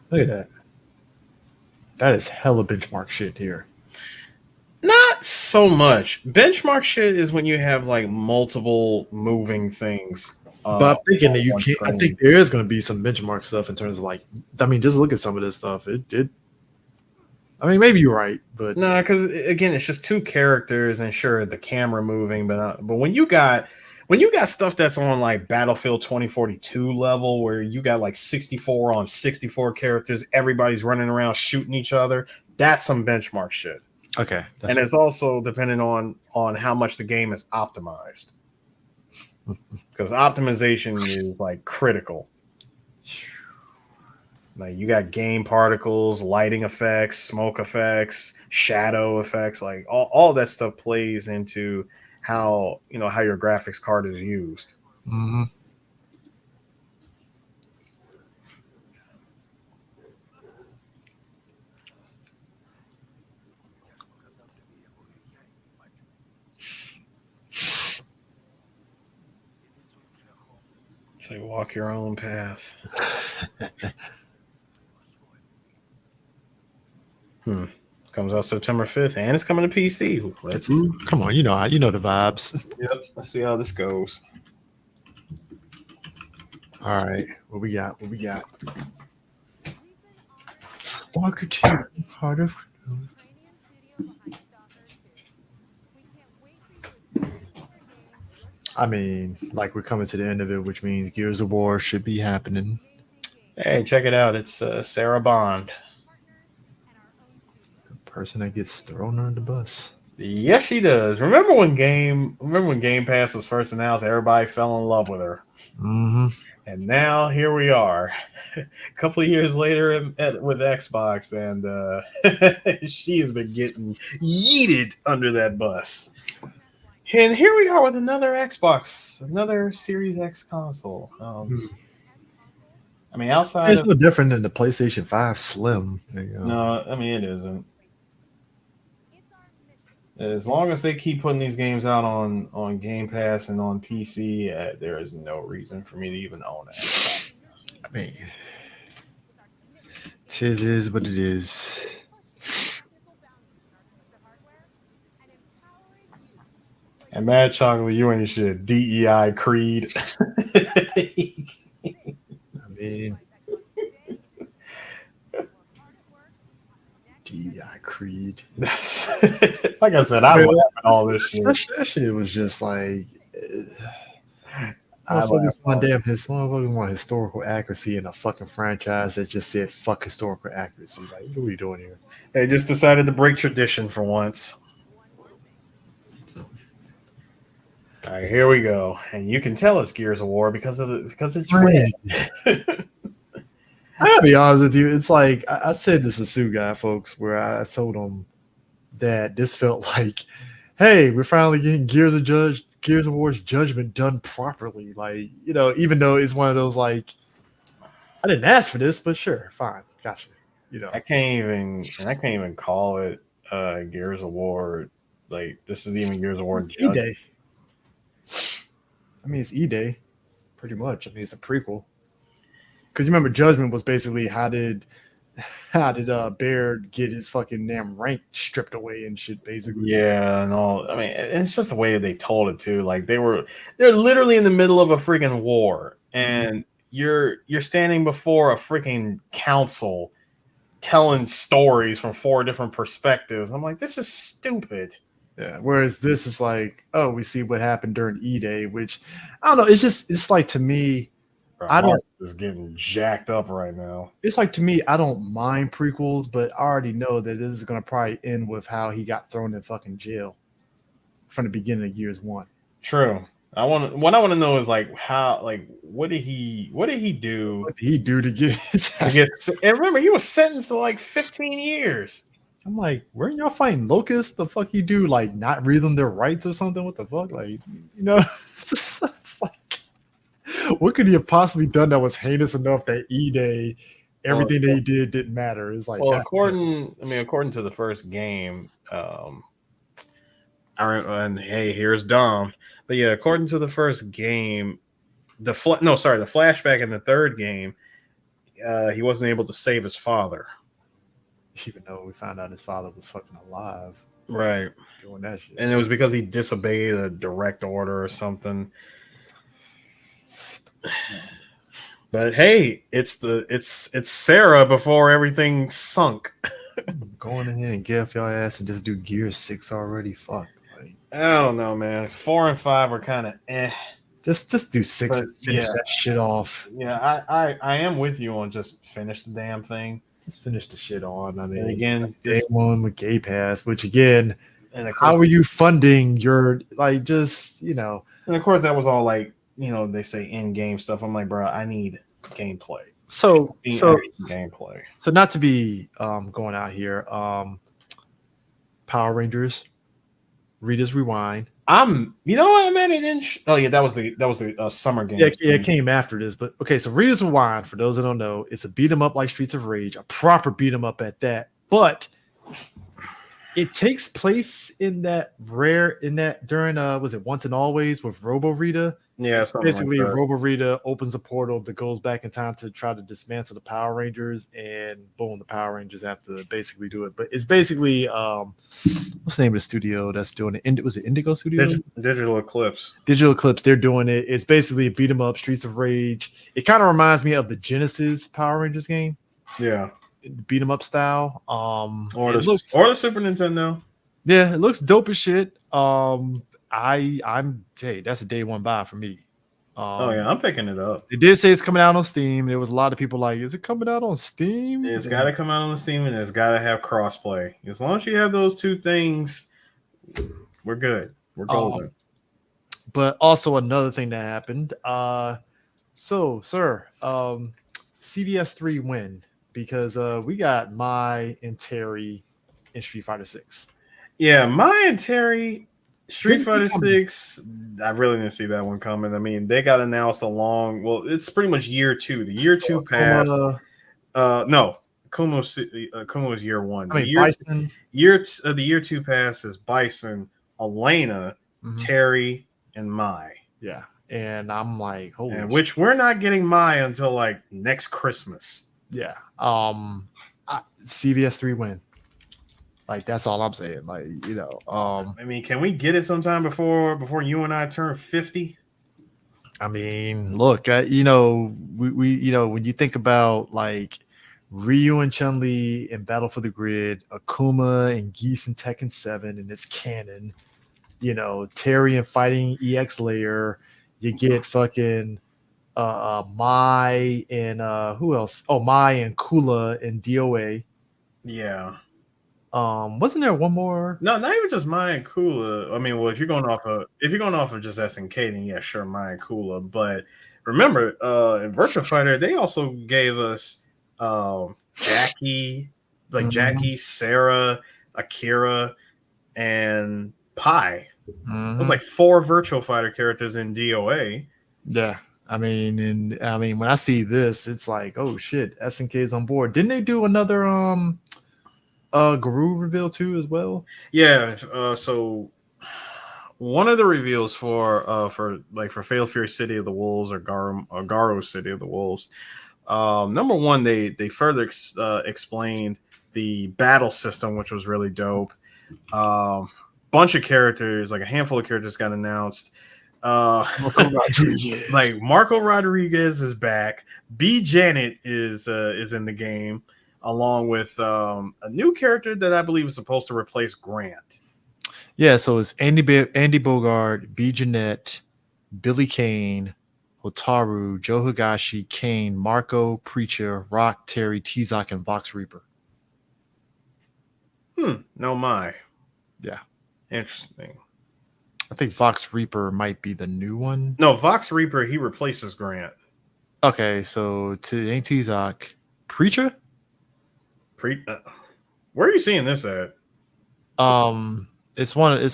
Look at that. That is hella benchmark shit here. Not so much. Benchmark shit is when you have like multiple moving things. But I'm thinking that you can't. I think there is going to be some benchmark stuff in terms of like. I mean, just look at some of this stuff. It did. I mean, maybe you're right, but no, because again, it's just two characters, and sure, the camera moving, but when you got stuff that's on like Battlefield 2042 level, where you got like 64 on 64 characters, everybody's running around shooting each other, that's some benchmark shit. Okay, and it's also dependent on how much the game is optimized, because optimization is like critical. Like you got game particles, lighting effects, smoke effects, shadow effects, like all that stuff plays into how your graphics card is used. Mm-hmm. So you walk your own path. Comes out September 5th, and it's coming to PC. Let's come on, you know the vibes. Yep. Let's see how this goes. All right, what we got? Stalker 2, Heart of. I mean, like we're coming to the end of it, which means Gears of War should be happening. Hey, check it out! It's Sarah Bond. Person that gets thrown under the bus. Yes, she does. Remember when Game Pass was first announced? Everybody fell in love with her. Mm-hmm. And now here we are, a couple of years later with Xbox, and she has been getting yeeted under that bus. And here we are with another Xbox, another Series X console. I mean, outside it's no different than the PlayStation 5 Slim. No, I mean it isn't. As long as they keep putting these games out on Game Pass and on PC, there is no reason for me to even own it. I mean, it is what it is. And Mad Chocolate, you ain't shit. DEI Creed. I mean, Creed. Like I said, I Man, laugh at all this shit. That shit was just like. I laugh Motherfuckers want historical accuracy in a fucking franchise that just said fuck historical accuracy. Like, what are we doing here? They just decided to break tradition for once. All right, here we go, and you can tell it's Gears of War because it's red. I gotta be honest with you. It's like I said this to Sue guy, folks, where I told him that this felt like, hey, we're finally getting Gears of War's Judgment done properly. Like, you know, even though it's one of those like, I didn't ask for this, but sure, fine, gotcha. You know, I can't even call it Gears of War. Like, this is even Gears of War. It's E-Day. I mean, it's E-Day, pretty much. I mean, it's a prequel. Because you remember, Judgment was basically how did Baird get his fucking damn rank stripped away and shit, basically. Yeah, and all. I mean, it's just the way they told it too. Like they're literally in the middle of a freaking war, and you're standing before a freaking council telling stories from 4 different perspectives. I'm like, this is stupid. Yeah. Whereas this is like, oh, we see what happened during E-Day, which I don't know. It's like, to me, Bro, I don't. Marcus is getting jacked up right now. It's like, to me, I don't mind prequels, but I already know that this is gonna probably end with how he got thrown in fucking jail from the beginning of Gears 1. True. What I want to know is like how, like, what did he do? What did he do to get his I ass? guess, and remember, he was sentenced to like 15 years. I'm like, weren't y'all fighting locusts? The fuck you do? Like, not read them their rights or something? What the fuck? Like, you know, it's like, what could he have possibly done that was heinous enough that E-Day, everything that he did didn't matter? It's like, Well, according to the first game, and hey, here's Dom. But yeah, according to the first game, the flashback in the third game, he wasn't able to save his father. even though we found out his father was fucking alive, Right, doing that shit. and it was because he disobeyed a direct order or something. But hey, it's Sarah before everything sunk. Going in here and get off your ass and just do Gears 6 already. Fuck. Like, I don't know, man. 4 and 5 are kind of eh. Just do 6 But, and finish yeah. that shit off. Yeah, I am with you on just finish the damn thing. Just finish the shit on. I mean, And again, day one with Gay Pass, which again, and of how course, are you funding your, like, just, you know? and of course that was all like, you know, they say in-game stuff. I'm like, bro, I need gameplay. So Gameplay. So not to be going out here, Power Rangers, Rita's Rewind. You know what, man? It didn't. Oh yeah, that was the summer game. Yeah, it came after this, but okay. So Rita's Rewind, for those that don't know, it's a beat 'em up like Streets of Rage, a proper beat 'em up at that. But it takes place in that during was it Once and Always with Robo Rita? Yeah, Basically, like that. Robo Rita opens a portal that goes back in time to try to dismantle the Power Rangers, and boom, the Power Rangers have to basically do it. But it's basically what's the name of the studio that's doing it? Was it Indigo Studio? Digital Eclipse. Digital Eclipse. They're doing it. It's basically a beat 'em up, Streets of Rage. It kind of reminds me of the Genesis Power Rangers game, Yeah, beat 'em up style. or it the Super Nintendo. Yeah, it looks dope as shit. That's a day one buy for me. Oh yeah, I'm picking it up. They did say it's coming out on Steam. There was a lot of people like, is it coming out on Steam? It's got to come out on Steam, and it's got to have crossplay. As long as you have those two things, we're good. We're golden. But also another thing that happened. So, sir, CVS 3 win because we got Mai and Terry in Street Fighter 6. Yeah, Mai and Terry, Street Fighter 6. I really didn't see that one coming. I mean, they got announced it's pretty much year 2. The year 2 passed. No, Kumo's year 1. I mean, Bison. The year 2 pass is Bison, Elena, Terry, and Mai. Yeah, and I'm like, holy shit. Which we're not getting Mai until like next Christmas. Yeah. CVS 3 win. Like, that's all I'm saying. Like, you know, I mean, can we get it sometime before you and I turn 50? I mean, look, you know, we you know, when you think about like Ryu and Chun-Li in Battle for the Grid, Akuma and Geese in Tekken 7, and it's canon. You know, Terry and Fighting EX Layer. You get fucking Mai and who else? Oh, Mai and Kula in DOA. Yeah. Wasn't there one more? No, not even just Maya and Kula. I mean, well, if you're going off of just SNK, then yeah, sure, Maya and Kula. But remember, in Virtua Fighter, they also gave us Jackie, like Jackie, Sarah, Akira, and Pi. It was like 4 Virtua Fighter characters in DOA. Yeah. I mean, when I see this, it's like, oh shit, SNK is on board. Didn't they do another Guru reveal too as well? Yeah, so one of the reveals for Fatal Fury City of the Wolves or Garo City of the Wolves, number one, they further explained the battle system, which was really dope. Bunch of characters, like a handful of characters got announced. Marco Rodriguez. Like Marco Rodriguez is back. B Janet is in the game, along with a new character that I believe is supposed to replace Grant. Yeah, so it's Andy Bogard, B Jeanette, Billy Kane, Hotaru, Joe Higashi, Kane, Marco, Preacher, Rock, Terry, T-Zoc, and Vox Reaper. No my. Yeah. Interesting. I think Vox Reaper might be the new one. No, Vox Reaper, he replaces Grant. Okay, so ain't T-Zoc. Preacher? Where are you seeing this at? It's on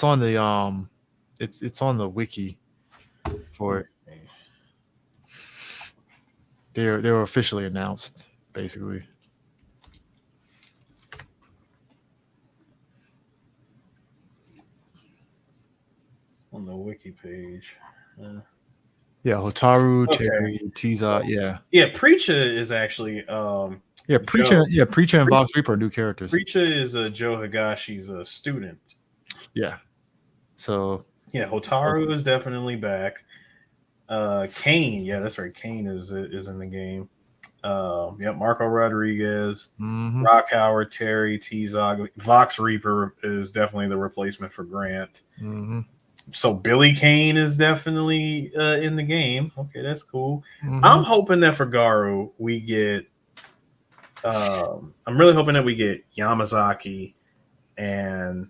the wiki for it. They were officially announced, basically. On the wiki page. Yeah, Hotaru, Terry, T-Zoc, yeah. Yeah, Preacher is actually Preacher and Vox Reaper are new characters. Preacher is Joe Higashi's student. Yeah. So yeah, Hotaru is definitely back. Kane, yeah, that's right. Kane is in the game. Marco Rodriguez, Rock Howard, Terry, T-Zoc, Vox Reaper is definitely the replacement for Grant. So Billy Kane is definitely in the game. Okay, that's cool. I'm hoping that for Garu we get. I'm really hoping that we get Yamazaki, and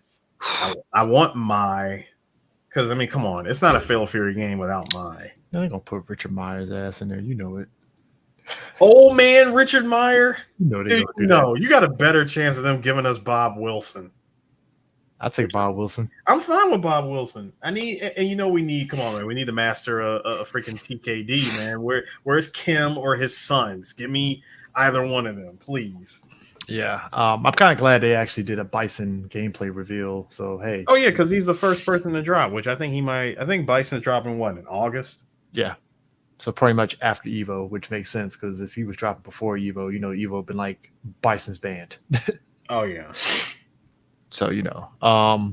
I want Mai, because I mean, come on, it's not a Fatal Fury game without Mai. They're gonna put Richard Meyer's ass in there, you know it. Old man Richard Meyer. Dude, you got a better chance of them giving us Bob Wilson. I'll take Bob Wilson. I'm fine with Bob Wilson. We need. Come on, man. We need to master a freaking TKD, man. Where's Kim or his sons? Give me either one of them, please. Yeah, I'm kind of glad they actually did a Bison gameplay reveal. So hey. Oh yeah, because he's the first person to drop, which I think he might. I think Bison's dropping in August. Yeah. So pretty much after Evo, which makes sense because if he was dropping before Evo, Evo been like Bison's banned. Oh yeah. So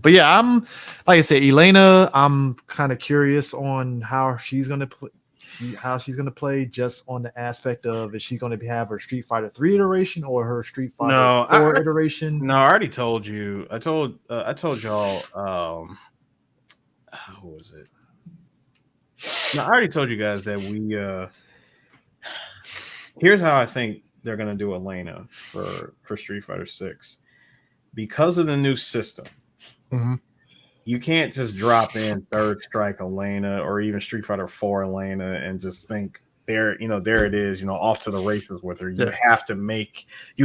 but yeah, I'm like I said, Elena. I'm kind of curious on how she's gonna play, just on the aspect of, is she going to have her Street Fighter 3 iteration or her Street Fighter 4 iteration? No, I already told you. I told y'all. Who was it? No, I already told you guys that we. Here's how I think they're gonna do Elena for Street Fighter 6. Because of the new system, you can't just drop in Third Strike Elena or even Street Fighter 4 Elena and just think there it is, off to the races with her. You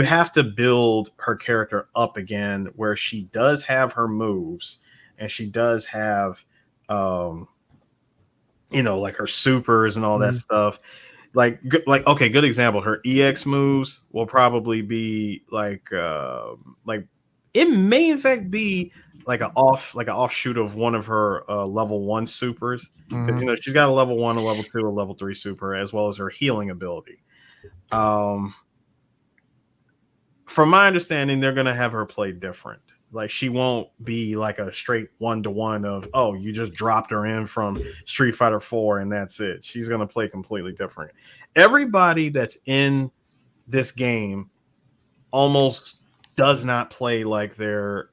have to build her character up again, where she does have her moves and she does have, like her supers and all that stuff. Okay, good example. Her EX moves will probably be like it may in fact be like an offshoot of one of her level 1 supers. Because she's got a level 1, a level 2, a level 3 super, as well as her healing ability. From my understanding, they're gonna have her play different. Like, she won't be like a straight 1-to-1 of, oh, you just dropped her in from Street Fighter 4 and that's it. She's gonna play completely different. Everybody that's in this game almost does not play like their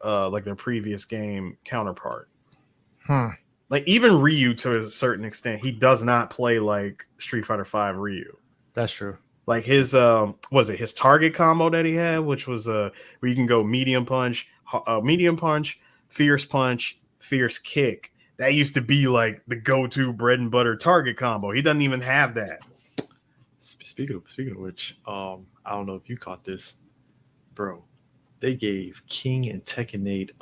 previous game counterpart. Like even Ryu to a certain extent, he does not play like Street Fighter V Ryu. That's true. Like his his target combo that he had, which was where you can go medium punch, fierce punch, fierce kick. That used to be like the go-to bread and butter target combo. He doesn't even have that. Speaking of which, I don't know if you caught this, bro. They gave King and Tekken 8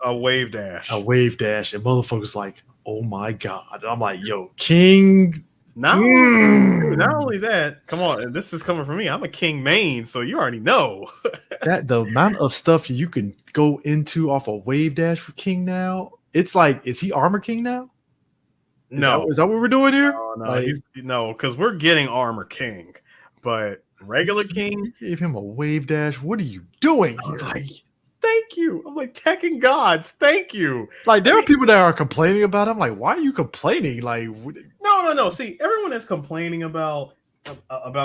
a wave dash. A wave dash, and motherfuckers like, oh my god. I'm like, yo, King. Not only that, come on, this is coming from me. I'm a King main, so you already know. That the amount of stuff you can go into off a wave dash for King now, it's like, is he Armor King now? Is that what we're doing here? No, because we're getting Armor King, but regular King, you gave him a wave dash. What are you doing I was like, thank you. I'm like, Tekken gods, thank you. Like, there are people that are complaining about it. I'm like, why are you complaining? Like, no. See, everyone that's complaining about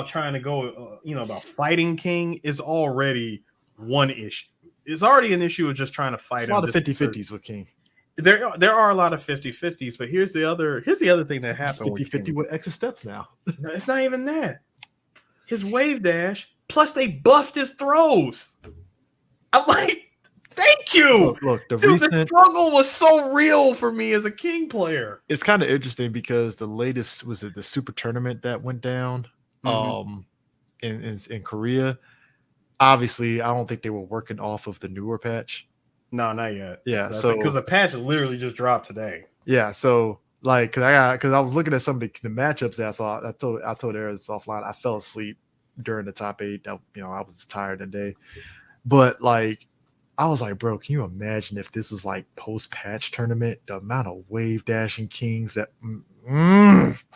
trying to go, about fighting King is already one issue. It's already an issue of just trying to fight. It's a lot of 50-50s with King. There are a lot of 50-50s, but here's the other thing that happened. 50-50 with extra steps now. No, it's not even that. His wave dash, plus they buffed his throws. I'm like, thank you. Look, the struggle was so real for me as a King player. It's kind of interesting because the latest was the Super Tournament that went down in Korea. Obviously, I don't think they were working off of the newer patch. No, not yet. Yeah, so because the patch literally just dropped today. Yeah, so like, because I was looking at some of the matchups that I saw. I told Aries offline. I fell asleep during the top 8. I was tired that day, but like, I was like, bro, can you imagine if this was like post-patch tournament? The amount of wave dashing Kings that.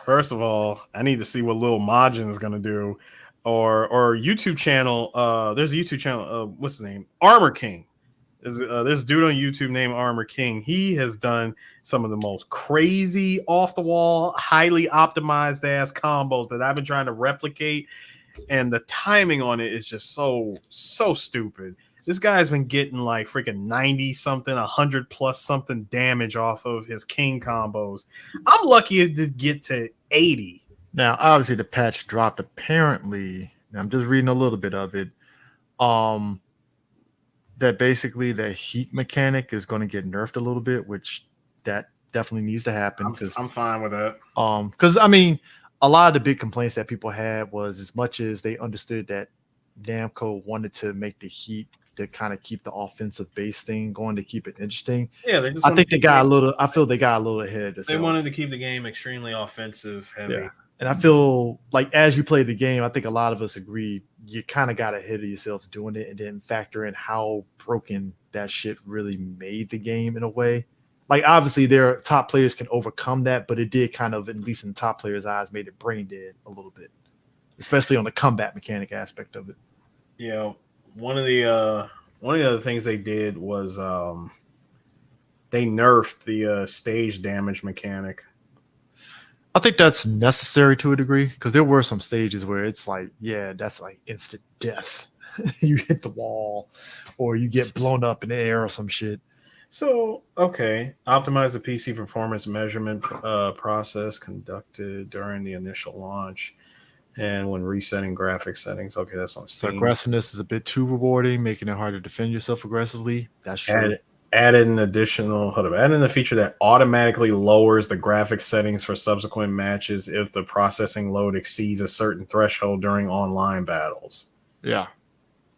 First of all, I need to see what Lil Majin is gonna do, or YouTube channel. There's a YouTube channel. What's his name? Armor King. There's a dude on YouTube named Armor King. He has done some of the most crazy, off the wall, highly optimized ass combos that I've been trying to replicate, and the timing on it is just so stupid. This guy's been getting like freaking 90 something, 100 plus something damage off of his King combos. I'm lucky to get to 80. Now, obviously, the patch dropped. Apparently, I'm just reading a little bit of it. That basically the heat mechanic is going to get nerfed a little bit, which that definitely needs to happen. I'm fine with that. Because I mean, a lot of the big complaints that people had was, as much as they understood that Namco wanted to make the heat to kind of keep the offensive base thing going, to keep it interesting. Yeah, I think they got a little. I feel they got a little ahead of themselves. They wanted to keep the game extremely offensive heavy. Yeah. And I feel like as you play the game, I think a lot of us agree you kind of got ahead of yourselves doing it, and then factor in how broken that shit really made the game in a way. Like, obviously, their top players can overcome that, but it did kind of, at least in the top players' eyes, made it brain dead a little bit, especially on the combat mechanic aspect of it. Yeah, one of the other things they did was they nerfed the stage damage mechanic. I think that's necessary to a degree, because there were some stages where it's like, yeah, that's like instant death. You hit the wall or you get blown up in the air or some shit. So, okay. Optimize the PC performance measurement process conducted during the initial launch and when resetting graphic settings. Okay, that's on Steam. So aggressiveness is a bit too rewarding, making it hard to defend yourself aggressively. That's true. Added a feature that automatically lowers the graphic settings for subsequent matches if the processing load exceeds a certain threshold during online battles. Yeah.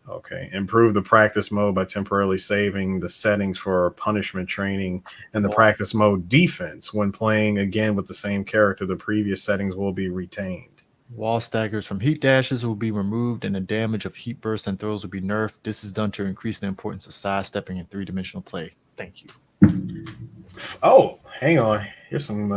Okay. Improve the practice mode by temporarily saving the settings for punishment training and the practice mode defense. When playing again with the same character, the previous settings will be retained. Wall staggers from heat dashes will be removed, and the damage of heat bursts and throws will be nerfed. This is done to increase the importance of sidestepping in three-dimensional play. Thank you. Oh, hang on. Here's some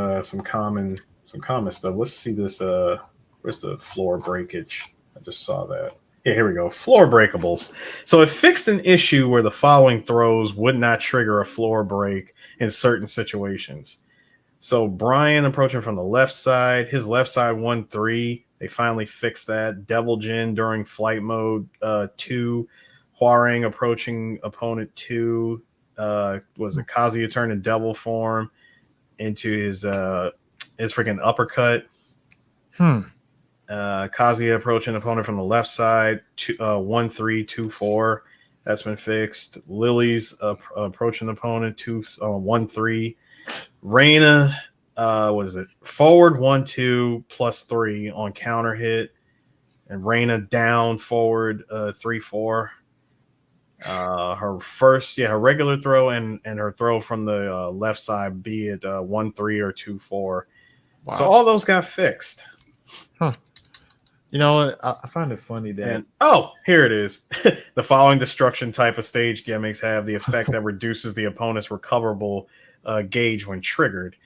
common stuff. Let's see this. Where's the floor breakage? I just saw that. Yeah, here we go. Floor breakables. So it fixed an issue where the following throws would not trigger a floor break in certain situations. So Brian approaching from the left side, his left side 1-3, They finally fixed that. Devil Jin during flight mode 2. Huarang approaching opponent 2. Was it Kazuya turning devil form into his freaking uppercut. Kazuya approaching opponent from the left side, 1-3, 2-4. That's been fixed. Lily's approaching opponent 1-3. Reina, what is it? Forward 1-2 +3 on counter hit, and Reina down forward 3-4. Her regular throw and her throw from the left side, be it 1-3 or 2-4. Wow. So all those got fixed. Huh. You know what? I find it funny that here it is. The following destruction type of stage gimmicks have the effect that reduces the opponent's recoverable gauge when triggered.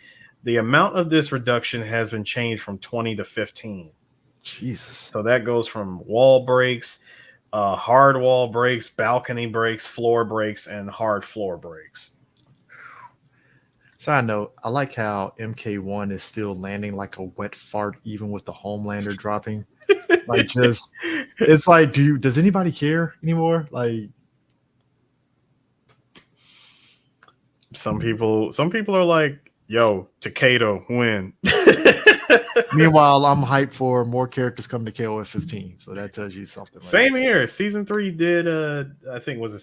The amount of this reduction has been changed from 20 to 15. Jesus. So that goes from wall breaks, hard wall breaks, balcony breaks, floor breaks, and hard floor breaks. Side note, I like how MK1 is still landing like a wet fart even with the Homelander dropping. Like, just, it's like, does anybody care anymore? Like, some people are like, yo, Takeda win. Meanwhile, I'm hyped for more characters coming to KOF 15, so that tells you something. Same here. Season 3 did I think was a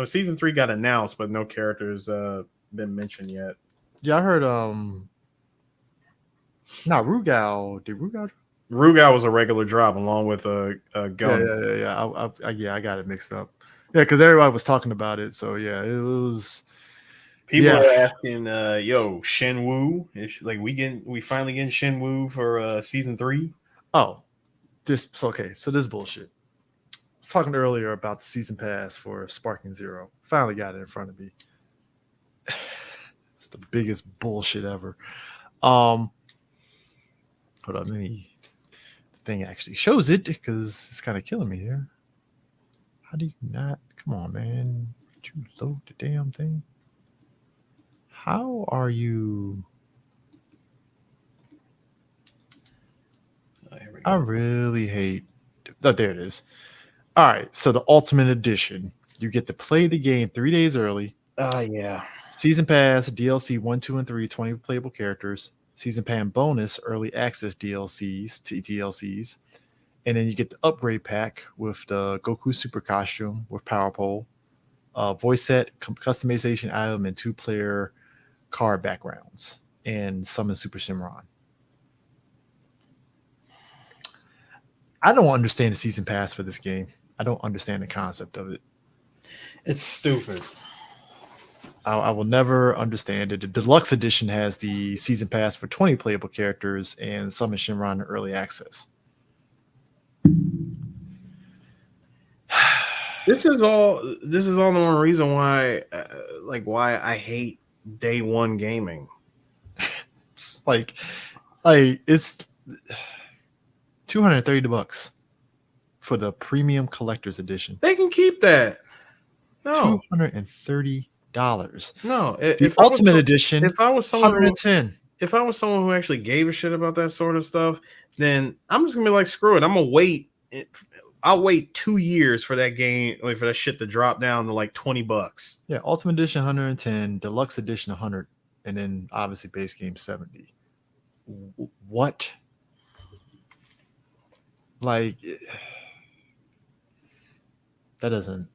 season 3 got announced, but no characters been mentioned yet. Yeah, I heard Rugal. Did Rugal? Rugal was a regular drop along with a gun. Yeah. I got it mixed up. Yeah, because everybody was talking about it. So yeah, it was. People are asking, yo, Shenwu. We finally getting Shenwu for season 3? Oh, okay. So this bullshit. Talking earlier about the season pass for Sparking Zero. Finally got it in front of me. It's the biggest bullshit ever. Hold on, the thing actually shows it because it's kind of killing me here. How do you not? Come on, man. Did you load the damn thing? How are you? I really hate. Oh, there it is. All right. So the Ultimate Edition, you get to play the game 3 days early. Yeah. Season Pass, DLC 1, 2, and 3, 20 playable characters. Season Pass bonus, early access DLCs. And then you get the upgrade pack with the Goku Super Costume with Power Pole, voice set, customization item, and 2-player card backgrounds, and Summon Super Shenron. I don't understand the season pass for this game. I don't understand the concept of it. It's stupid. I will never understand it. The deluxe edition has the season pass for 20 playable characters and Summon Shenron early access. This is all the more reason why I hate day one gaming. It's like it's $230 for the premium collector's edition. They can keep that. No, $230. No, the Ultimate Edition. If I was someone $110. If I was someone who actually gave a shit about that sort of stuff, then I'm just gonna be like, screw it. I'm gonna wait. I'll wait 2 years for that game, like for that shit to drop down to like $20. Yeah, Ultimate Edition 110, Deluxe Edition 100, and then obviously base game 70. What? Like, that doesn't.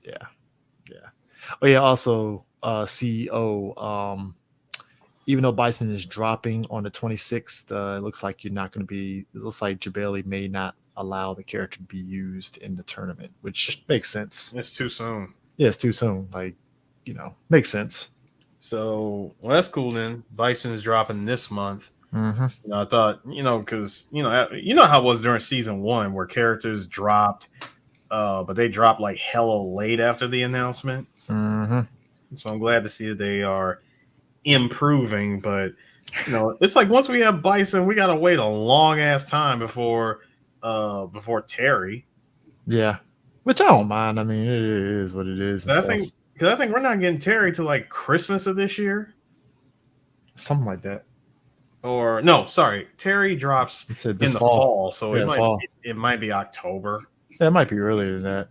Yeah. Oh yeah. Also, CEO. Even though Bison is dropping on the 26th, it looks like you're not going to be. It looks like Jabali may not allow the character to be used in the tournament, which makes sense. It's too soon. Yeah, it's too soon. Like, makes sense. So, well, that's cool then. Bison is dropping this month. Mm-hmm. I thought, because how it was during season 1 where characters dropped, but they dropped like hella late after the announcement. Mm-hmm. So I'm glad to see that they are improving, but it's like once we have Bison, we gotta wait a long ass time before Terry. Yeah, which I don't mind. I mean, it is what it is. I think we're not getting Terry till like Christmas of this year, something like that. or no, sorry, Terry drops You said in this the fall. fall, so Yeah, fall. it might be October. Yeah, it might be earlier than that.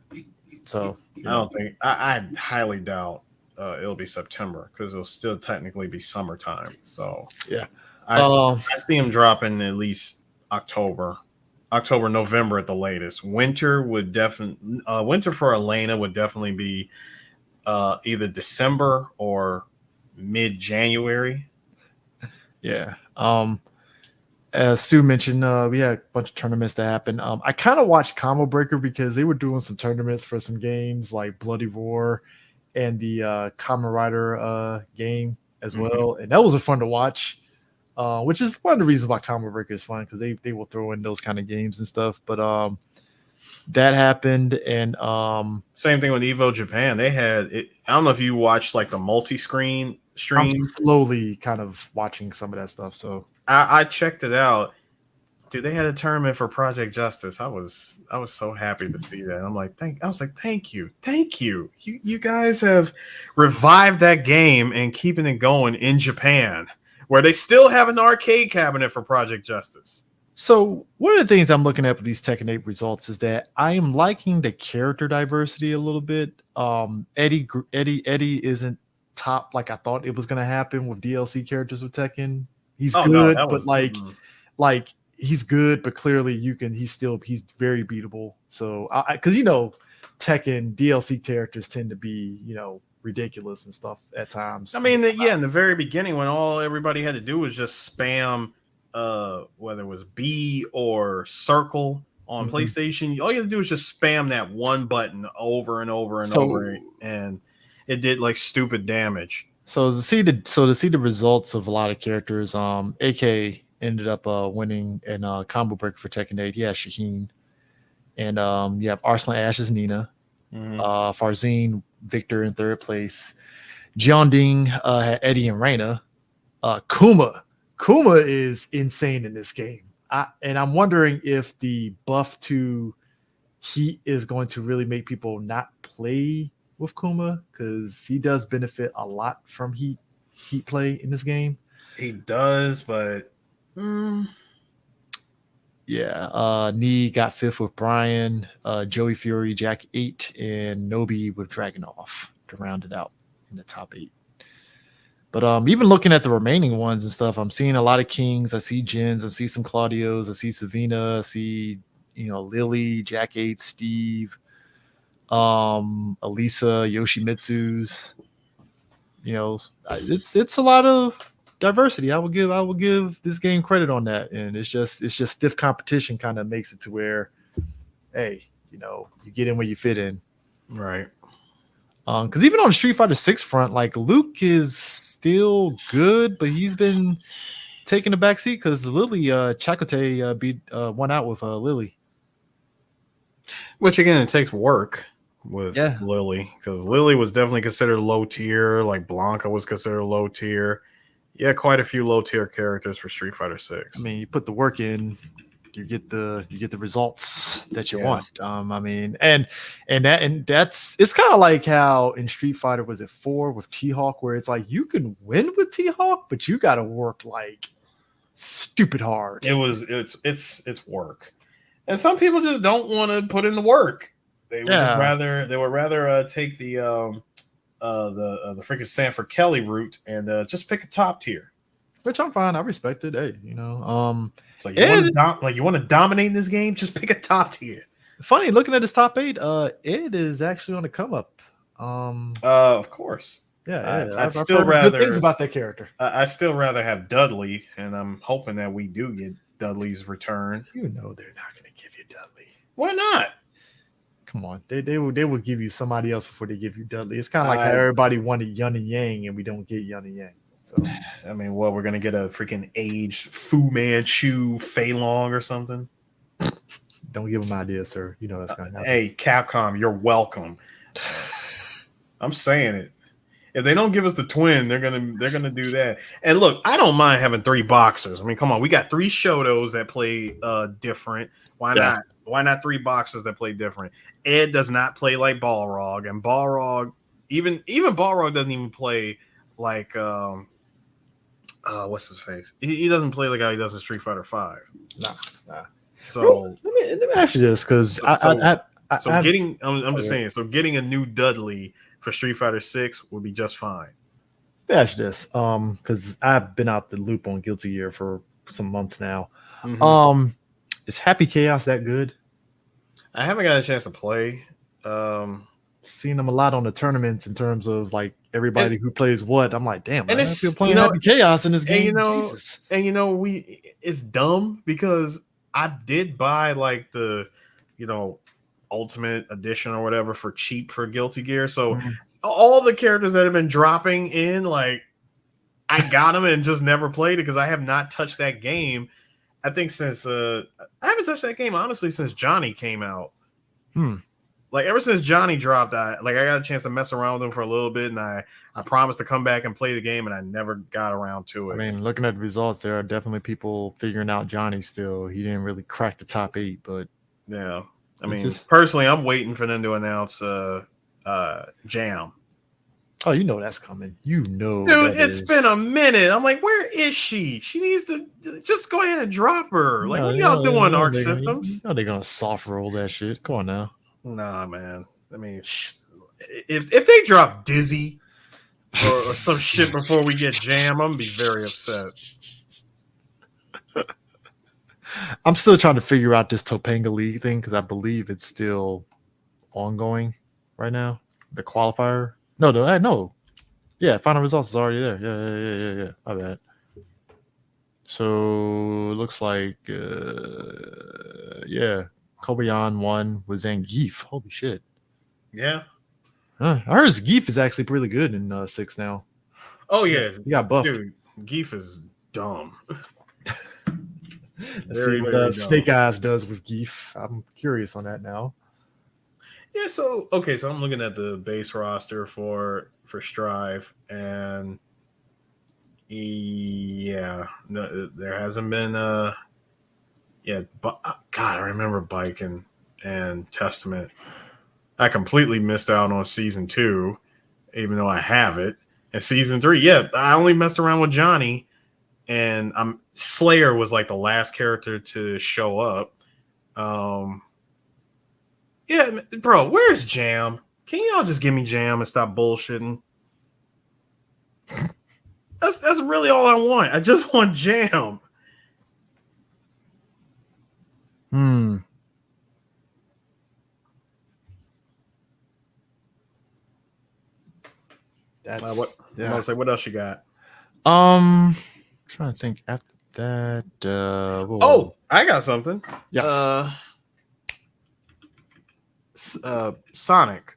So I don't think I highly doubt it'll be September because it'll still technically be summertime. So yeah. I see him dropping at least October, November at the latest. Winter would definitely winter for Elena would definitely be either December or mid January. Yeah. As Sue mentioned, we had a bunch of tournaments that happened. I kind of watched Combo Breaker because they were doing some tournaments for some games like Bloody Roar and the Kamen Rider game as well, and that was fun to watch. Which is one of the reasons why Combo Breaker is fun because they will throw in those kind of games and stuff. But that happened, and same thing with Evo Japan. They had it. I don't know if you watched like the multi-screen stream. I'm slowly kind of watching some of that stuff. So I checked it out. Dude, they had a tournament for Project Justice. I was so happy to see that. Thank you. You guys have revived that game and keeping it going in Japan, where they still have an arcade cabinet for Project Justice. So one of the things I'm looking at with these Tekken 8 results is that I am liking the character diversity a little bit. Eddie isn't top like I thought it was going to happen with DLC characters with Tekken. He's good, but like he's good, but clearly he's very beatable. So because Tekken DLC characters tend to be ridiculous and stuff at times. I mean, in the very beginning when everybody had to do was just spam whether it was B or circle on PlayStation, all you had to do was just spam that one button over and over and over, and it did like stupid damage. So to see the results of a lot of characters, AK ended up winning in Combo Breaker for Tekken 8. He has Shaheen, and you have Arslan Ash's Nina, Farzine Victor in third place, Jianding had Eddie and Reina, Kuma is insane in this game. And I'm wondering if the buff to Heat is going to really make people not play with Kuma, because he does benefit a lot from Heat play in this game. He does, but yeah. Nee got fifth with Brian, Joey Fury, Jack 8, and Nobi with Dragunov to round it out in the top 8. But even looking at the remaining ones and stuff, I'm seeing a lot of Kings. I see Jins. I see some Claudios. I see Savina. I see, Lily, Jack 8, Steve, Elisa, Yoshimitsu's. It's a lot of diversity. I will give this game credit on that. And it's just stiff competition kind of makes it to where, hey, you get in where you fit in. Right. Because even on the Street Fighter 6 front, like Luke is still good, but he's been taking the back seat because Lily Chakotay beat one out with Lily. Which again, it takes work with Lily, because Lily was definitely considered low tier. Like Blanca was considered low tier. Yeah, quite a few low tier characters for Street Fighter 6. I mean, you put the work in, you get the results that you want. I mean, and that's it's kind of like how in Street Fighter was it 4 with T-Hawk, where it's like you can win with T-Hawk, but you got to work like stupid hard. It's work, and some people just don't want to put in the work. They would rather take the freaking Sanford Kelly route and just pick a top tier. Which I'm fine. I respect it. Hey, It's like you want to dominate this game, just pick a top tier. Funny, looking at his top 8, Ed is actually on the come up. Of course. Yeah. I'd still rather good things about that character. I still rather have Dudley, and I'm hoping that we do get Dudley's return. They're not going to give you Dudley. Why not? Come on, they will give you somebody else before they give you Dudley. It's kind of like how everybody wanted Yun and Yang, and we don't get Yun and Yang. So. I mean, we're gonna get a freaking aged Fu Manchu Fei Long or something. Don't give them ideas, sir. You know that's gonna happen. Hey, Capcom, you're welcome. I'm saying it. If they don't give us the twin, they're gonna do that. And look, I don't mind having 3 boxers. I mean, come on, we got 3 Shotos that play different. Why not? Why not 3 boxers that play different? Ed does not play like Balrog, and Balrog, even Balrog doesn't even play like what's his face? He doesn't play the guy he does in Street Fighter Five. Nah. So Bro, let me ask you this, because so getting I'm just saying, so getting a new Dudley for Street Fighter 6 would be just fine. let me ask you this, because I've been out the loop on Guilty Gear for some months now. Mhm. Is Happy Chaos that good? I haven't got a chance to play. Seen them a lot on the tournaments in terms of like everybody who plays what. I'm like, damn, and man, it's, people playing you know, Happy Chaos in this and game. you know, Jesus. and you know, it's dumb because I did buy like the, Ultimate Edition or whatever for cheap for Guilty Gear. So Mhm. all the characters that have been dropping in, like, I got them and just never played it because I have not touched that game. I think since I haven't touched that game honestly since Johnny came out. Like ever since Johnny dropped, I got a chance to mess around with him for a little bit, and I promised to come back and play the game, and I never got around to it. I mean, looking at the results, there are definitely people figuring out Johnny still. He didn't really crack the top 8, but yeah. I mean, just, personally, I'm waiting for them to announce Jam. oh, you know that's coming. You know, Dude, it's been a minute. I'm like, where is she? She needs to just go ahead and drop her. Like, what are y'all doing, Arc Systems? They're gonna soft roll that shit. Come on now. Nah, man. I mean, if they drop Dizzy or some shit before we get Jam, I'm gonna be very upset. I'm still trying to figure out this Topanga League thing because I believe it's still ongoing right now. The qualifier. No. Yeah, final results is already there. Yeah. My bad. So it looks like Kobayan won with Zangief. Holy shit. Yeah. I heard Zangief is actually pretty good in 6 now. Oh yeah. He got buffed. Dude, Geef is dumb. Let's see what Snake Eyes does with Geef. I'm curious on that now. Yeah, so I'm looking at the base roster for Strive, and yeah, no, there hasn't been but God, I remember Bike and Testament. I completely missed out on season 2, even though I have it. And season 3, yeah, I only messed around with Johnny, and Slayer was like the last character to show up. Yeah, bro, where's Jam? Can y'all just give me Jam and stop bullshitting? That's really all I want. I just want Jam. That's what else you got? Trying to think after that. I got something. Yes. Sonic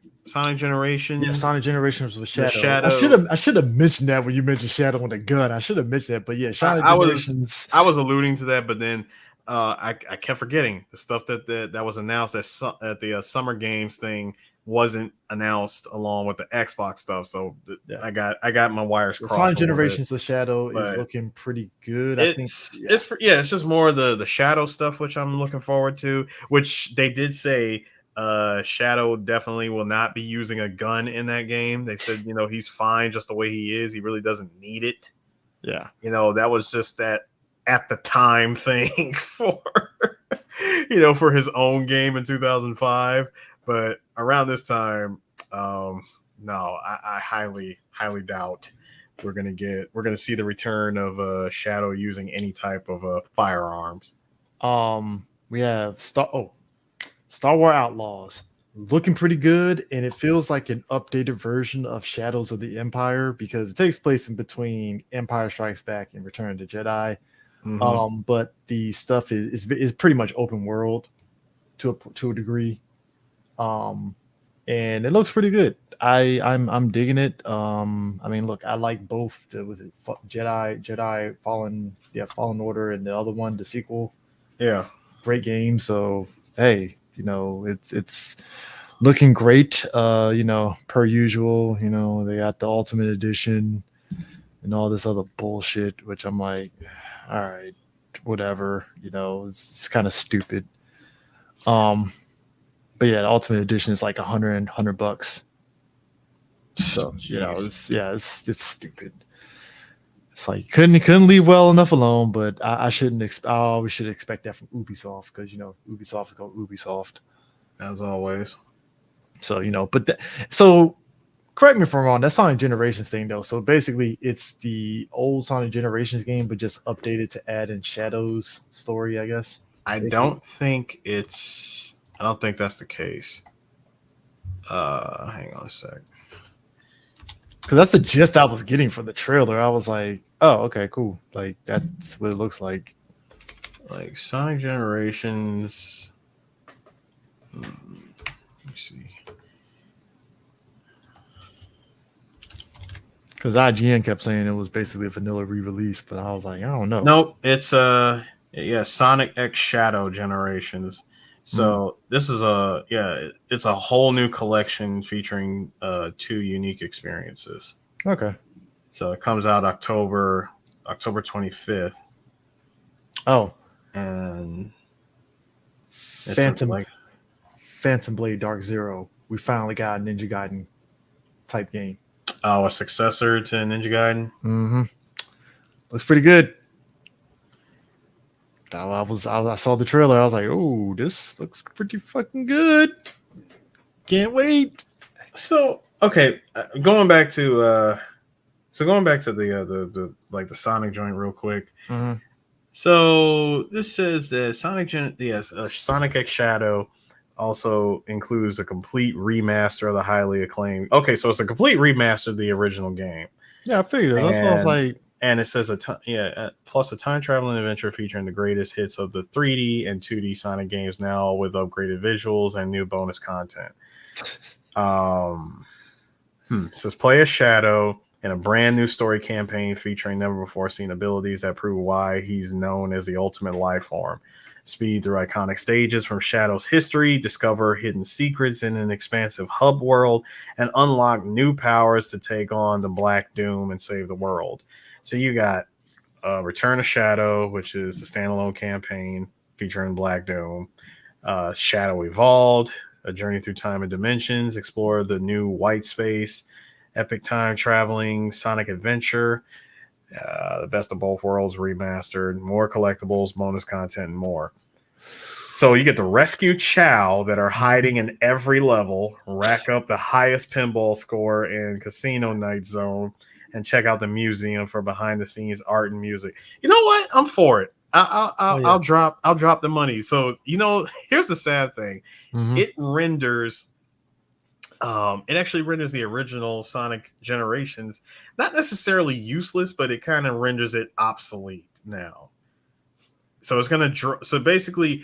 Generations. Yeah, Sonic Generations with Shadow. Shadow. I should have mentioned that when you mentioned Shadow with a gun. I should have mentioned that, but yeah, Sonic Generations. I was alluding to that, but then I kept forgetting the stuff that was announced at the Summer Games thing wasn't announced along with the Xbox stuff. So I got my wires crossed. Sonic Generations with Shadow is looking pretty good. I think it's just more of the Shadow stuff, which I'm looking forward to. Which they did say. Shadow definitely will not be using a gun in that game. They said, he's fine just the way he is. He really doesn't need it. Yeah. That was just that at the time thing for, for his own game in 2005. But around this time, no, I highly, highly doubt we're going to see the return of Shadow using any type of firearms. We have Star Wars Outlaws looking pretty good, and it feels like an updated version of Shadows of the Empire because it takes place in between Empire Strikes Back and Return of the Jedi. Mm-hmm. But the stuff is pretty much open world to a degree, and it looks pretty good. I'm digging it. I mean, look, I like both. Was it Jedi Fallen Order, and the other one, the sequel. Yeah, great game. So hey. It's looking great. Per usual, they got the Ultimate Edition and all this other bullshit, which I'm like, all right, whatever. It's kind of stupid. But yeah, the Ultimate Edition is like $100. So it's stupid. It's like couldn't leave well enough alone, but I shouldn't. I always should expect that from Ubisoft because Ubisoft is going Ubisoft. As always. So so correct me if I'm wrong. That Sonic Generations thing though. So basically, it's the old Sonic Generations game, but just updated to add in Shadow's story, I guess. I don't think that's the case. Hang on a sec. Because that's the gist I was getting from the trailer. I was like, oh, okay, cool. Like that's what it looks like. Like Sonic Generations. Let me see. Because IGN kept saying it was basically a vanilla re-release, but I was like, I don't know. Nope, it's Sonic X Shadow Generations. So this is it's a whole new collection featuring 2 unique experiences. Okay. So it comes out October 25th. Oh. And Phantom Blade Dark Zero. We finally got a Ninja Gaiden type game. Oh, a successor to Ninja Gaiden? Mm-hmm. Looks pretty good. I saw the trailer. I was like, oh, this looks pretty fucking good. Can't wait. So, okay, going back to the Sonic joint real quick. Mm-hmm. So this says that Sonic X Shadow also includes a complete remaster of the highly acclaimed. Okay, so it's a complete remaster of the original game. Yeah, I figured that's what I was like. And it says plus a time traveling adventure featuring the greatest hits of the 3D and 2D Sonic games, now with upgraded visuals and new bonus content. It says play as Shadow in a brand new story campaign featuring never before seen abilities that prove why he's known as the ultimate life form. Speed through iconic stages from Shadow's history, discover hidden secrets in an expansive hub world, and unlock new powers to take on the Black Doom and save the world. So you got Return of Shadow, which is the standalone campaign featuring Black Doom. Shadow Evolved, a journey through time and dimensions, explore the new white space, epic time traveling Sonic Adventure, the best of both worlds remastered, more collectibles, bonus content, and more. So you get to rescue Chow that are hiding in every level, rack up the highest pinball score in Casino Night Zone, and check out the museum for behind the scenes art and music. You know what? I'm for it. I'll drop the money. So here's the sad thing. Mm-hmm. It renders. It actually renders the original Sonic Generations not necessarily useless, but it kind of renders it obsolete now. So it's gonna so basically,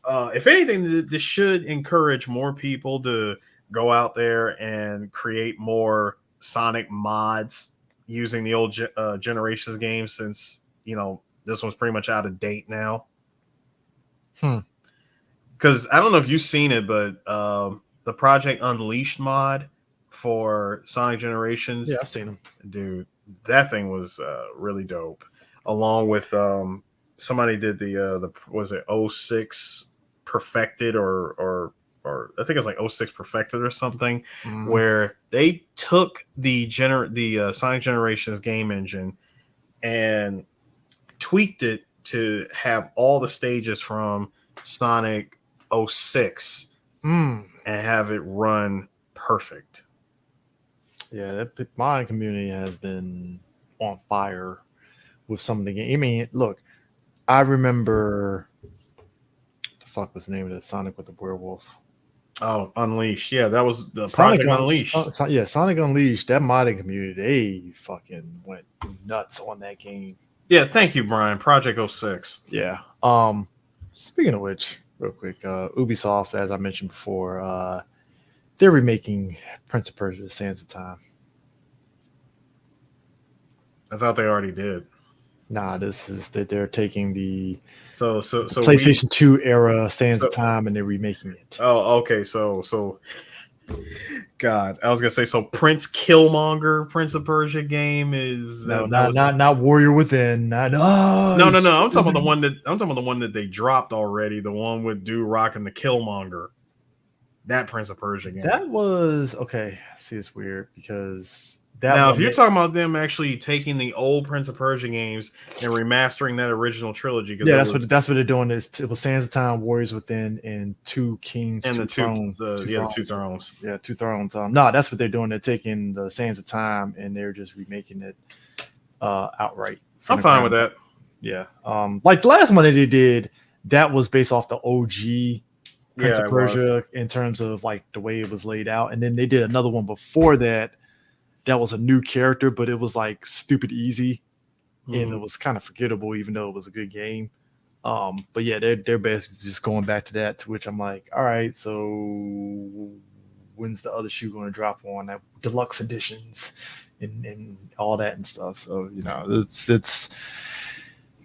if anything, this should encourage more people to go out there and create more Sonic mods using the old Generations games, since this one's pretty much out of date now. Because I don't know if you've seen it, but the Project Unleashed mod for Sonic Generations. Yeah, I've seen them. Dude, that thing was really dope. Along with somebody did the was it 06 Perfected or I think it's like 06 Perfected or something, where they took the Sonic Generations game engine and tweaked it to have all the stages from Sonic 06 and have it run perfect. Yeah, that my community has been on fire with some of the game. I mean, look, I remember what the fuck was the name of the Sonic with the werewolf? Oh, Unleashed. Yeah, that was the Sonic Project Unleashed. Sonic Unleashed. That modding community, they fucking went nuts on that game. Yeah, thank you, Brian. Project 06. Yeah. Speaking of which, real quick, Ubisoft, as I mentioned before, they're remaking Prince of Persia: Sands of Time. I thought they already did. Nah, this is that they're taking the so PlayStation 2 era Sands of Time and they're remaking it. Oh, okay. So God, I was gonna say, so Prince Killmonger, Prince of Persia game is not Warrior Within. No. I'm talking about the one that they dropped already. The one with Duke and the Killmonger. That Prince of Persia game. That was okay. See, it's weird because Now, if one you're ma- talking about them actually taking the old Prince of Persia games and remastering that original trilogy, because yeah, that's what they're doing. Is it was Sands of Time, Warriors Within, and Two Kings, and Two the two Thrones, the Two yeah the Thrones. two thrones. Yeah, Two Thrones. No, that's what they're doing. They're taking the Sands of Time and they're just remaking it outright. I'm fine with that. Yeah. Like the last one that they did, that was based off the OG Prince Yeah, of it was. Persia in terms of like the way it was laid out. And then they did another one before that was a new character, but it was like stupid easy and it Mhm. was kind of forgettable, even though it was a good game. But yeah, they're basically just going back to that, to which I'm like, all right, so when's the other shoe going to drop on that deluxe editions and all that and stuff? So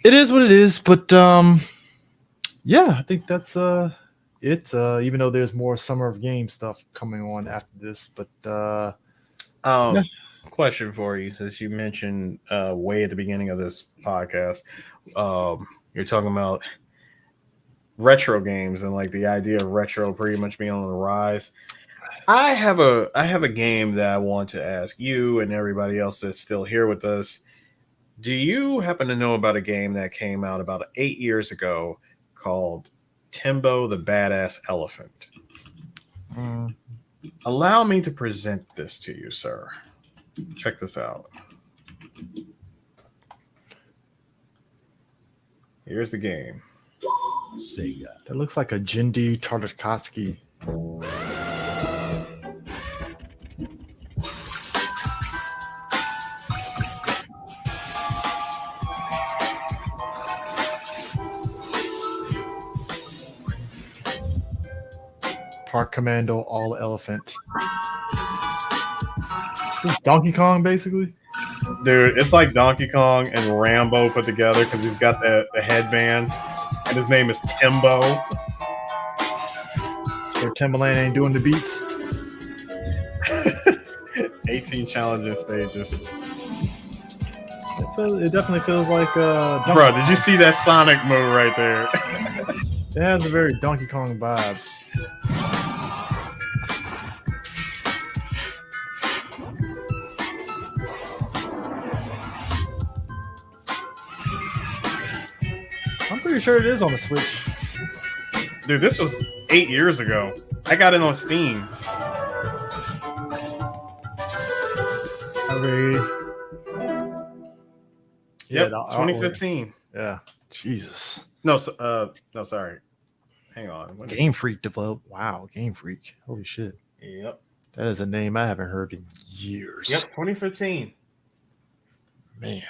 it is what it is. But yeah, I think that's it. Even though there's more Summer of Game stuff coming on after this, but yeah. Question for you, since you mentioned way at the beginning of this podcast, you're talking about retro games and like the idea of retro pretty much being on the rise. I have a game that I want to ask you and everybody else that's still here with us. Do you happen to know about a game that came out about 8 years ago called Timbo the Badass Elephant? Mm, Allow me to present this to you, sir. Check this out. Here's the game. Sega. that looks like a Jindy Tartakovsky. Park Commando All Elephant. This is Donkey Kong, basically. Dude, it's like Donkey Kong and Rambo put together because he's got the headband and his name is Timbo. Sure, Timbaland ain't doing the beats. 18 challenging stages. It definitely feels like Bro, did you see that Sonic move right there? It has a very Donkey Kong vibe. I'm pretty sure it is on the Switch. Dude, this was 8 years ago. I got it on Steam. I mean, Yep, the artwork. 2015. Yeah, Jesus. No, no, sorry. Hang on. When did- Game Freak developed. Wow, Game Freak. Holy shit. Yep. That is a name I haven't heard in years. Yep, 2015. Man.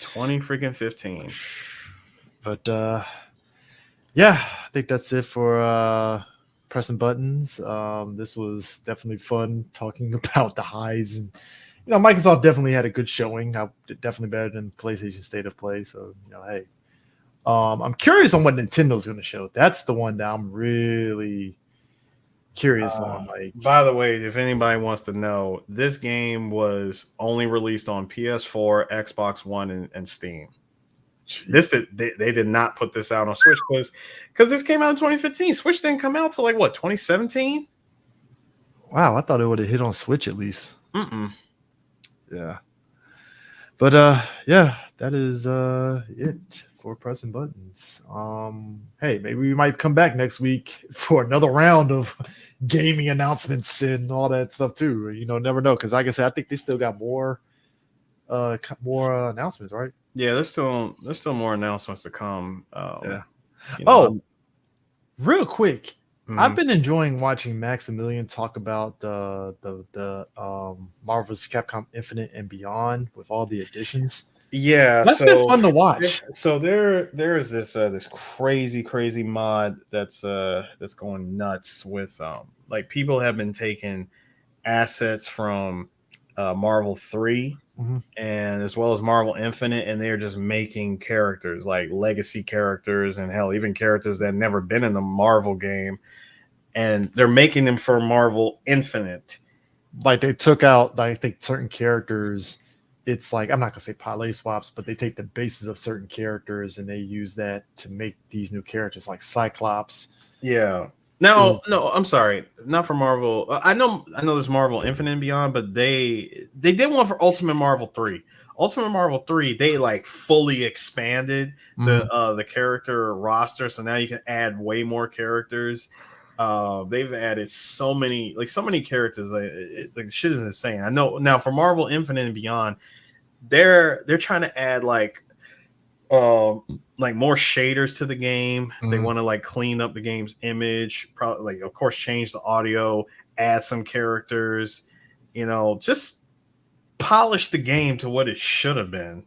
20 freaking 15. But yeah, I think that's it for pressing buttons. This was definitely fun talking about the highs, and Microsoft definitely had a good showing. Definitely better than PlayStation State of Play. So hey, I'm curious on what Nintendo's going to show. That's the one that I'm really curious on. Like, By the way, if anybody wants to know, this game was only released on PS4, Xbox One, and Steam. They did not put this out on Switch because this came out in 2015. Switch didn't come out till like what, 2017? wow, I thought it would have hit on Switch at least. Mm-mm. Yeah. But yeah, that is it for pressing buttons. Hey, maybe we might come back next week for another round of gaming announcements and all that stuff too. Never know, because like I said, I think they still got more announcements, right? Yeah, there's still more announcements to come. Yeah. Oh, real quick, mhm. I've been enjoying watching Maximilian talk about the Marvel's Capcom Infinite and Beyond with all the additions. Yeah, That's been fun to watch. So there is this crazy mod that's going nuts with like people have been taking assets from Marvel 3 Mhm. and as well as Marvel Infinite, and they're just making characters like legacy characters and hell, even characters that never been in the Marvel game, and they're making them for Marvel Infinite. Like they took out, like, I think, certain characters. It's like, I'm not gonna say parlay swaps, but they take the bases of certain characters and they use that to make these new characters, like Cyclops. Yeah, No, no, I'm sorry, not for Marvel. I know there's Marvel Infinite and Beyond, but they did one for Ultimate Marvel 3. Ultimate Marvel 3, they like fully expanded the character roster, so now you can add way more characters. They've added so many characters. Like shit is insane. I know now for Marvel Infinite and Beyond, they're trying to add like more shaders to the game. They want to like clean up the game's image, probably like of course change the audio, add some characters, just polish the game to what it should have been.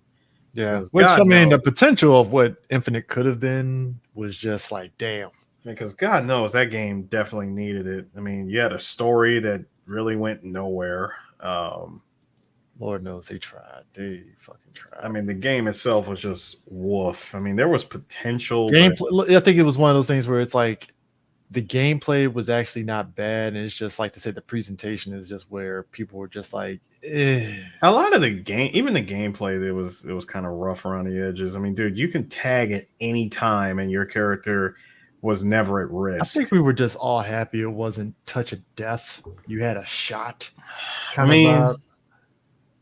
Yeah, which God knows, the potential of what Infinite could have been was just like damn. Because God knows that game definitely needed it. I mean, you had a story that really went nowhere. Lord knows they tried. They fucking tried. I mean, the game itself was just woof. I mean, there was potential. Gameplay. I think it was one of those things where it's like the gameplay was actually not bad, and it's just like to say the presentation is just where people were just like, eh. A lot of the game, even the gameplay, it was kind of rough around the edges. I mean, dude, you can tag at any time, and your character was never at risk. I think we were just all happy it wasn't touch of death. You had a shot.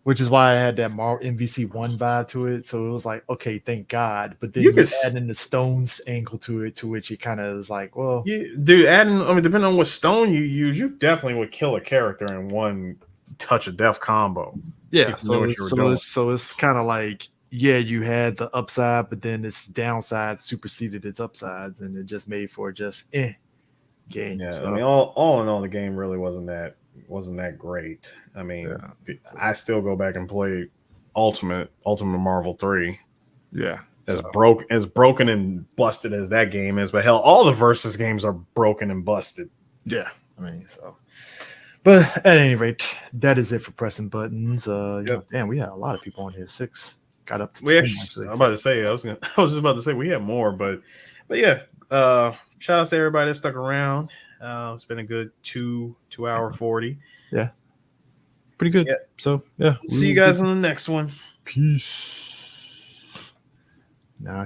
Which is why I had that MVC1 vibe to it. So it was like, okay, thank God. But then you add in the stones angle to it, to which it kind of is like, well, dude, depending on what stone you use, you definitely would kill a character in one touch of death combo. Yeah. So it's kind of like, yeah, you had the upside, but then its downside superseded its upsides, and it just made for just game. Yeah, so. I mean, all in all, the game really wasn't that great. I mean, I still go back and play Ultimate Marvel 3. Yeah. As broken and busted as that game is, but hell, all the Versus games are broken and busted. Yeah. I mean, so. But at any rate, that is it for pressing buttons. Damn, we had a lot of people on here. 6 got up to 10, actually. I'm about to say, I was just about to say we had more, but yeah. Shout out to everybody that stuck around. It's been a good 2 hour 40. Yeah. Pretty good. Yeah. So yeah. See you guys on the next one. Peace. Now